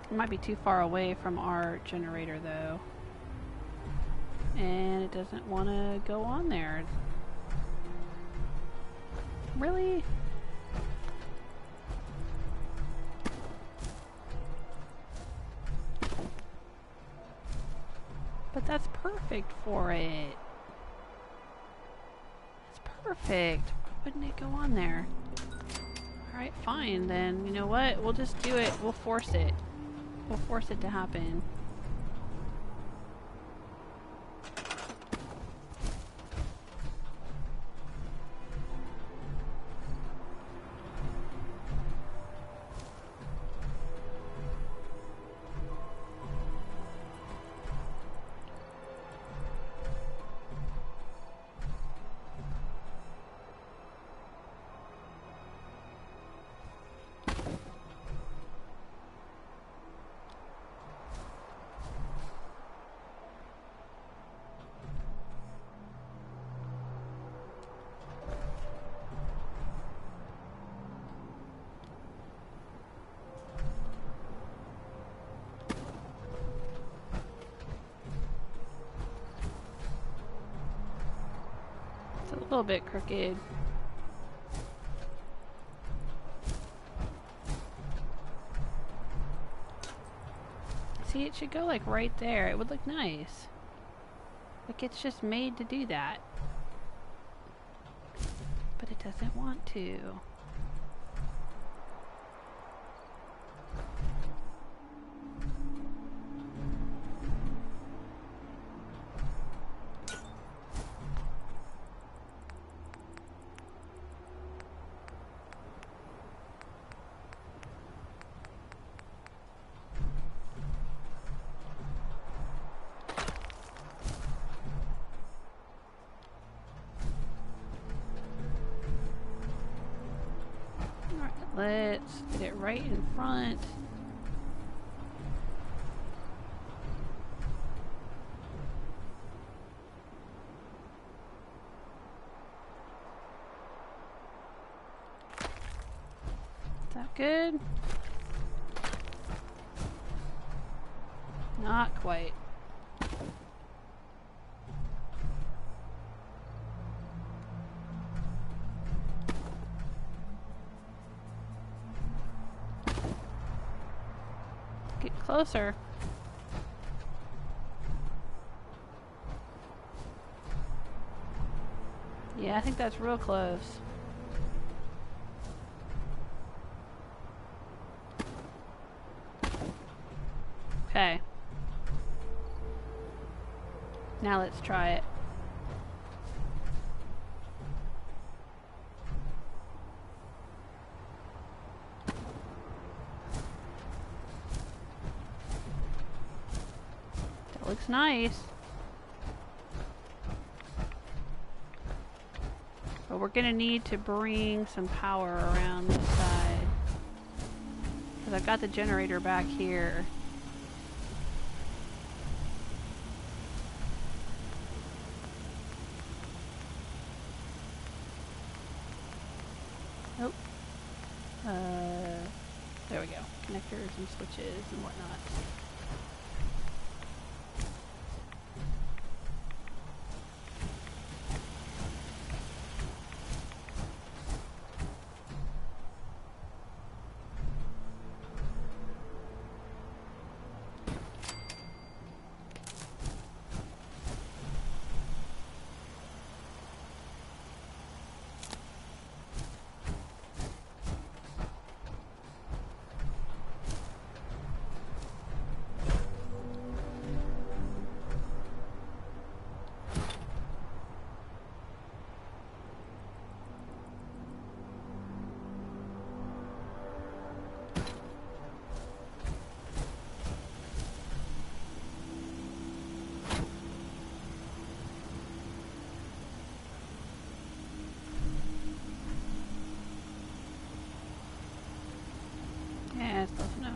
It might be too far away from our generator though. And it doesn't want to go on there. Really? But that's perfect for it. It's perfect. Why wouldn't it go on there? Alright, fine then. You know what? We'll just do it. We'll force it. We'll force it to happen. It's a little bit crooked. See, it should go like right there. It would look nice. Like it's just made to do that. But it doesn't want to. Let's get it right in front. Is that good? Not quite. Get closer. Yeah, I think that's real close. Okay. Now let's try it. That looks nice. But we're gonna need to bring some power around this side. Because I've got the generator back here. Nope. There we go. Connectors and switches and whatnot. Yeah, it's close enough.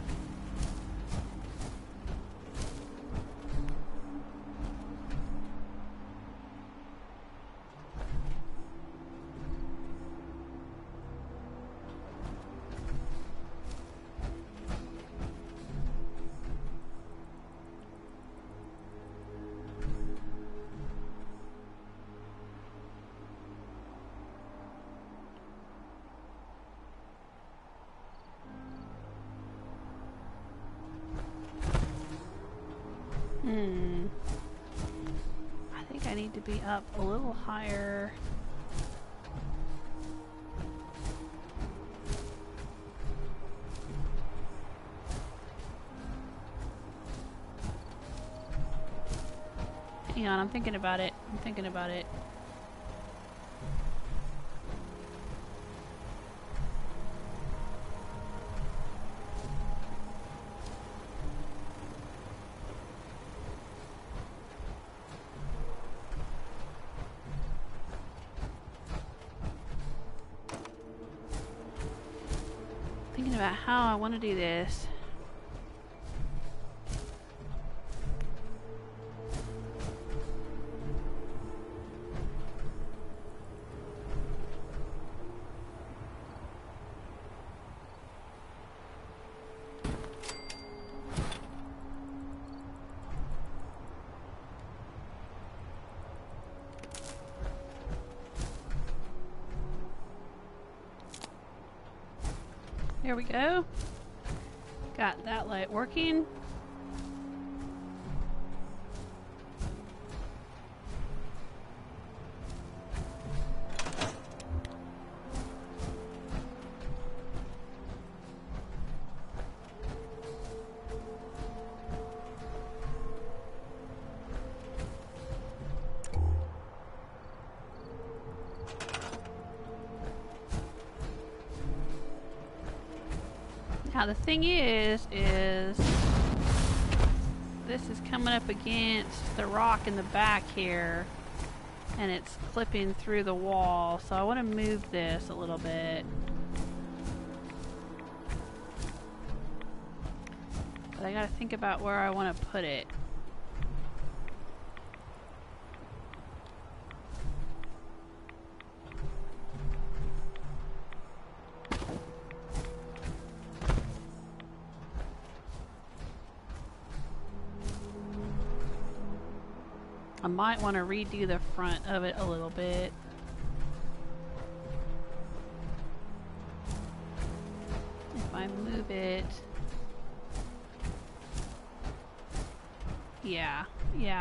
I think I need to be up a little higher. Hang on, I'm thinking about it. I'm thinking about it. Thinking about how I want to do this. There we go. Got that light working. Now the thing is this is coming up against the rock in the back here, and it's clipping through the wall, so I want to move this a little bit. But I gotta think about where I want to put it. I might want to redo the front of it a little bit. If I move it... Yeah,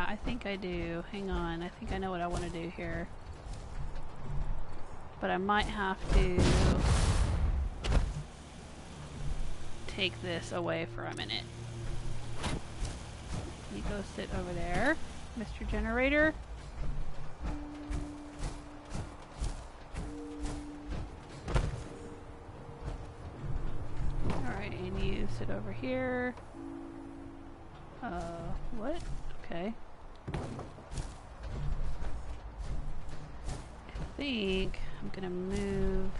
I think I do. Hang on, I think I know what I want to do here. But I might have to take this away for a minute. You go sit over there, Mr. Generator. Alright, and you sit over here. What? Okay. I think I'm gonna move...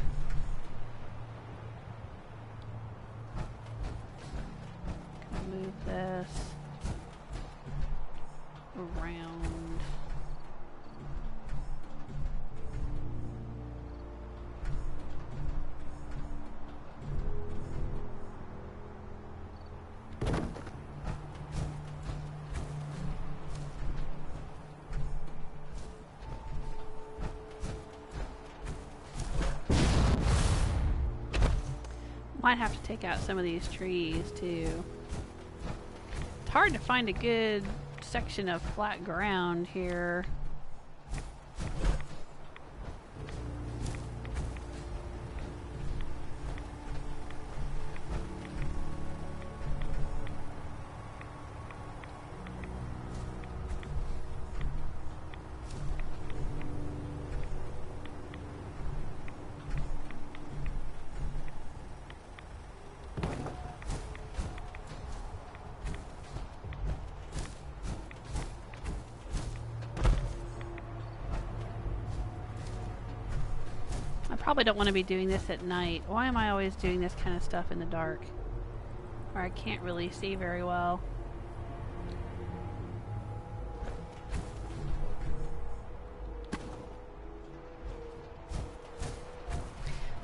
move this around. Might have to take out some of these trees too. It's hard to find a good section of flat ground here. Probably don't want to be doing this at night. Why am I always doing this kind of stuff in the dark? Or I can't really see very well.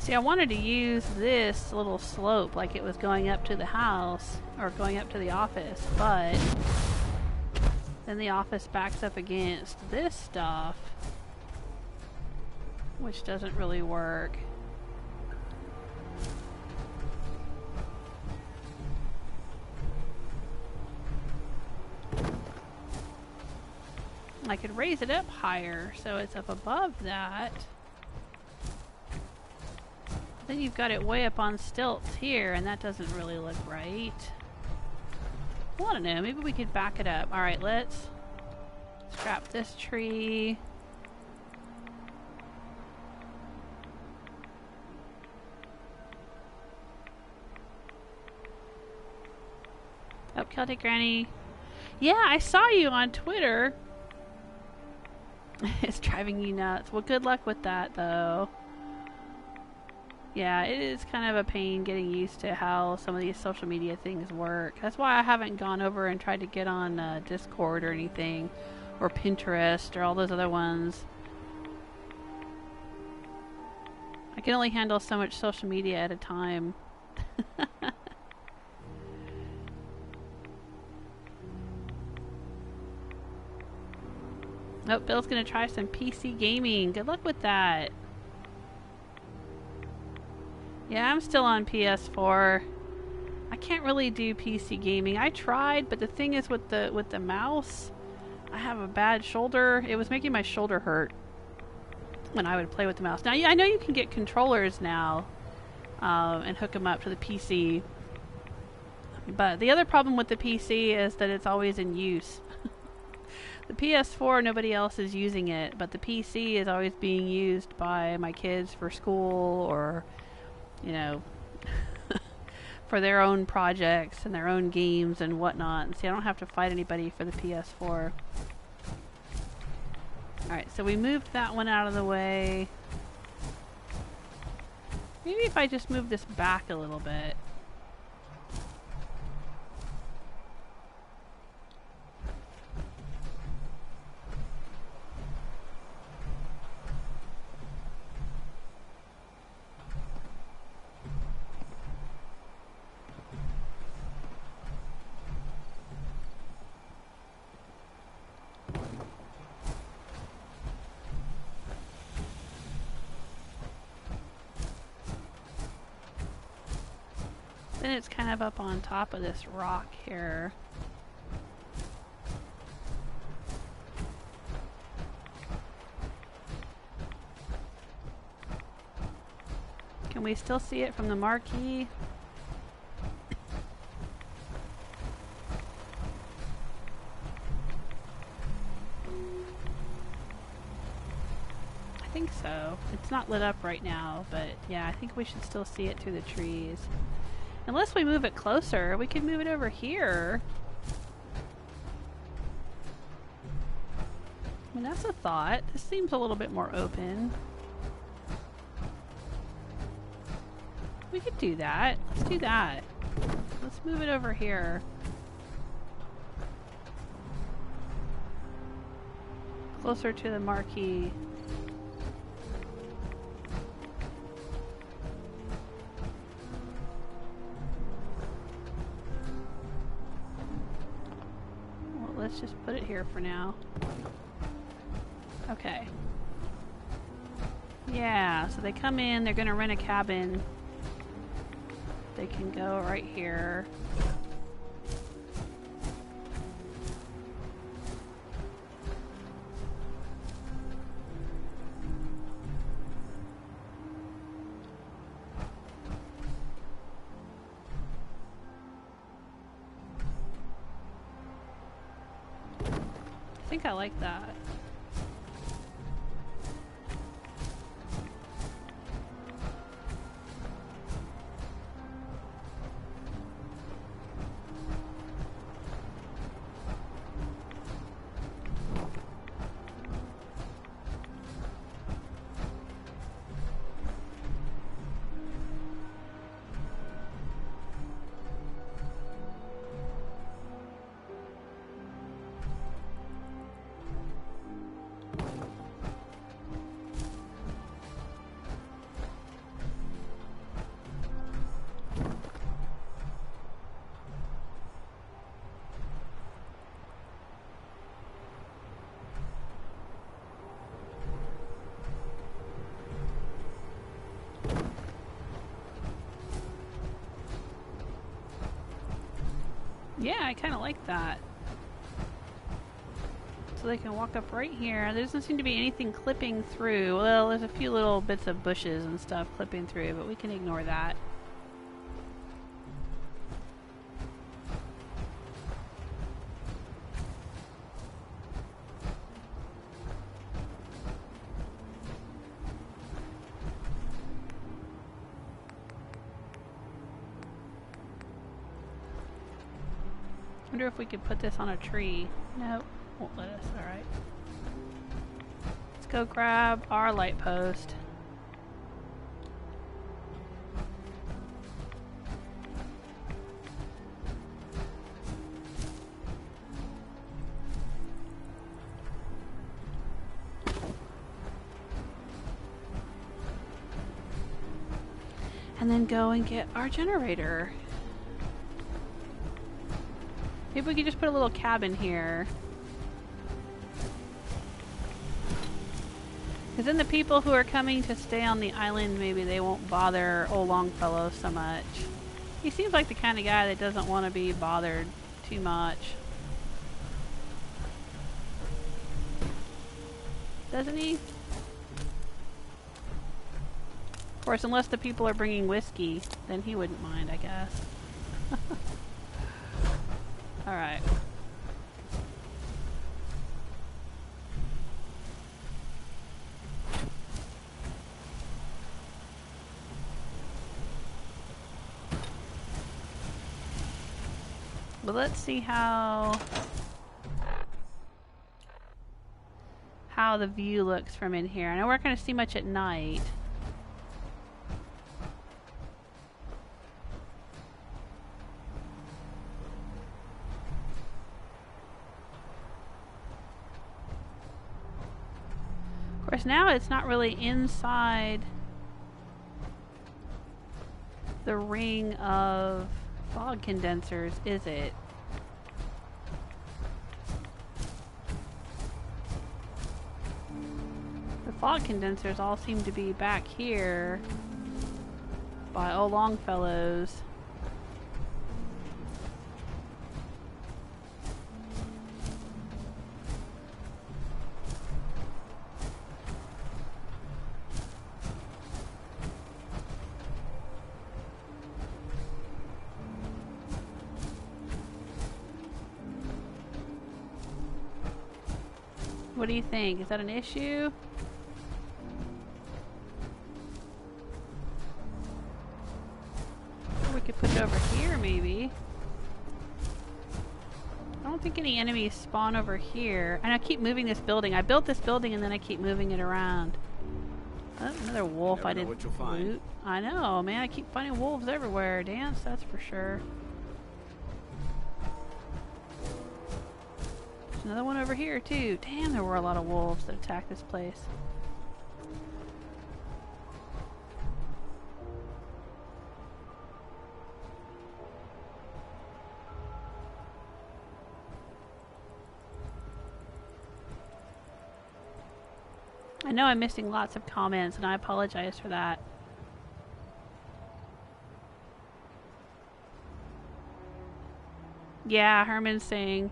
See, I wanted to use this little slope like it was going up to the house or going up to the office, but then the office backs up against this stuff, which doesn't really work. I could raise it up higher so it's up above that. Then you've got it way up on stilts here, and that doesn't really look right. Well, I don't know, maybe we could back it up. Alright, let's scrap this tree. Oh, Celtic Granny. Yeah, I saw you on Twitter. It's driving you nuts. Well, good luck with that, though. Yeah, it is kind of a pain getting used to how some of these social media things work. That's why I haven't gone over and tried to get on Discord or anything. Or Pinterest or all those other ones. I can only handle so much social media at a time. Oh, Bill's gonna try some PC gaming. Good luck with that. Yeah, I'm still on PS4. I can't really do PC gaming. I tried, but the thing is with the mouse, I have a bad shoulder. It was making my shoulder hurt when I would play with the mouse. Now, I know you can get controllers now and hook them up to the PC. But the other problem with the PC is that it's always in use. The PS4, nobody else is using it, but the PC is always being used by my kids for school or, you know, for their own projects and their own games and whatnot. And see, I don't have to fight anybody for the PS4. Alright, so we moved that one out of the way. Maybe if I just move this back a little bit. Then it's kind of up on top of this rock here. Can we still see it from the marquee? I think so. It's not lit up right now, but yeah, I think we should still see it through the trees. Unless we move it closer, we could move it over here. I mean, that's a thought. This seems a little bit more open. We could do that. Let's do that. Let's move it over here. Closer to the marquee. Let's just put it here for now. Okay. Yeah, so they come in, they're gonna rent a cabin. They can go right here. I think I like that. Yeah, I kind of like that. So they can walk up right here. There doesn't seem to be anything clipping through. Well, there's a few little bits of bushes and stuff clipping through, but we can ignore that. I wonder if we could put this on a tree. Nope, won't let us. Alright. Let's go grab our light post. And then go and get our generator. Maybe we could just put a little cabin here. Because then the people who are coming to stay on the island, maybe they won't bother old Longfellow so much. He seems like the kind of guy that doesn't want to be bothered too much. Doesn't he? Of course, unless the people are bringing whiskey, then he wouldn't mind, I guess. Alright. Well, let's see how the view looks from in here. I know we're not going to see much at night. Of course, now it's not really inside the ring of fog condensers, is it? The fog condensers all seem to be back here by old Longfellow's. What do you think? Is that an issue? Or we could put it over here, maybe. I don't think any enemies spawn over here. And I keep moving this building. I built this building and then I keep moving it around. Oh, another wolf I didn't loot. I know, man. I keep finding wolves everywhere. Danse, that's for sure. Another one over here too. Damn, there were a lot of wolves that attacked this place. I know I'm missing lots of comments and I apologize for that. Yeah, Herman's saying,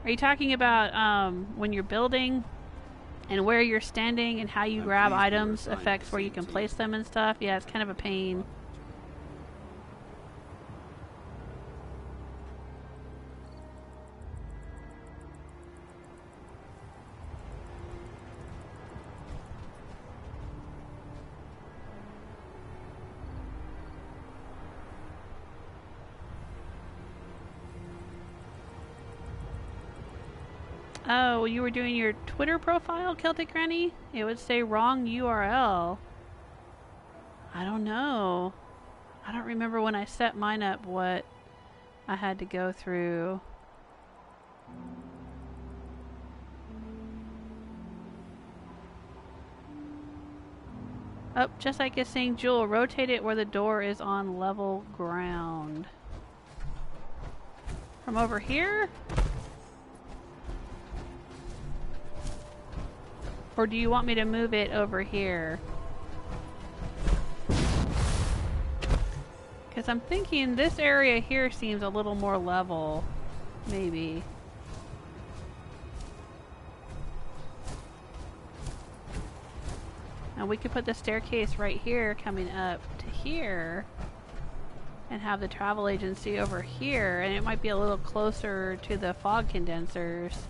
are you talking about when you're building and where you're standing and how you grab items affects where you can place them and stuff? Yeah, it's kind of a pain. Oh, you were doing your Twitter profile, Celtic Granny? It would say wrong URL. I don't know. I don't remember when I set mine up what I had to go through. Oh, Jesike is saying, Jewel, rotate it where the door is on level ground. From over here? Or do you want me to move it over here? Because I'm thinking this area here seems a little more level. Maybe. And we could put the staircase right here coming up to here. And have the travel agency over here. And it might be a little closer to the fog condensers.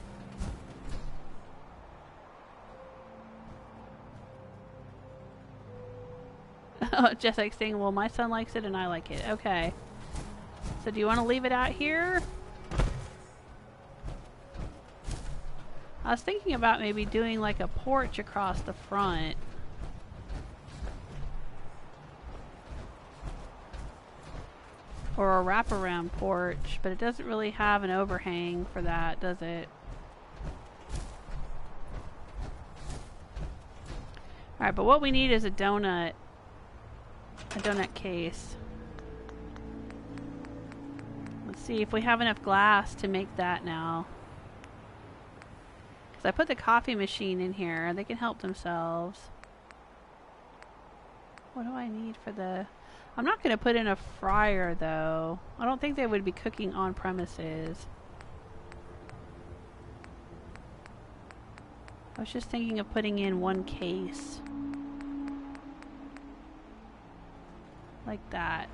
Jesike's saying, well, my son likes it and I like it. Okay. So do you want to leave it out here? I was thinking about maybe doing like a porch across the front. Or a wraparound porch, but it doesn't really have an overhang for that, does it? Alright, but what we need is a donut. A donut case. Let's see if we have enough glass to make that now. Because I put the coffee machine in here. They can help themselves. What do I need for the... I'm not going to put in a fryer, though. I don't think they would be cooking on premises. I was just thinking of putting in one case. Like that.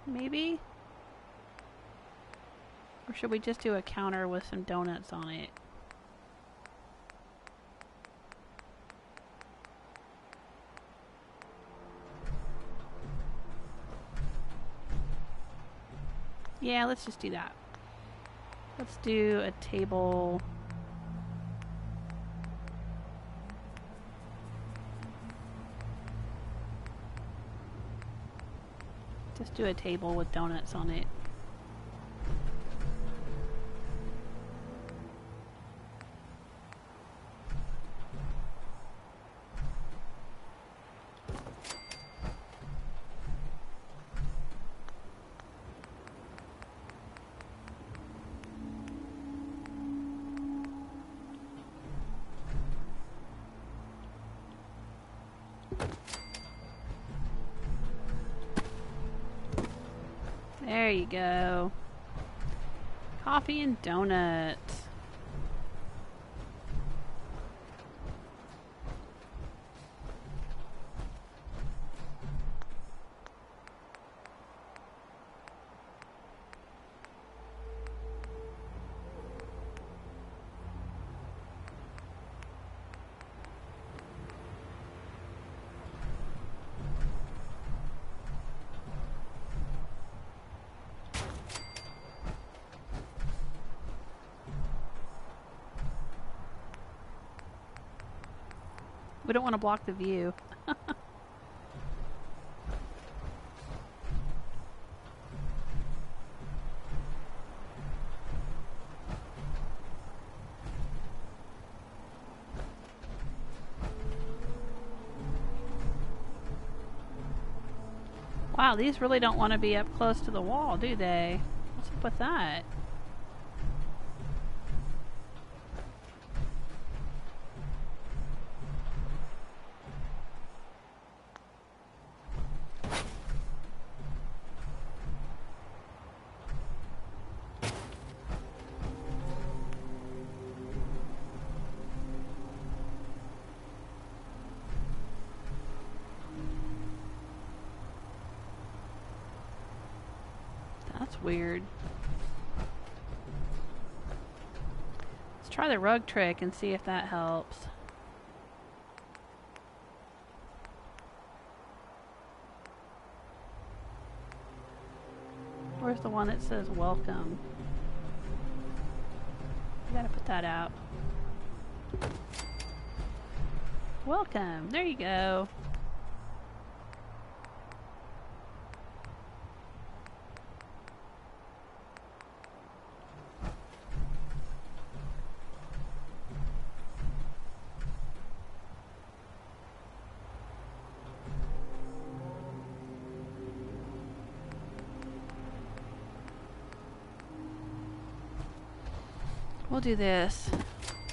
Maybe? Or should we just do a counter with some donuts on it? Yeah, let's just do that. Let's do a table. Just do a table with donuts on it. There you go. Coffee and donuts. We don't want to block the view. Wow, these really don't want to be up close to the wall, do they? What's up with that? That's weird. Let's try the rug trick and see if that helps. Where's the one that says welcome? I gotta put that out. Welcome. There you go. We'll do this.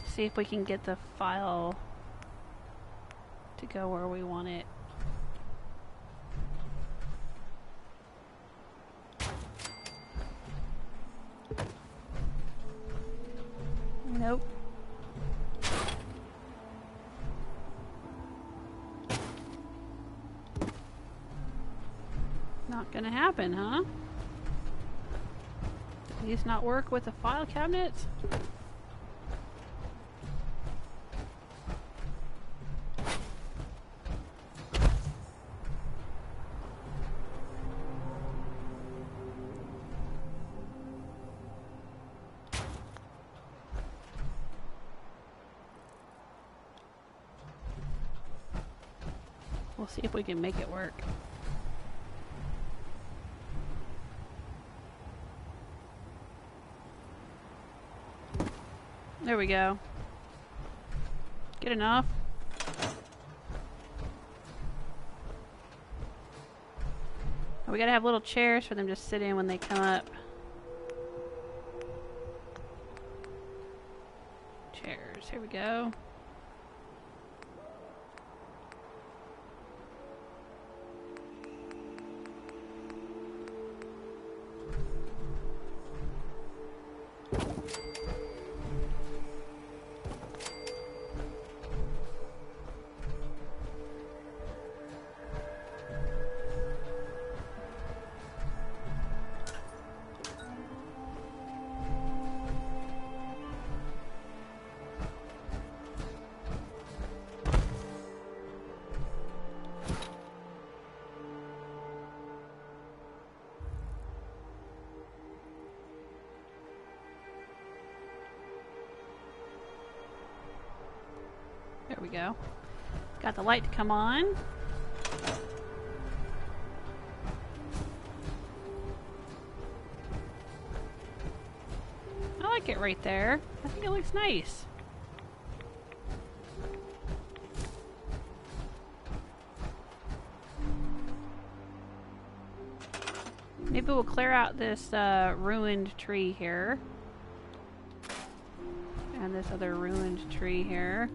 See if we can get the file to go where we want it. Nope. Not gonna happen, huh? These not work with the file cabinets? We'll see if we can make it work. There we go. Good enough. Oh, we gotta have little chairs for them to sit in when they come up. Here we go. There we go. Got the light to come on. I like it right there. I think it looks nice. Maybe we'll clear out this ruined tree here. And this other ruined tree here.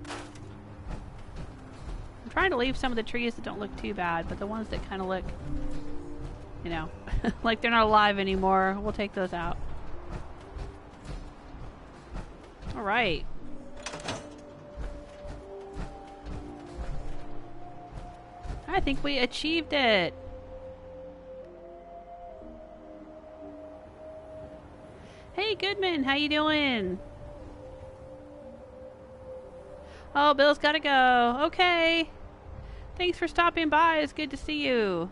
I'm trying to leave some of the trees that don't look too bad, but the ones that kind of look, you know, like they're not alive anymore, we'll take those out. Alright. I think we achieved it. Hey Goodman, how you doing? Oh, Bill's gotta go. Okay. Thanks for stopping by. It's good to see you.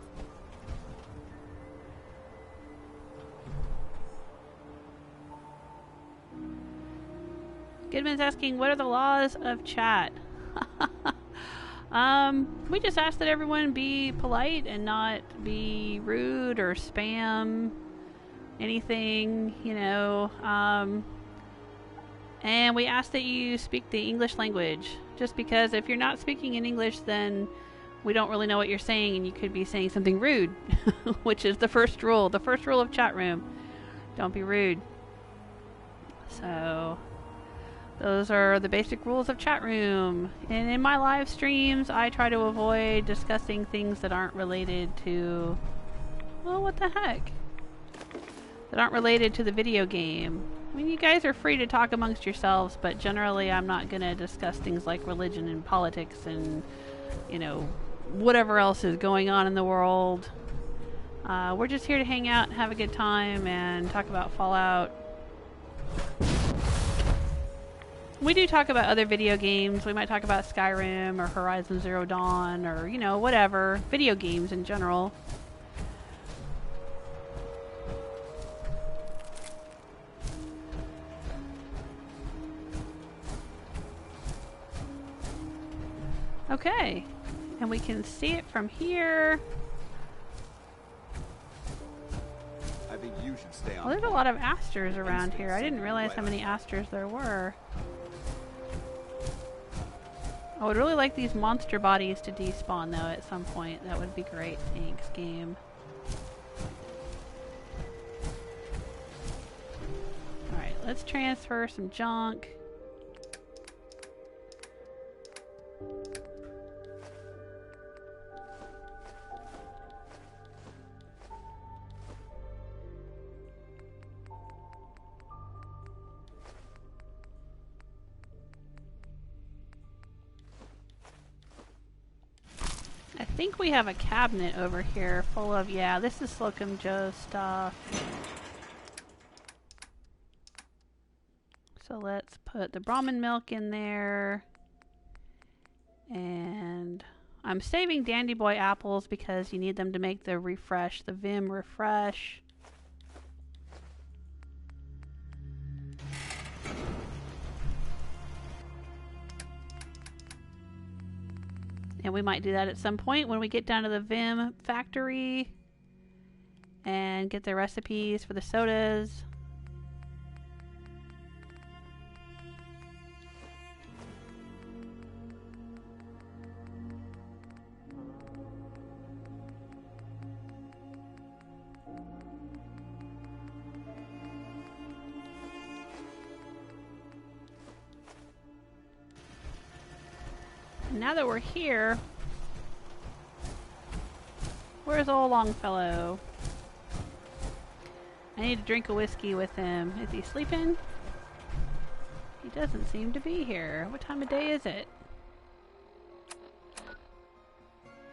Goodman's asking, what are the laws of chat? We just ask that everyone be polite and not be rude or spam anything, you know. And we ask that you speak the English language. Just because if you're not speaking in English, then we don't really know what you're saying and you could be saying something rude. Which is the first rule. The first rule of chat room. Don't be rude. So, those are the basic rules of chat room. And in my live streams, I try to avoid discussing things that aren't related to... Well, what the heck? That aren't related to the video game. I mean, you guys are free to talk amongst yourselves, but generally I'm not going to discuss things like religion and politics and, you know, whatever else is going on in the world. We're just here to hang out and have a good time and talk about Fallout. We do talk about other video games. We might talk about Skyrim or Horizon Zero Dawn or, you know, whatever. Video games in general. Okay, and we can see it from here. I think you should stay on. Well, there's a lot of asters around here. I didn't realize how many asters there were. I would really like these monster bodies to despawn, though, at some point. That would be great. Thanks, game. Alright, let's transfer some junk. I think we have a cabinet over here full of, yeah, this is Slocum Joe's stuff. So let's put the Brahmin milk in there. And I'm saving Dandy Boy apples because you need them to make the refresh, the Vim refresh. And we might do that at some point when we get down to the Vim factory and get the recipes for the sodas. And now that we're here, where's old Longfellow? I need to drink a whiskey with him. Is he sleeping? He doesn't seem to be here. What time of day is it?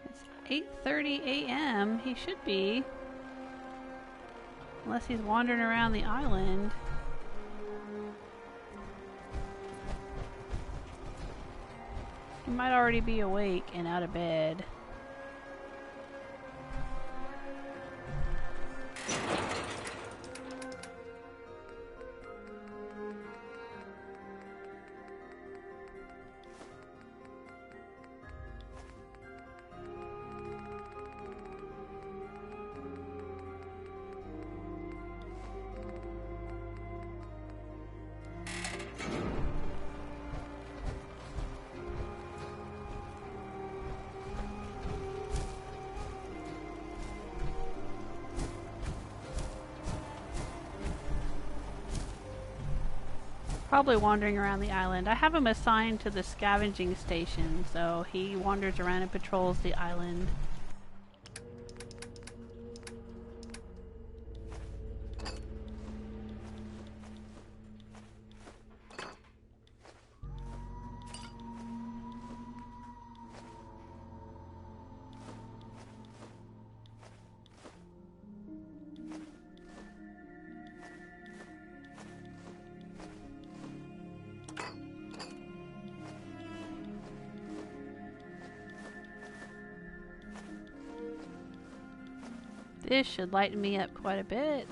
It's 8:30 a.m. He should be. Unless he's wandering around the island. He might already be awake and out of bed. Probably wandering around the island. I have him assigned to the scavenging station, so he wanders around and patrols the island. This should lighten me up quite a bit.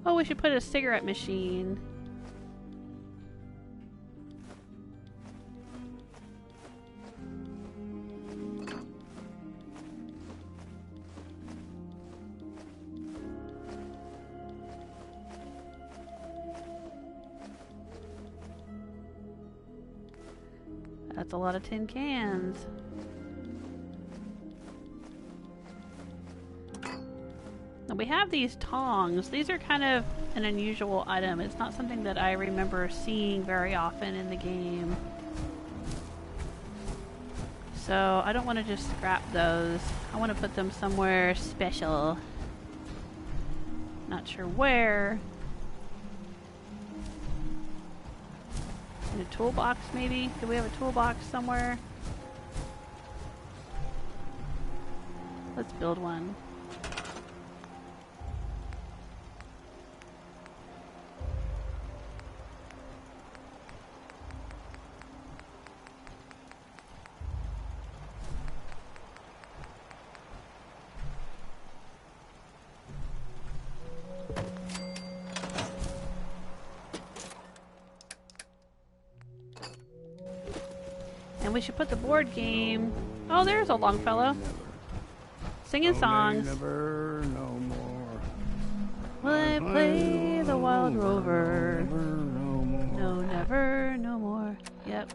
Oh, we should put a cigarette machine. That's a lot of tin cans. And we have these tongs. These are kind of an unusual item. It's not something that I remember seeing very often in the game. So I don't want to just scrap those. I want to put them somewhere special. Not sure where. In a toolbox, maybe? Do we have a toolbox somewhere? Let's build one. And we should put the board game... Oh, there's a Longfellow. Singing songs. Never, no more. Will I play the wild rover? Never, no more. No, never, no more. Yep.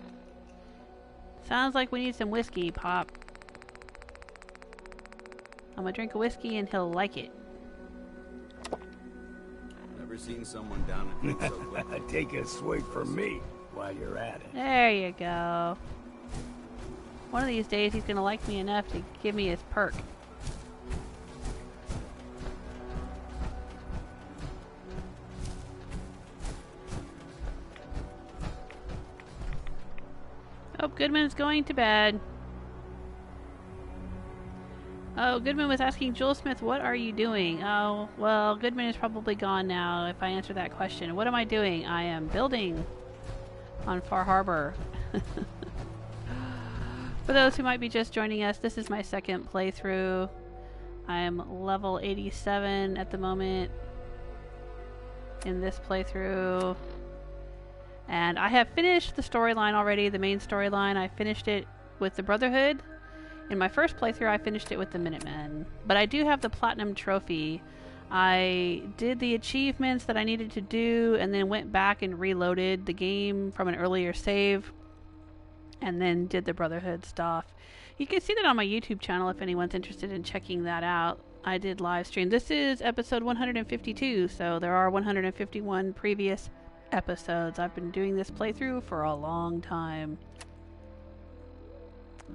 Sounds like we need some whiskey, Pop. I'm gonna drink a whiskey and he'll like it. Never seen someone down and drink so quickly. Take a swig from me while you're at it. There you go. One of these days he's gonna like me enough to give me his perk. Oh, Goodman's going to bed. Oh, Goodman was asking Jules Smith, what are you doing? Oh, well, Goodman is probably gone now if I answer that question. What am I doing? I am building on Far Harbor. For those who might be just joining us, this is my second playthrough. I am level 87 at the moment in this playthrough. And I have finished the storyline already, the main storyline. I finished it with the Brotherhood. In my first playthrough, I finished it with the Minutemen. But I do have the Platinum Trophy. I did the achievements that I needed to do and then went back and reloaded the game from an earlier save. and then did the Brotherhood stuff. You can see that on my YouTube channel if anyone's interested in checking that out. I did live stream. This is episode 152, so there are 151 previous episodes. I've been doing this playthrough for a long time.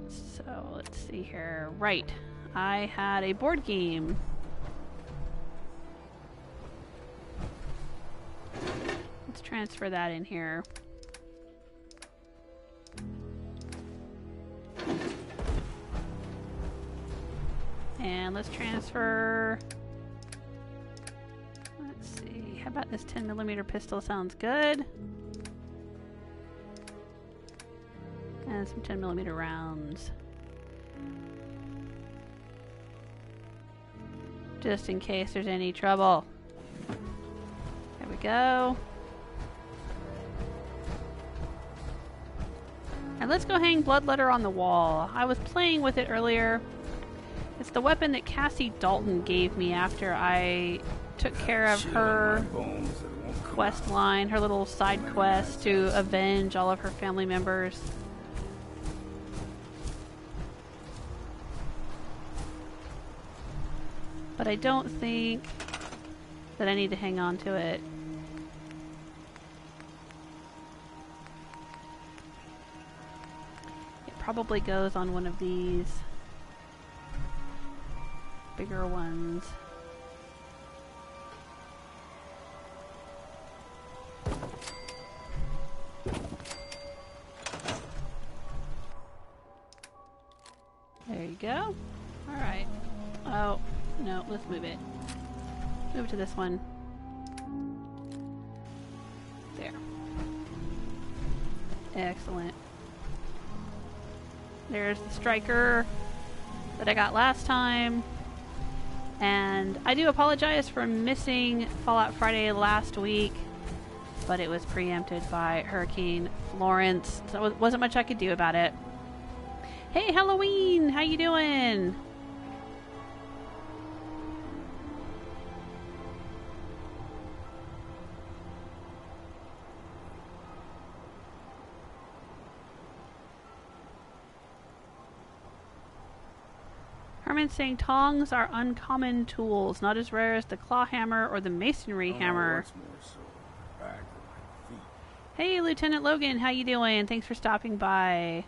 So let's see here. Right, I had a board game. Let's transfer that in here. And let's transfer. Let's see. How about this 10mm pistol? Sounds good. And some 10mm rounds. Just in case there's any trouble. There we go. And let's go hang Bloodletter on the wall. I was playing with it earlier. It's the weapon that Cassie Dalton gave me after I took care of her quest line, her little side quest to avenge all of her family members. But I don't think that I need to hang on to it. It probably goes on one of these bigger ones. There you go. Alright. Oh, no, let's move it. Move it to this one. There. Excellent. There's the striker that I got last time. And I do apologize for missing Fallout Friday last week, but it was preempted by Hurricane Florence, so there wasn't much I could do about it. Hey, Halloween! How you doing? Herman's saying tongs are uncommon tools, not as rare as the claw hammer or the masonry hammer. Hey, Lieutenant Logan, how you doing? Thanks for stopping by.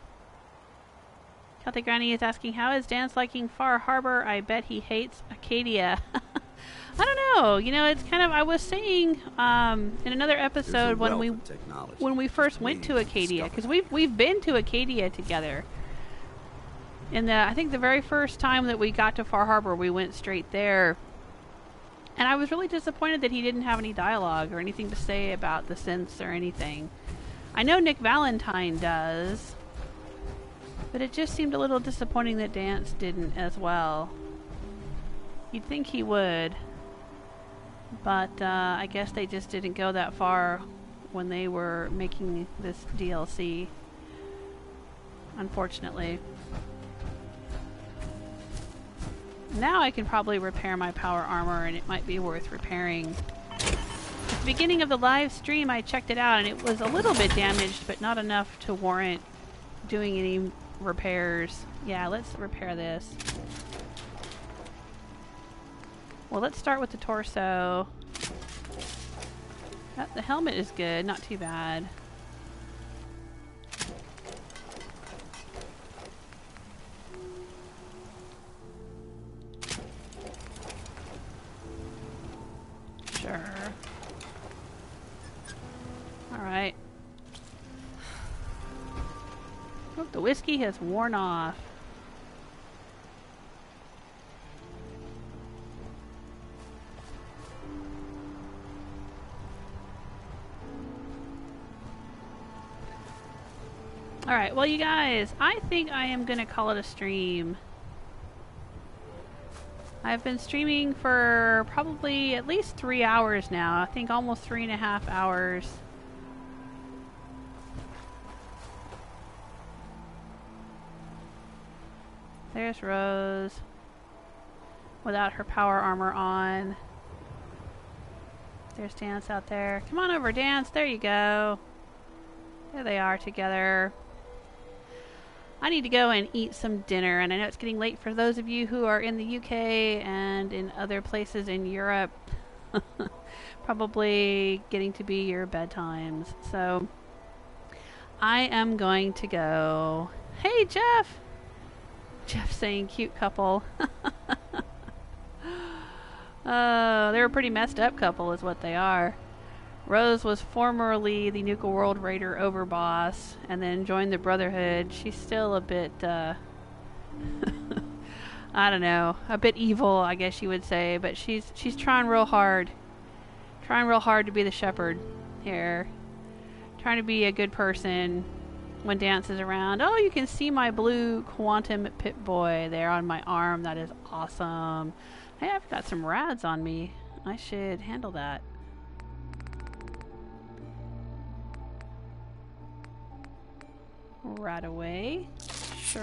Celtic Granny is asking, how is Danse liking Far Harbor? I bet he hates Acadia. I don't know. You know, it's kind of, I was saying in another episode when we first went to Acadia, because we've been to Acadia together. And I think the very first time that we got to Far Harbor, we went straight there. And I was really disappointed that he didn't have any dialogue or anything to say about the synths or anything. I know Nick Valentine does, but it just seemed a little disappointing that Danse didn't as well. You'd think he would, but I guess they just didn't go that far when they were making this DLC, unfortunately. Now I can probably repair my power armor, and it might be worth repairing. At the beginning of the live stream, I checked it out, and it was a little bit damaged, but not enough to warrant doing any repairs. Yeah, let's repair this. Well, let's start with the torso. The helmet is good, not too bad. Sure. Alright. Oh, the whiskey has worn off. Alright, well you guys, I think I am gonna call it a stream. I've been streaming for probably at least 3 hours now. I think almost 3.5 hours. There's Rose without her power armor on. There's Danse out there. Come on over, Danse. There you go. There they are together. I need to go and eat some dinner, and I know it's getting late for those of you who are in the UK and in other places in Europe. Probably getting to be your bedtimes. So I am going to go. Hey, Jeff! Jeff saying cute couple. They're a pretty messed up couple is what they are. Rose was formerly the Nuka World Raider overboss and then joined the Brotherhood. She's still a bit, I don't know, a bit evil, I guess you would say, but she's trying real hard. Trying real hard to be the shepherd here. Trying to be a good person when Danse is around. Oh, you can see my blue Quantum Pip-Boy there on my arm. That is awesome. Hey, I've got some rads on me. I should handle that. Right away. Sure.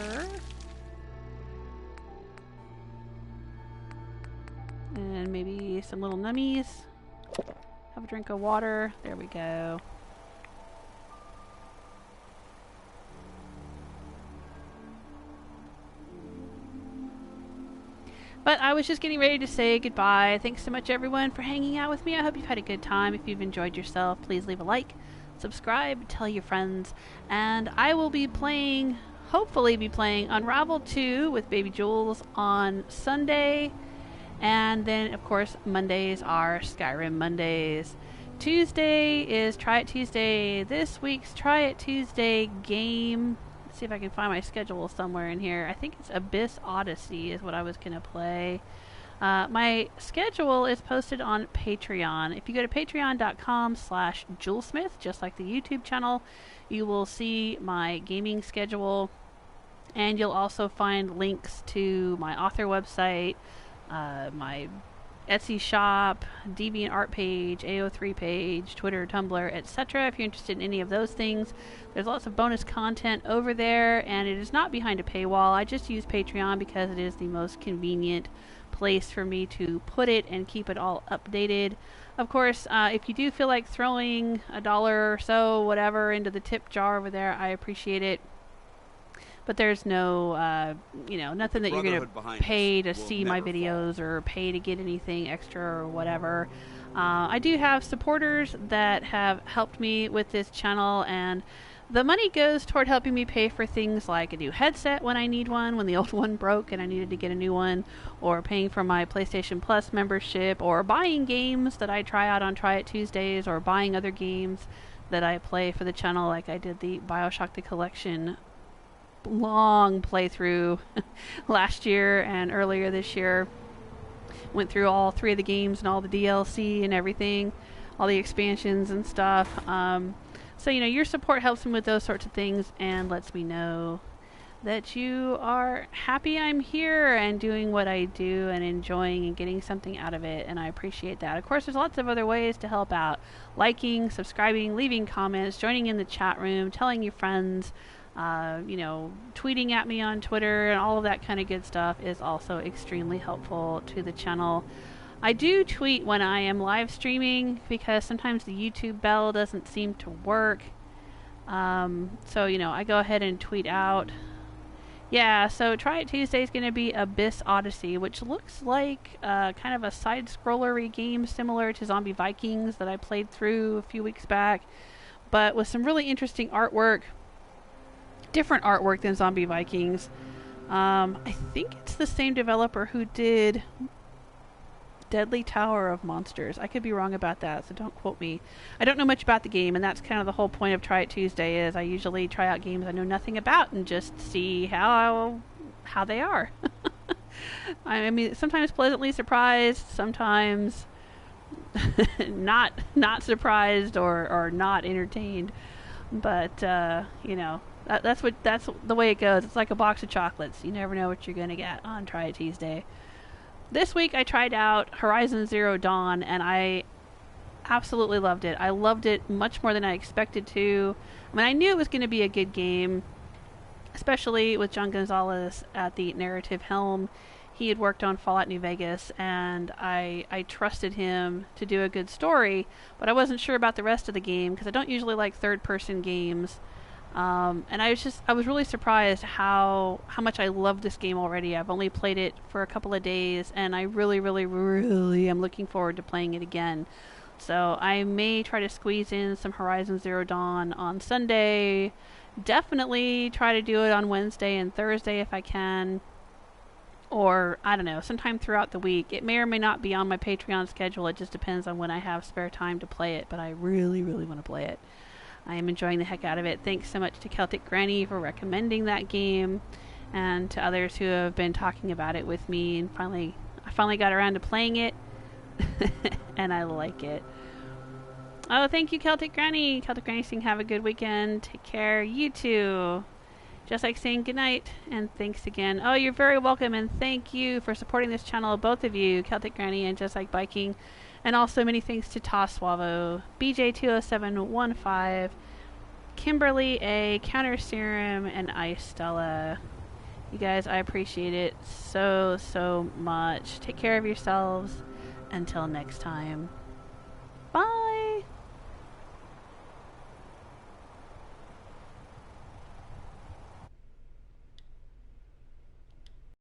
And maybe some little nummies. Have a drink of water. There we go. But I was just getting ready to say goodbye. Thanks so much, everyone, for hanging out with me. I hope you've had a good time. If you've enjoyed yourself, please leave a like, subscribe, tell your friends. And I will be playing, hopefully be playing Unravel 2 with Baby Jules on Sunday. And then, of course, Mondays are Skyrim Mondays. Tuesday is Try It Tuesday. This week's Try It Tuesday game. Let's see if I can find my schedule somewhere in here. I think it's Abyss Odyssey is what I was going to play. My schedule is posted on Patreon. If you go to patreon.com/Julesmith, just like the YouTube channel, you will see my gaming schedule. And you'll also find links to my author website, my Etsy shop, DeviantArt page, AO3 page, Twitter, Tumblr, etc. If you're interested in any of those things, there's lots of bonus content over there, and it is not behind a paywall. I just use Patreon because it is the most convenient place for me to put it and keep it all updated. Of course, if you do feel like throwing $1 or so, whatever, into the tip jar over there, I appreciate it. But there's no, nothing that you're going to pay to see my videos or pay to get anything extra or whatever. I do have supporters that have helped me with this channel, and the money goes toward helping me pay for things like a new headset when I need one, when the old one broke and I needed to get a new one, or paying for my PlayStation Plus membership, or buying games that I try out on Try It Tuesdays, or buying other games that I play for the channel, like I did the BioShock the Collection long playthrough last year and earlier this year. Went through all 3 of the games and all the DLC and everything, all the expansions and stuff. So your support helps me with those sorts of things and lets me know that you are happy I'm here and doing what I do and enjoying and getting something out of it, and I appreciate that. Of course, there's lots of other ways to help out: liking, subscribing, leaving comments, joining in the chat room, telling your friends, tweeting at me on Twitter, and all of that kind of good stuff is also extremely helpful to the channel. I do tweet when I am live streaming because sometimes the YouTube bell doesn't seem to work. So I go ahead and tweet out. Yeah, so Try It Tuesday is going to be Abyss Odyssey, which looks like kind of a side-scrollery game similar to Zombie Vikings that I played through a few weeks back, but with some really interesting artwork. Different artwork than Zombie Vikings. I think it's the same developer who did Deadly Tower of Monsters. I could be wrong about that, so don't quote me. I don't know much about the game, and that's kind of the whole point of Try It Tuesday. Is I usually try out games I know nothing about and just see how they are. I mean, sometimes pleasantly surprised, sometimes not surprised or not entertained. But that's the way it goes. It's like a box of chocolates. You never know what you're gonna get on Try It Tuesday. This week I tried out Horizon Zero Dawn, and I absolutely loved it. I loved it much more than I expected to. I mean, I knew it was going to be a good game, especially with John Gonzalez at the narrative helm. He had worked on Fallout New Vegas, and I trusted him to do a good story, but I wasn't sure about the rest of the game because I don't usually like third-person games. And I was really surprised how much I love this game already. I've only played it for a couple of days, and I really, really, really am looking forward to playing it again. So I may try to squeeze in some Horizon Zero Dawn on Sunday. Definitely try to do it on Wednesday and Thursday if I can. Or, I don't know, sometime throughout the week. It may or may not be on my Patreon schedule. It just depends on when I have spare time to play it. But I really, really want to play it. I am enjoying the heck out of it. Thanks so much to Celtic Granny for recommending that game. And to others who have been talking about it with me. And I finally got around to playing it. And I like it. Oh, thank you, Celtic Granny. Celtic Granny saying have a good weekend. Take care. You too. Just like saying goodnight and thanks again. Oh, you're very welcome and thank you for supporting this channel, both of you, Celtic Granny and Just Like Biking. And also many thanks to Toswavo, BJ20715, Kimberly A, Counter Serum, and Ice Stella. You guys, I appreciate it so, so much. Take care of yourselves. Until next time.